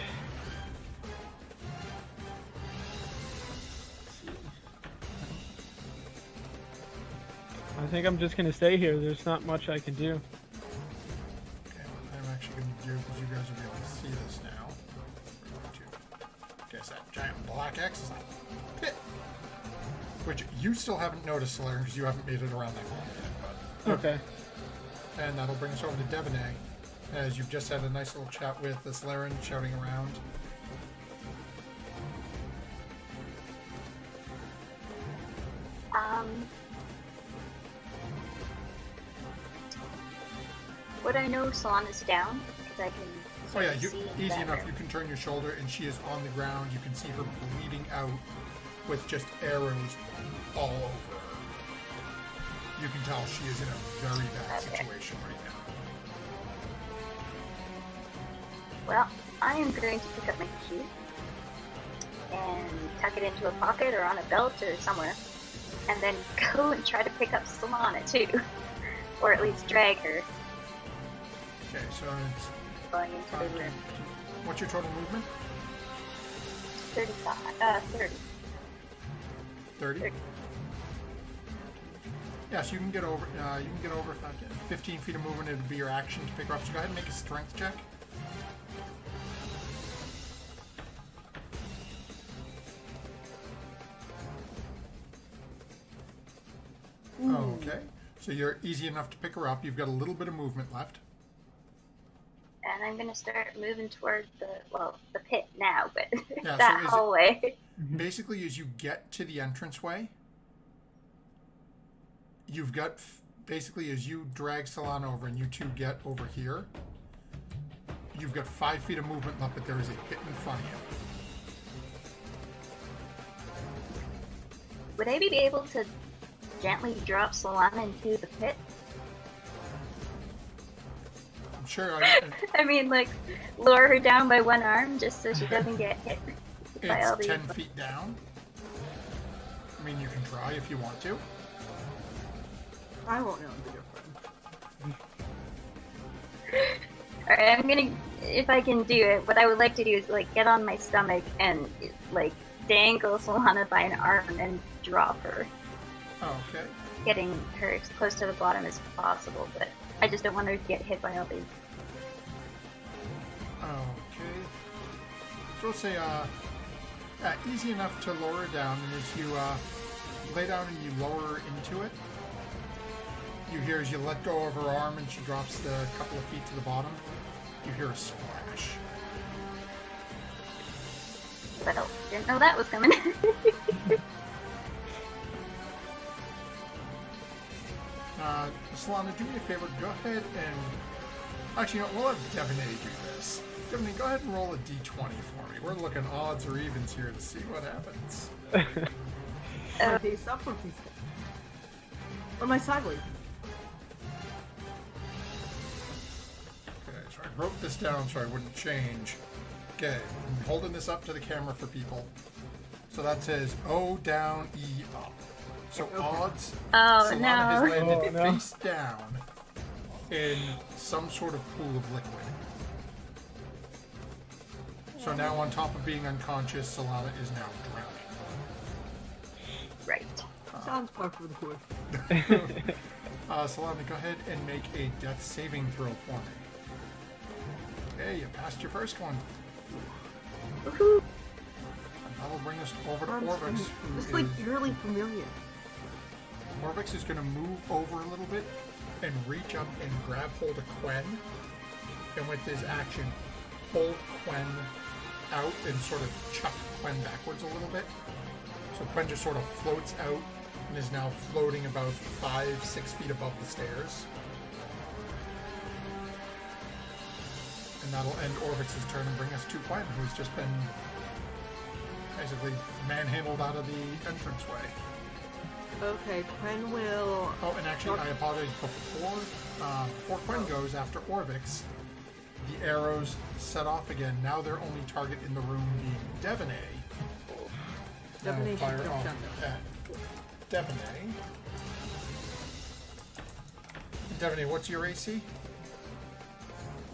think I'm just gonna stay here. There's not much I can do. Okay, what I'm actually going to do, because you guys will be able to see this now. We're going to guess that giant black X is a pit. Which you still haven't noticed, Solarian, because you haven't made it around that corner yet. But, Okay. and that'll bring us over to Devanay, as you've just had a nice little chat with the Solarian shouting around. Would I know Solana's down? Because I can. Oh yeah, see easy better. enough. You can turn your shoulder, and she is on the ground. You can see her bleeding out with just arrows all over her. You can tell she is in a very bad situation right now. Well, I am going to pick up my cube and tuck it into a pocket or on a belt or somewhere, and then go and try to pick up Solana too, or at least drag her Okay, so it's going into the room. what's your total movement? 30. 30. Yeah, so you can get over. You can get over 15 feet of movement. It would be your action to pick her up. So go ahead and make a strength check. Okay, so you're easy enough to pick her up. You've got a little bit of movement left. And I'm gonna start moving toward the pit now, but Yeah, that so is it- hallway. Basically, as you get to the entranceway, you've got basically as you drag Solana over and you two get over here, you've got 5 feet of movement left, but there is a pit in front of you. Would I be able to gently drop Solana into the pit? I'm sure I mean, like, lower her down by one arm just so she doesn't get hit by all it's these. 10 feet down. I mean, you can try if you want to. I won't know the difference. Alright, I'm gonna, if I can do it, what I would like to do is, like, get on my stomach and, like, dangle Solana by an arm and drop her, Okay. getting her as close to the bottom as possible, but I just don't want her to get hit by all these. Okay. So let's say, easy enough to lower her down, and as you lay down and you lower her into it, you hear as you let go of her arm and she drops the couple of feet to the bottom, you hear a splash. Well, didn't know that was coming. Solana, do me a favor, go ahead and... Actually, you know, we'll have Devanay do this. Devanay, go ahead and roll a d20 for me. We're looking odds or evens here to see what happens. My face up or face down? Or my sideways? Okay, so I wrote this down so I wouldn't change. Okay, I'm holding this up to the camera for people. So that says O down, E up. So odds, Oh, Solana no. has landed Oh, no. face down in some sort of pool of liquid. So now on top of being unconscious, Solana is now drowning. Right. Sounds par for the course. Solana, go ahead and make a death saving throw for me. Okay, you passed your first one. Woohoo! And that'll bring us over to Arms Orvix, It's who like is... eerily familiar. Orvix is going to move over a little bit and reach up and grab hold of Quen. And with his action, pull Quen out and sort of chuck Quen backwards a little bit. So Quen just sort of floats out and is now floating about 5-6 feet above the stairs. And that'll end Orvix's turn and bring us to Quen, who's just been basically manhandled out of the entranceway. Okay, Quen will... Oh, and actually, I apologize. Before Quen goes after Orvix, the arrows set off again. Now their only target in the room being Devanay. Devanay should Fire jump off down. at Devanay. Devaney, what's your AC?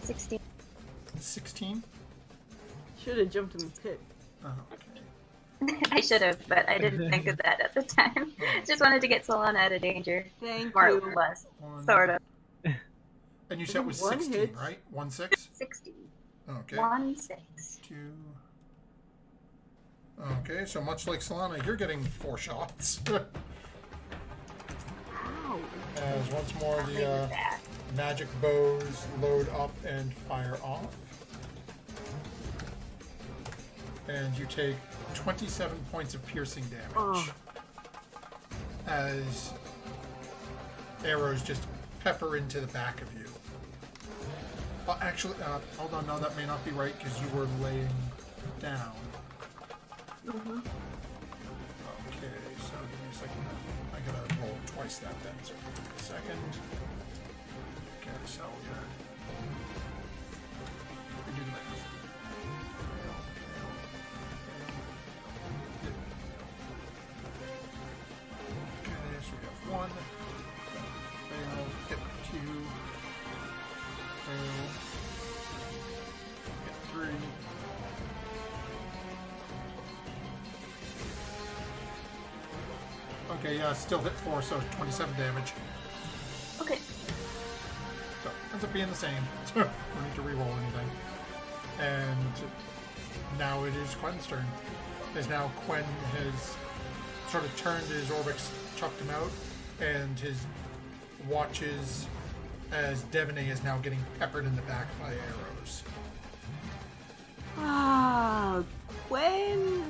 16. 16? Should have jumped in the pit. Oh, okay. I should have, but I didn't think of that at the time. Just wanted to get Solana out of danger. Thank More you. or less. One. Sort of. And you said it was One 16, hit. right? 1-6? 60. Okay. 1-6. 2. Okay, so much like Solana, you're getting 4 shots. Ow. As once more Leave the it that. magic bows load up and fire off. And you take 27 points of piercing damage. Oh. As arrows just pepper into the back of you. Actually, hold on, no, that may not be right because you were laying down. Mm-hmm. Okay, so give me a second. I gotta roll twice that then, so give me a second. Okay, so yeah. We do the math. Fail, fail, fail. Okay, so we have 1. Fail, hit 2. Fail. Hit 3. Okay, yeah, still hit 4, so 27 damage. Okay. So, ends up being the same. So, don't need to reroll anything. And now it is Quen's turn. As now Quen has sort of turned his Orbix, chucked him out, and his watches as Devaney is now getting peppered in the back by arrows. Ah, Gwen.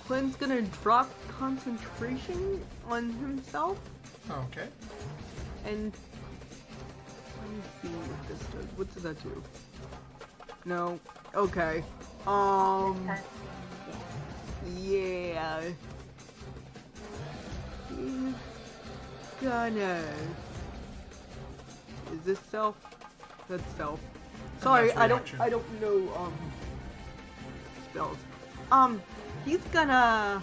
Quinn's gonna drop concentration on himself, Okay. and let me see what this does. What does that do? No. Okay. Yeah. He's gonna. Is this self? That's self. Sorry, that's I reaction. don't know spells. He's gonna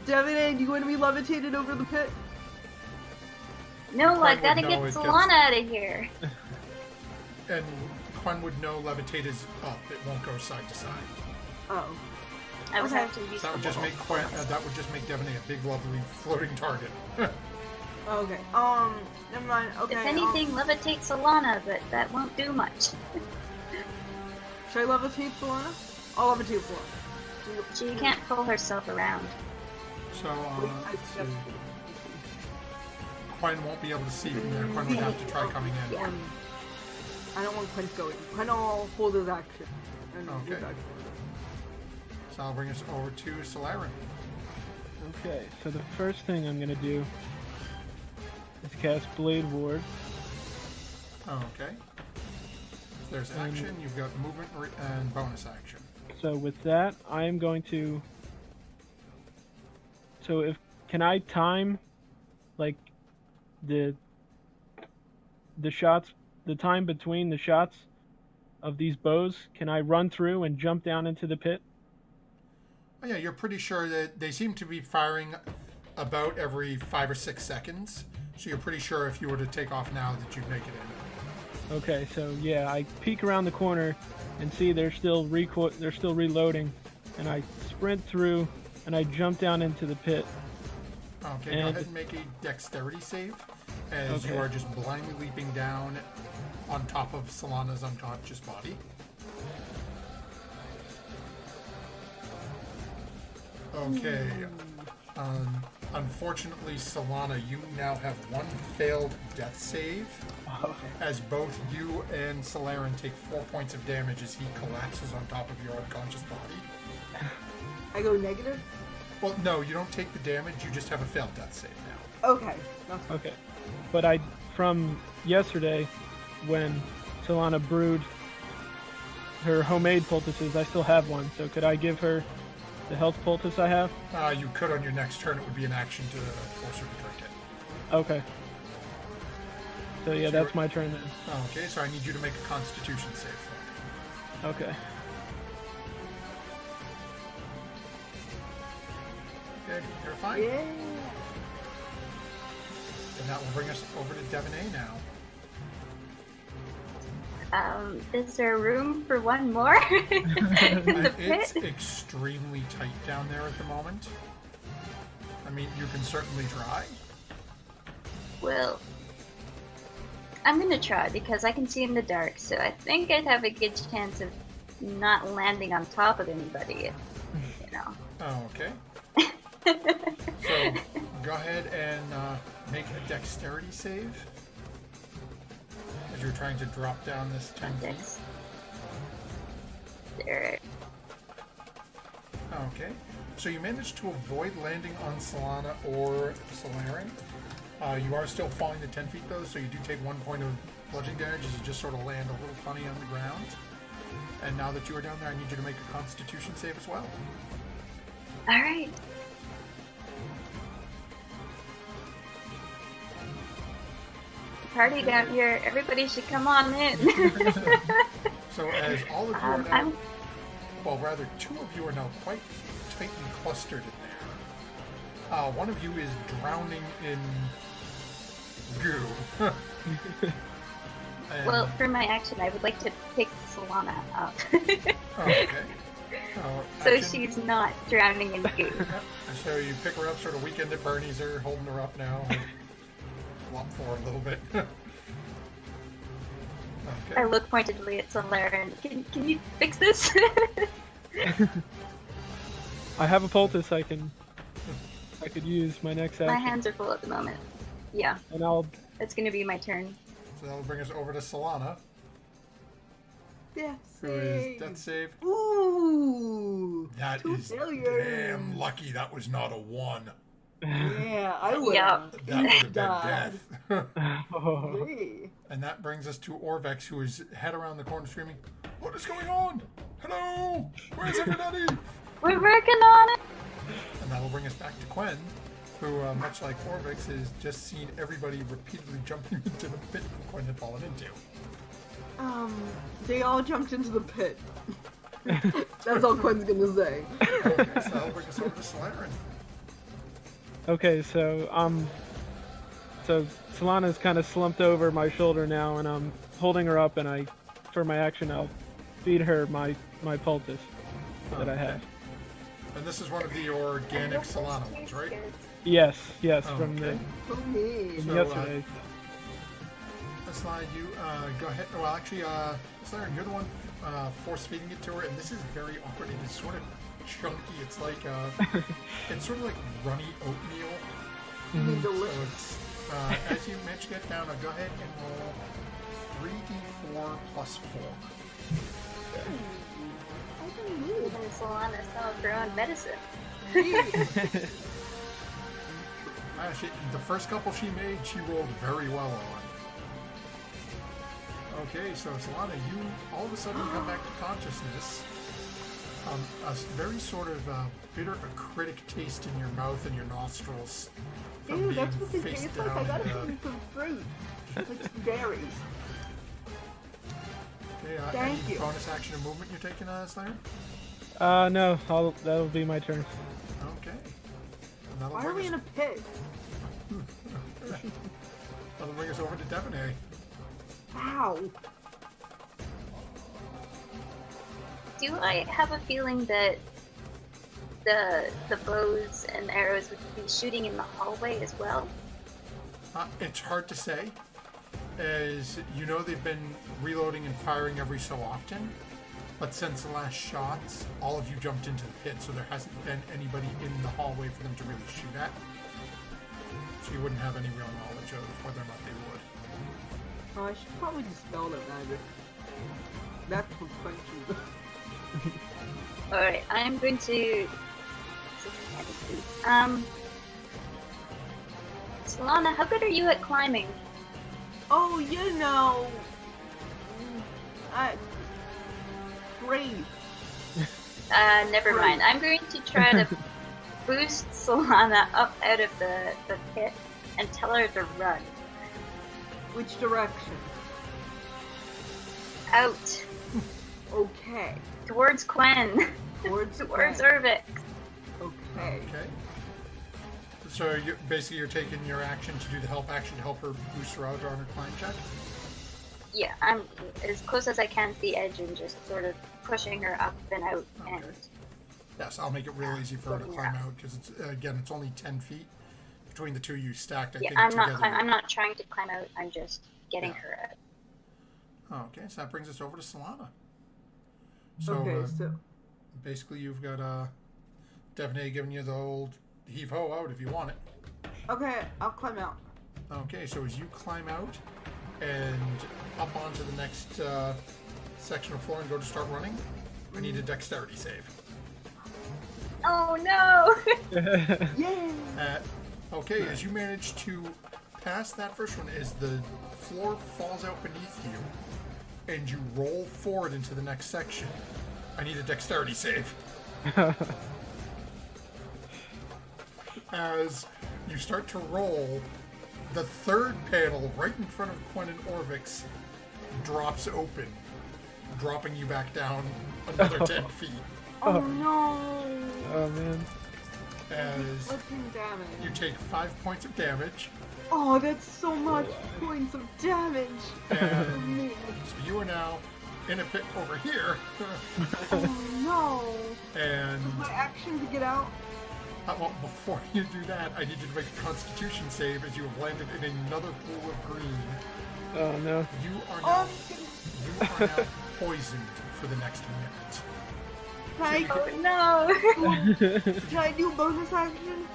Devin, do you want to be levitated over the pit? No, I Quen gotta would get know it Solana out of here. And Quen would know levitate is up. It won't go side to side. Oh. I was Okay. have to use So that would the just make wall. that would just make Devaney a big, lovely floating target. Okay. Never mind. Okay. If anything, levitate Solana, but that won't do much. Should I levitate Solana? I'll levitate Solana. She can't pull herself around. So, I let's see. Quen won't be able to see from there. Quen would have to try coming in. Yeah. I don't want Quinn to go in. Quinn will hold his action. And Okay. his action. So I'll bring us over to Solarin. Okay, so the first thing I'm gonna do is cast Blade Ward. Okay. There's action. You've got movement and bonus action. So with that, I am going to. So can I time, like, the shots, the time between the shots of these bows? Can I run through and jump down into the pit? Oh, yeah, you're pretty sure that they seem to be firing about every 5 or 6 seconds. So you're pretty sure if you were to take off now that you'd make it in. Okay, so yeah, I peek around the corner and see they're still reloading, and I sprint through and I jump down into the pit. Okay, go ahead and make a dexterity save as you Okay. are just blindly leaping down on top of Solana's unconscious body. Okay. Unfortunately, Solana, you now have 1 failed death save, as both you and Solarin take 4 points of damage as he collapses on top of your unconscious body. I go negative? Well, no, you don't take the damage, you just have a failed death save now. Okay. That's Okay, but from yesterday, when Solana brewed her homemade poultices, I still have one. So could I give her the health poultice I have? You could on your next turn, it would be an action to force her to drink it. Okay. So yeah, So that's you're- my turn then. Okay, so I need you to make a constitution save for me. Okay. Good. You're fine. Yeah. And that will bring us over to Devonay now. Is there room for one more in the It's pit? extremely tight down there at the moment. I mean, you can certainly try. Well, I'm gonna try because I can see in the dark, so I think I'd have a good chance of not landing on top of anybody, you know. Oh, okay. So, go ahead and make a dexterity save. As you're trying to drop down this 10 feet. There. Okay. So you managed to avoid landing on Solana or Solaren. You are still falling to 10 feet though, so you do take 1 point of bludgeoning damage as you just sort of land a little funny on the ground. And now that you are down there, I need you to make a Constitution save as well. Alright. Party down here. Everybody should come on in. So as all of you are now, well, rather 2 of you are now quite tightly clustered in there. One of you is drowning in goo. And- Well, for my action, I would like to pick Solana up. okay. So Action. she's not drowning in goo. Yep. So you pick her up, sort of weekend at Bernie's her, holding her up now. Flop for a little bit. I Okay. look pointedly at Solana and can you fix this? I have a poultice I could use my next action. My hands are full at the moment. Yeah, And I'll it's gonna be my turn. So that'll bring us over to Solana, Death who is save. death save. Ooh. That 2 is failures. damn lucky that was not a 1. Yeah, I would. Yeah. That would have been God. death. oh, Hey. And that brings us to Orvex, who is head around the corner screaming, "What is going on? Hello? Where's everybody?" We're working on it. And that'll bring us back to Quen, who, much like Orvex, has just seen everybody repeatedly jumping into the pit Quen had fallen into. They all jumped into the pit. That's all Quinn's gonna say. Okay, so that'll bring us over to Solaren. okay, so Solana's kind of slumped over my shoulder now, and I'm holding her up, and for my action, I'll feed her my poultice that I have. And this is one of the organic Solana ones, right? Yes, Oh, from okay. Okay. So, yesterday. Slide, you go ahead. Well, actually, Solaren, you're the one force feeding it to her, and this is very awkward. It is sort of chunky. It's like it's sort of like runny oatmeal. You need to So lift. it's as you manage to get down, go ahead and roll 3d4 plus 4. Even Solana saw her own medicine. The first couple she made, she rolled very well on. Okay, so Solana, you all of a sudden come back to consciousness. A very sort of bitter, acritic taste in your mouth and your nostrils. From Ew, being that's what they face taste like. down I gotta in the- eat some fruit. Like berries. Okay, Thank any you. bonus action and movement you're taking, Slayer? No, that'll be my turn. Okay. And that'll Why are bring we us- in a pit? That'll bring us over to Devonay. Ow. Do I have a feeling that the bows and arrows would be shooting in the hallway as well? It's hard to say, as you know they've been reloading and firing every so often, but since the last shots, all of you jumped into the pit, so there hasn't been anybody in the hallway for them to really shoot at. So you wouldn't have any real knowledge of whether or not they would. Oh, I should probably dispel that magic. That's for punchy. Alright, I'm going to... Solana, how good are you at climbing? Oh, you know. Great. Never mind. I'm going to try to boost Solana up out of the pit and tell her to run. Which direction? Out. Okay. Towards Quen. Towards Towards Quen. Urvix. Okay. Okay. So you're taking your action to do the help action to help her boost her out on her climb check? Yeah, I'm as close as I can to the edge and just sort of pushing her up and out. Okay. And Yes, I'll make it real easy for her to climb out because it's only 10 feet between the two of you stacked. I yeah, think together. I'm not trying to climb out. I'm just getting her out. Okay, so that brings us over to Solana. So, Okay, so basically you've got Devney giving you the old heave ho out if you want it. okay, I'll climb out. Okay, so as you climb out and up onto the next section of floor and go to start running, I need a dexterity save. Oh no! Yay! Okay, as you manage to pass that first one, as the floor falls out beneath you and you roll forward into the next section, I need a dexterity save. As you start to roll, the third panel right in front of Quen and Orvix drops open, dropping you back down another 10 feet. Oh no! Oh man. As Looking damage. you take 5 points of damage, Oh, that's so much points of damage. and Me. so you are now in a pit over here, Oh no! and My action to get out. well, before you do that, I need you to make a Constitution save as you have landed in another pool of green. Oh no. You are Oh, now poisoned for the next minute. can I, Oh no! can I do bonus action?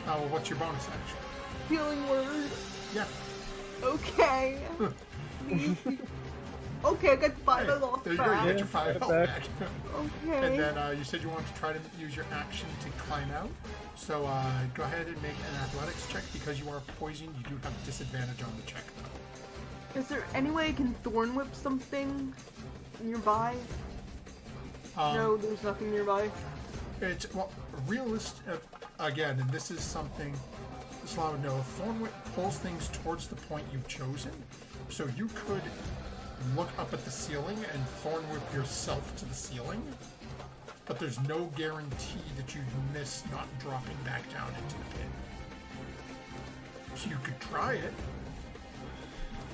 Well, what's your bonus action? Healing word. Yeah. Okay. Okay, I got 5. I lost There you go. You 5. get your 5 health back. back. Okay. And then you said you wanted to try to use your action to climb out. So go ahead and make an athletics check. Because you are poisoned, you do have disadvantage on the check, though. Is there any way I can thorn whip something nearby? No, there's nothing nearby. It's, well, again, and this is something Slav would know, Thorn Whip pulls things towards the point you've chosen, so you could look up at the ceiling and Thorn Whip yourself to the ceiling, but there's no guarantee that you'd miss not dropping back down into the pit. So you could try it,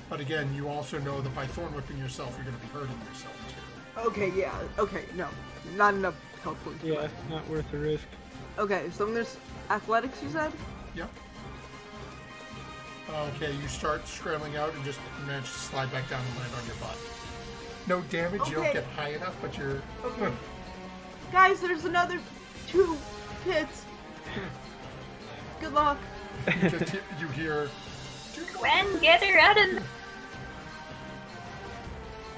but again, you also know that by Thorn Whipping yourself, you're going to be hurting yourself too. Okay, yeah. Okay, no. Not enough health points. Yeah, it's not worth the risk. Okay, so there's athletics, you said? Yep. Okay, you start scrambling out and just manage to slide back down and land on your butt. No damage, you don't Okay. get high enough, but you're... Okay. Guys, there's another 2 pits. Good luck. you hear... Gwen, get her out of the...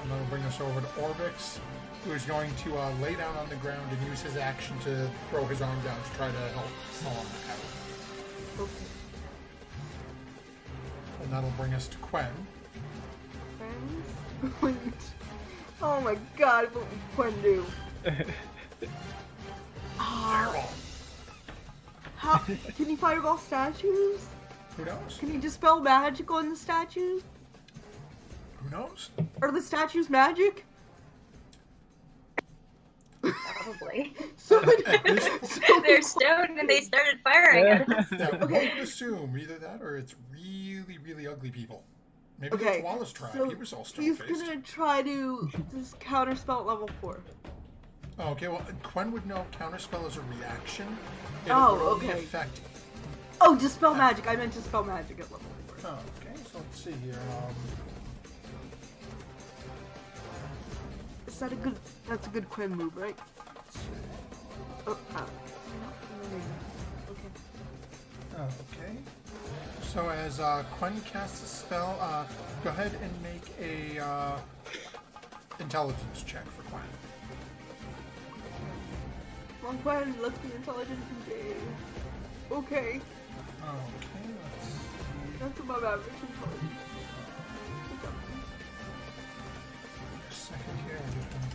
I'm going to bring us over to Orvix, who is going to lay down on the ground and use his action to throw his arm down to try to help Solana out. Okay. And that'll bring us to Quen. Friends? Oh my god, what would Quinn do? Fireball! How can he fireball statues? Who knows? Can he dispel magic on the statues? Who knows? Are the statues magic? Probably. So, They're stone and they started firing at us. Yeah, Okay. I would assume either that or it's really, really ugly people. Maybe Okay, that's Wallace tribe. so He was all he's stone-faced. gonna try to just counterspell at level 4. Oh, okay, well, Quen would know counterspell is a reaction. It Oh, would only okay. affect... Oh, dispel magic. I meant dispel magic at level 4. Oh, okay, so let's see here. Is that a good? That's a good Quinn move, right? Oh, okay. Okay. So as Quen casts a spell, go ahead and make a intelligence check for Quen. Come on, Quinn, let's be intelligent today. Okay, Okay, let's see. that's above average intelligence. A second here. I'm just gonna...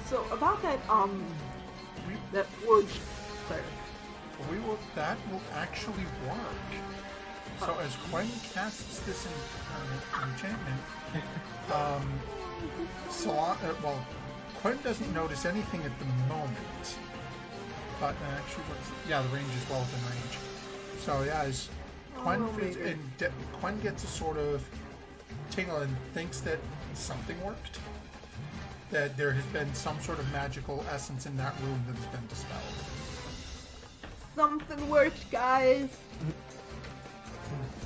So about that that forge player. That will actually work. So as Quen casts this enchantment, Quen doesn't notice anything at the moment. But actually, the range is well within range. So yeah, as Quen gets a sort of tingle and thinks that something worked. That there has been some sort of magical essence in that room that has been dispelled. Something worked, guys.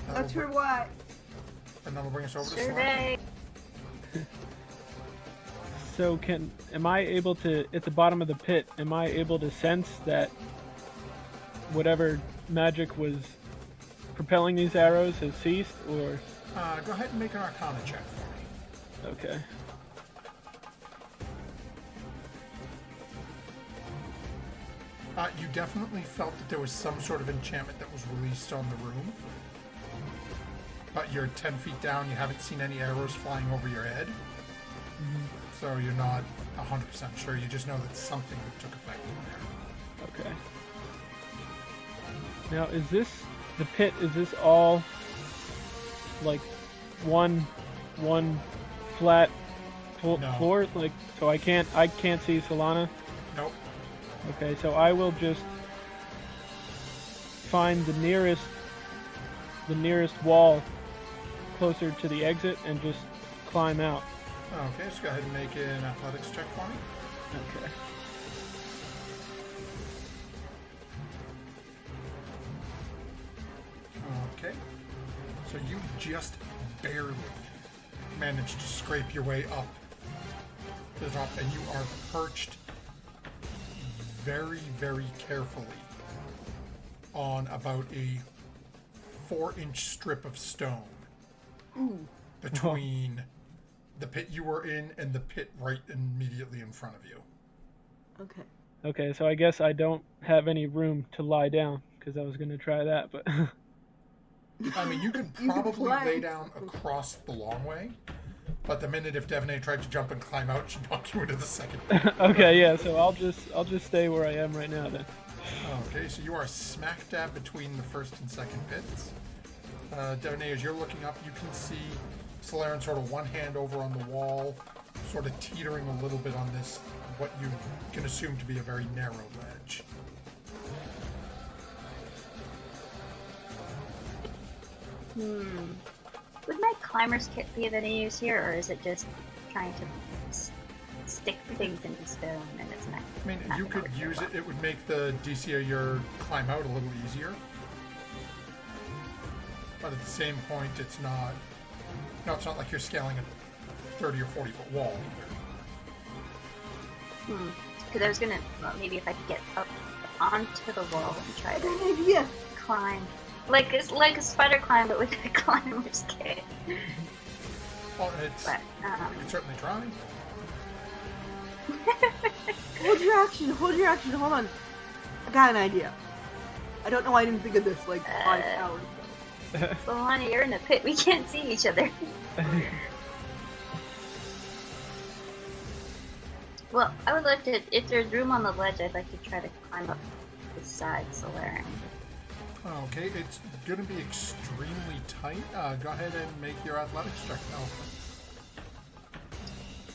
Not sure why. And that'll bring us over to Survey. Slime. So am I able to, at the bottom of the pit, am I able to sense that whatever magic was propelling these arrows has ceased, or? Go ahead and make an Arcana check for me. Okay. You definitely felt that there was some sort of enchantment that was released on the room. But you're 10 feet down, you haven't seen any arrows flying over your head. Mm-hmm. So you're not 100% sure, you just know that something took effect in there. Okay. Now, is this all like one flat No. floor? Like, so I can't see Solana? Nope. Okay, so I will just find the nearest wall closer to the exit and just climb out. Okay, so go ahead and make an athletics check for me. Okay. Okay. So you just barely managed to scrape your way up to the top, and you are perched very, very carefully on about a 4-inch strip of stone between the pit you were in and the pit right immediately in front of you. Okay. Okay, so I guess I don't have any room to lie down, because I was going to try that, but... I mean, you could probably lay down across the long way, but the minute if Devonay tried to jump and climb out, she'd knock you into the second pit. Okay, yeah, so I'll just stay where I am right now then. Okay, so you are smack dab between the first and second pits. Devonay, as you're looking up, you can see Solaren sort of one hand over on the wall, sort of teetering a little bit on this, what you can assume to be a very narrow ledge. Would my climber's kit be of any use here, or is it just trying to stick things into stone and it's not? I mean, not you gonna could work use well. it. It would make the DC of your climb out a little easier. But at the same point, it's not like you're scaling a 30 or 40 foot wall either. Because I was gonna, maybe if I could get up onto the wall and try to Good idea. climb. Like a spider climb, but with a climber's kit. Well, But, you can certainly try. Hold your action. Hold on. I got an idea. I don't know why I didn't think of this like 5 hours ago. well, honey, you're in a pit. We can't see each other. Well, I would like to, if there's room on the ledge, I'd like to try to climb up the side, Solaren. Okay, it's going to be extremely tight. Go ahead and make your athletics check now.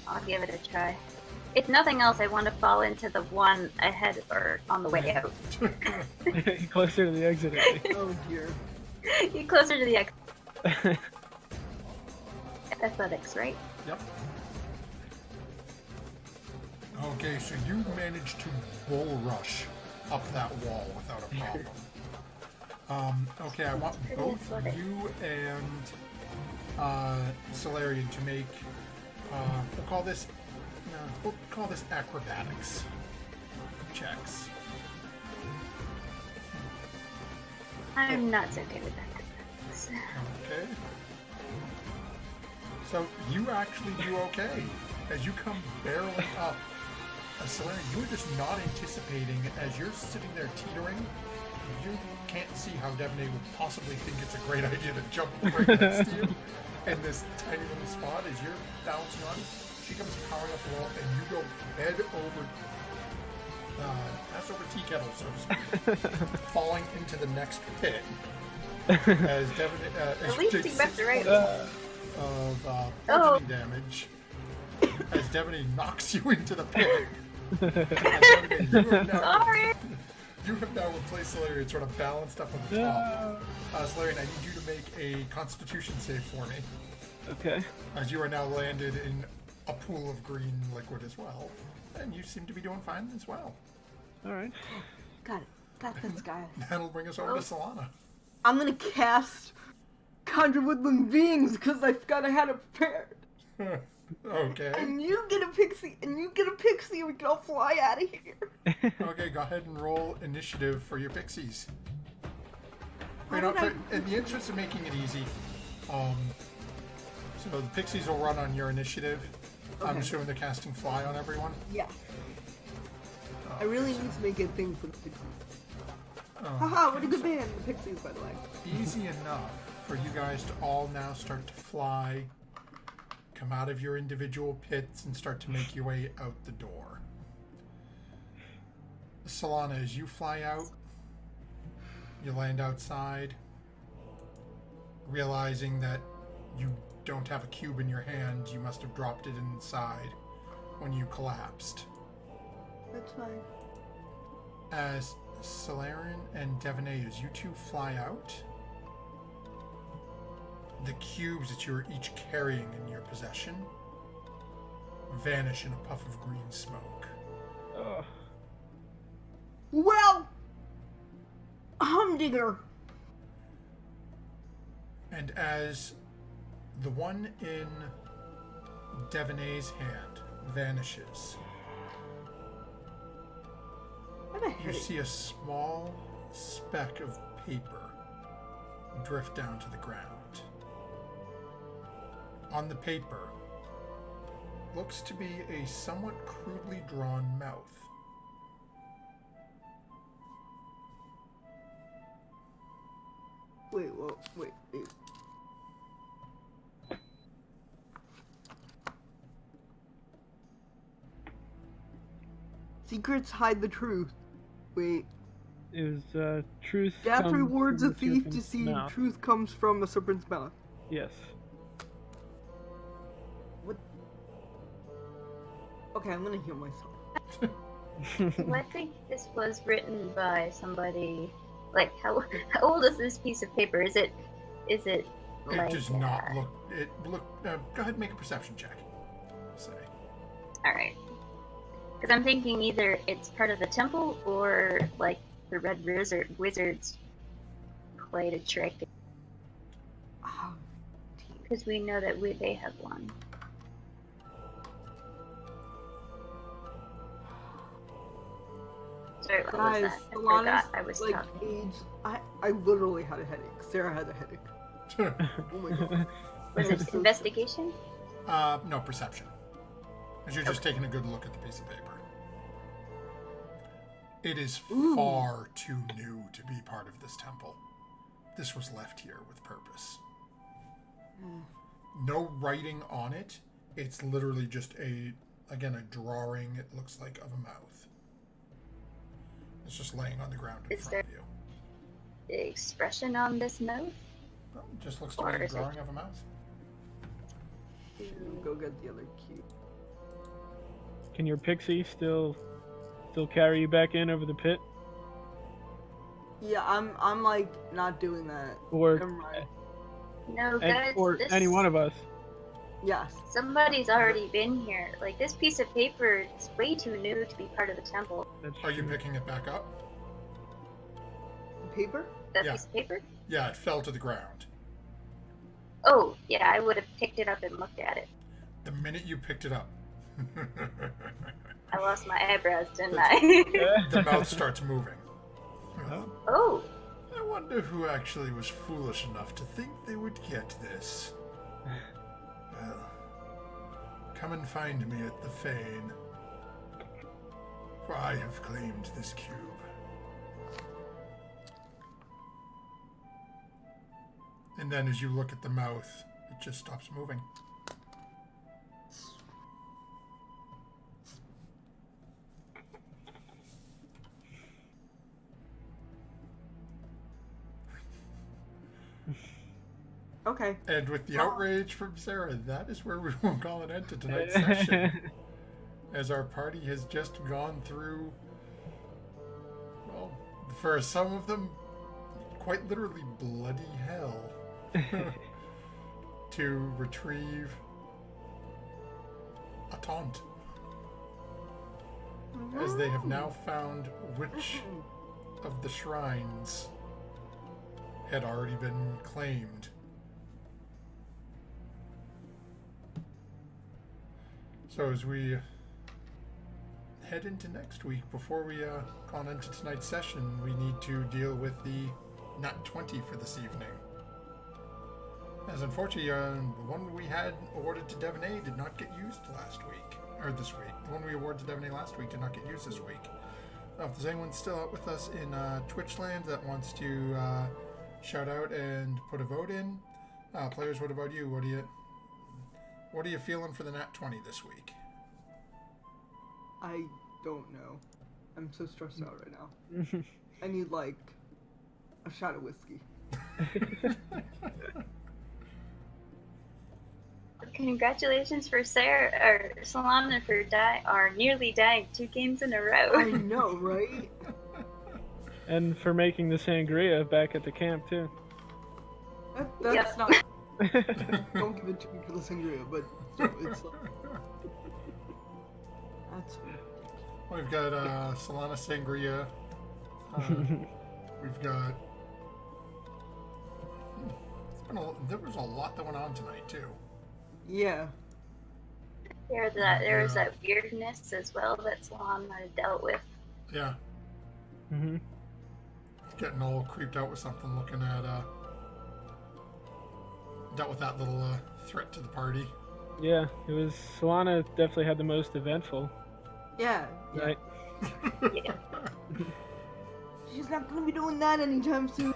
I'll give it a try. If nothing else, I want to fall into the one ahead or on the way out. Closer to the exit. Oh dear. You're closer to the exit. Athletics, right? Yep. Okay, so you managed to bull rush up that wall without a problem. Okay, I want both you and Solarian to make, we'll call this acrobatics checks. I'm not so good with acrobatics. Okay. So you actually do okay. As you come barreling up, Solarian, you were just not anticipating, as you're sitting there teetering, you can't see how Devonay would possibly think it's a great idea to jump right next to you in this tiny little spot. As you're bouncing on, she comes powering up the wall, and you go head over, ass over tea kettle, so to speak, falling into the next pit. As Devin, At as you least take he meant 6 the right points of bludgeoning damage, as Devin knocks you into the pit. Devin, Sorry. you have now replaced Solarian, sort of balanced up on the top. Solarian, I need you to make a Constitution save for me, Okay. as you are now landed in a pool of green liquid as well, and you seem to be doing fine as well. All right. Got it. Got this, guys. That'll bring us over to Solana. I'm gonna cast Conjure Woodland Beings because I forgot I had it prepared. Okay. And you get a pixie, and we can all fly out of here. Okay, go ahead and roll initiative for your pixies. How did I- In the interest of making it easy, so the pixies will run on your initiative. I'm Okay. assuming they're casting fly on everyone. Yeah. I really need to make a thing for the pixies. Oh, Haha, what a good band, the pixies, by the way. easy enough for you guys to all now start to fly, come out of your individual pits, and start to make your way out the door. Solana, as you fly out, you land outside, realizing that you don't have a cube in your hand. You must have dropped it inside when you collapsed. That's fine. As Solarian and Devaney, as you two fly out, the cubes that you are each carrying in your possession vanish in a puff of green smoke. Ugh. Well, Humdinger. And as the one in Devaney's hand vanishes, I have a you headache. see a small speck of paper drift down to the ground. On the paper looks to be a somewhat crudely drawn mouth. Wait. Secrets hide the truth. Wait. It was truth. Death comes rewards from a the thief serpent's deceived. mouth. Truth comes from a serpent's mouth. Yes. What? Okay, I'm gonna heal myself. Well, I think this was written by somebody. Like, how old is this piece of paper? Is it It like? does not look. It look. Go ahead and make a perception check. Say. All right. Because I'm thinking either it's part of the temple or like the red wizards played a trick. Oh, Because we know that they have one. Sorry, what was guys, that? I Alana's forgot I was like talking. age. I literally had a headache. Sarah had a headache. Oh my god. Was it investigation? No, perception. As you're just taking a good look at the piece of paper. It is Ooh. far too new to be part of this temple. This was left here with purpose. No writing on it. It's literally just a drawing, it looks like, of a mouth. It's just laying on the ground in Is front of you. The expression on this mouth? Well, it just looks to Or be a is it- drawing of a mouth. Go get the other cube. Can your pixie still carry you back in over the pit? Yeah, I'm like not doing that. Or Never mind. No, guys. or this, any one of us? Yes. Somebody's already been here. Like, this piece of paper is way too new to be part of the temple. That's Are you true. picking it back up? Paper? That Yeah. piece of paper? Yeah, it fell to the ground. Oh, yeah, I would have picked it up and looked at it. The minute you picked it up, I lost my eyebrows, didn't I? the mouth starts moving. Oh. Oh, I wonder who actually was foolish enough to think they would get this. Well, come and find me at the Fane, for I have claimed this cube. And then as you look at the mouth, it just stops moving. Okay. And with the outrage from Sarah, that is where we will call an end to tonight's session. As our party has just gone through, well, for some of them, quite literally bloody hell to retrieve a taunt. As they have now found which of the shrines had already been claimed. So as we head into next week, before we go into tonight's session, we need to deal with the Nat 20 for this evening. As unfortunately, the one we had awarded to Devon A did not get used last week, or this week. The one we awarded to Devon A last week did not get used this week. If there's anyone still out with us in Twitch land that wants to shout out and put a vote in, players, what about you? What are you feeling for the Nat 20 this week? I don't know. I'm so stressed out right now. I need like a shot of whiskey. Congratulations for Sarah or Solana for nearly dying 2 games in a row. I know, right? And for making the sangria back at the camp too. That's not. Don't give it to me for the sangria, but still, it's like, that's. We've got Solana Sangria. We've got. There was a lot that went on tonight too. Yeah. There was that weirdness as well that Solana dealt with. Yeah. Mm-hmm. Getting all creeped out with something, looking at dealt with that little threat to the party. Yeah, it was. Solana definitely had the most eventful. Yeah. Right. Yeah. She's not gonna be doing that anytime soon.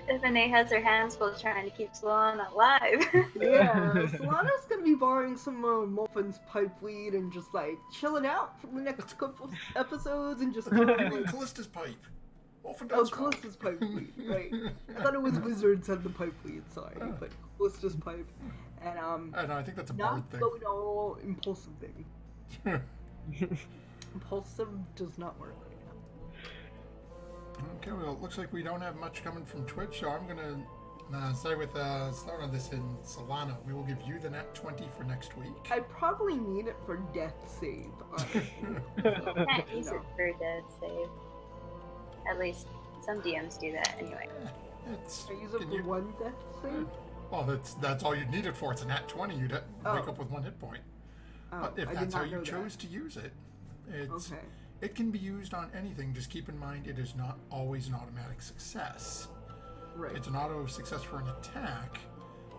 Devon has her hands full trying to keep Solana alive. Yeah, Solana's gonna be borrowing some Muffin's pipe weed and just like chilling out for the next couple episodes and just going like. Callista's pipe. Callista's pipe weed, right? I thought it was Wizards had the pipe weed, sorry, but Callista's pipe, and I know, I think that's a not bard thing. going all impulsive thing. Impulsive does not work right now. Okay, well, it looks like we don't have much coming from Twitch, so I'm gonna say with start on this in Solana. We will give you the Nat 20 for next week. I probably need it for death save. Can't use it for death save. At least some DMs do that anyway. I use it for one death save? Well, that's all you'd need it for. It's a Nat 20. You'd wake up with 1 hit point. But if that's how you chose to use it, it can be used on anything. Just keep in mind it is not always an automatic success. Right. It's an auto success for an attack.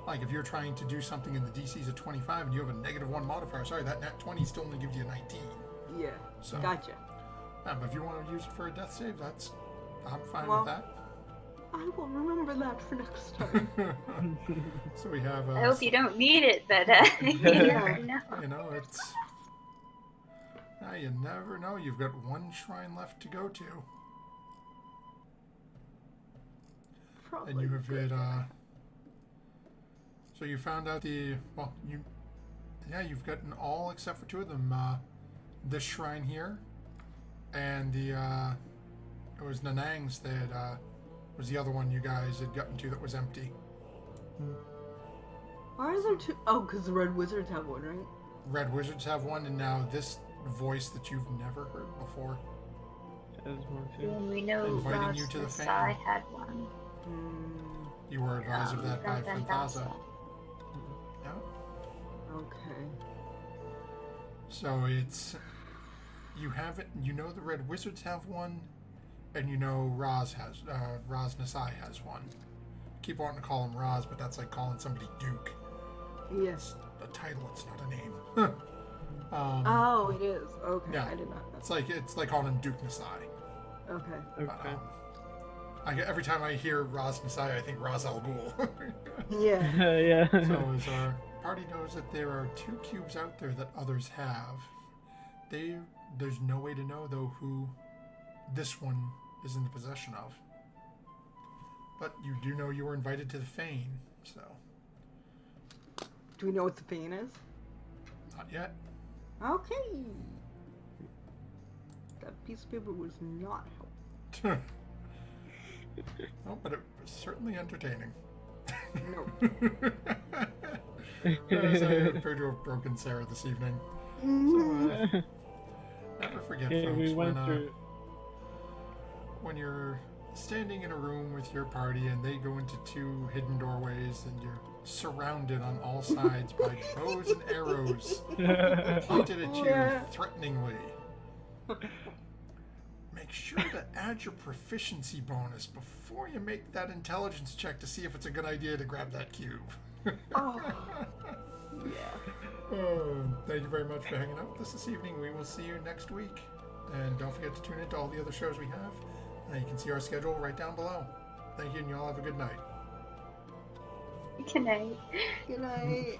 Like if you're trying to do something and the DC is a 25 and you have a -1 modifier, sorry, that Nat 20 still only gives you a 19. Yeah. So, gotcha. But if you want to use it for a death save, I'm fine with that. I will remember that for next time. So we have. I hope you don't need it, but you never know. You know, it's. You never know. You've got 1 shrine left to go to. Probably. And you have hit. So you found out you've gotten all except for 2 of them. This shrine here, and it was Nanang's that was the other one you guys had gotten to that was empty. Why is there 2? Oh, because the Red Wizards have one, right? Red Wizards have one, and now this voice that you've never heard before. There's one too. And we know Inviting you to the Sai fam. had one. You were advised of that by from Fanthaza. Yeah. Okay. So it's you have it. You know the Red Wizards have one, and you know Raz Nasai has one. Keep wanting to call him Raz, but that's like calling somebody Duke. Yes. It's a title. It's not a name. Oh, it is. Okay. Yeah. I did not know. It's like calling him Duke Nasai. Okay. Okay. But, every time I hear Raz Nasai, I think Raz Al Ghul. Yeah. Yeah. So as our party knows that there are 2 cubes out there that others have, there's no way to know though who this one is in the possession of. But you do know you were invited to the Fane, so... Do we know what the Fane is? Not yet. Okay. That piece of paper was not helpful. Oh, but it was certainly entertaining. No. As I appear to have broken Sarah this evening. So, never forget, Yeah, folks, we went through. when you're standing in a room with your party and they go into two hidden doorways and you're surrounded on all sides by bows and arrows pointed at you threateningly. Make sure to add your proficiency bonus before you make that intelligence check to see if it's a good idea to grab that cube. Oh. Yeah. Thank you very much for hanging out with us this evening. We will see you next week. And don't forget to tune into all the other shows we have. You can see our schedule right down below. Thank you, and you all have a good night. Good night. Good night.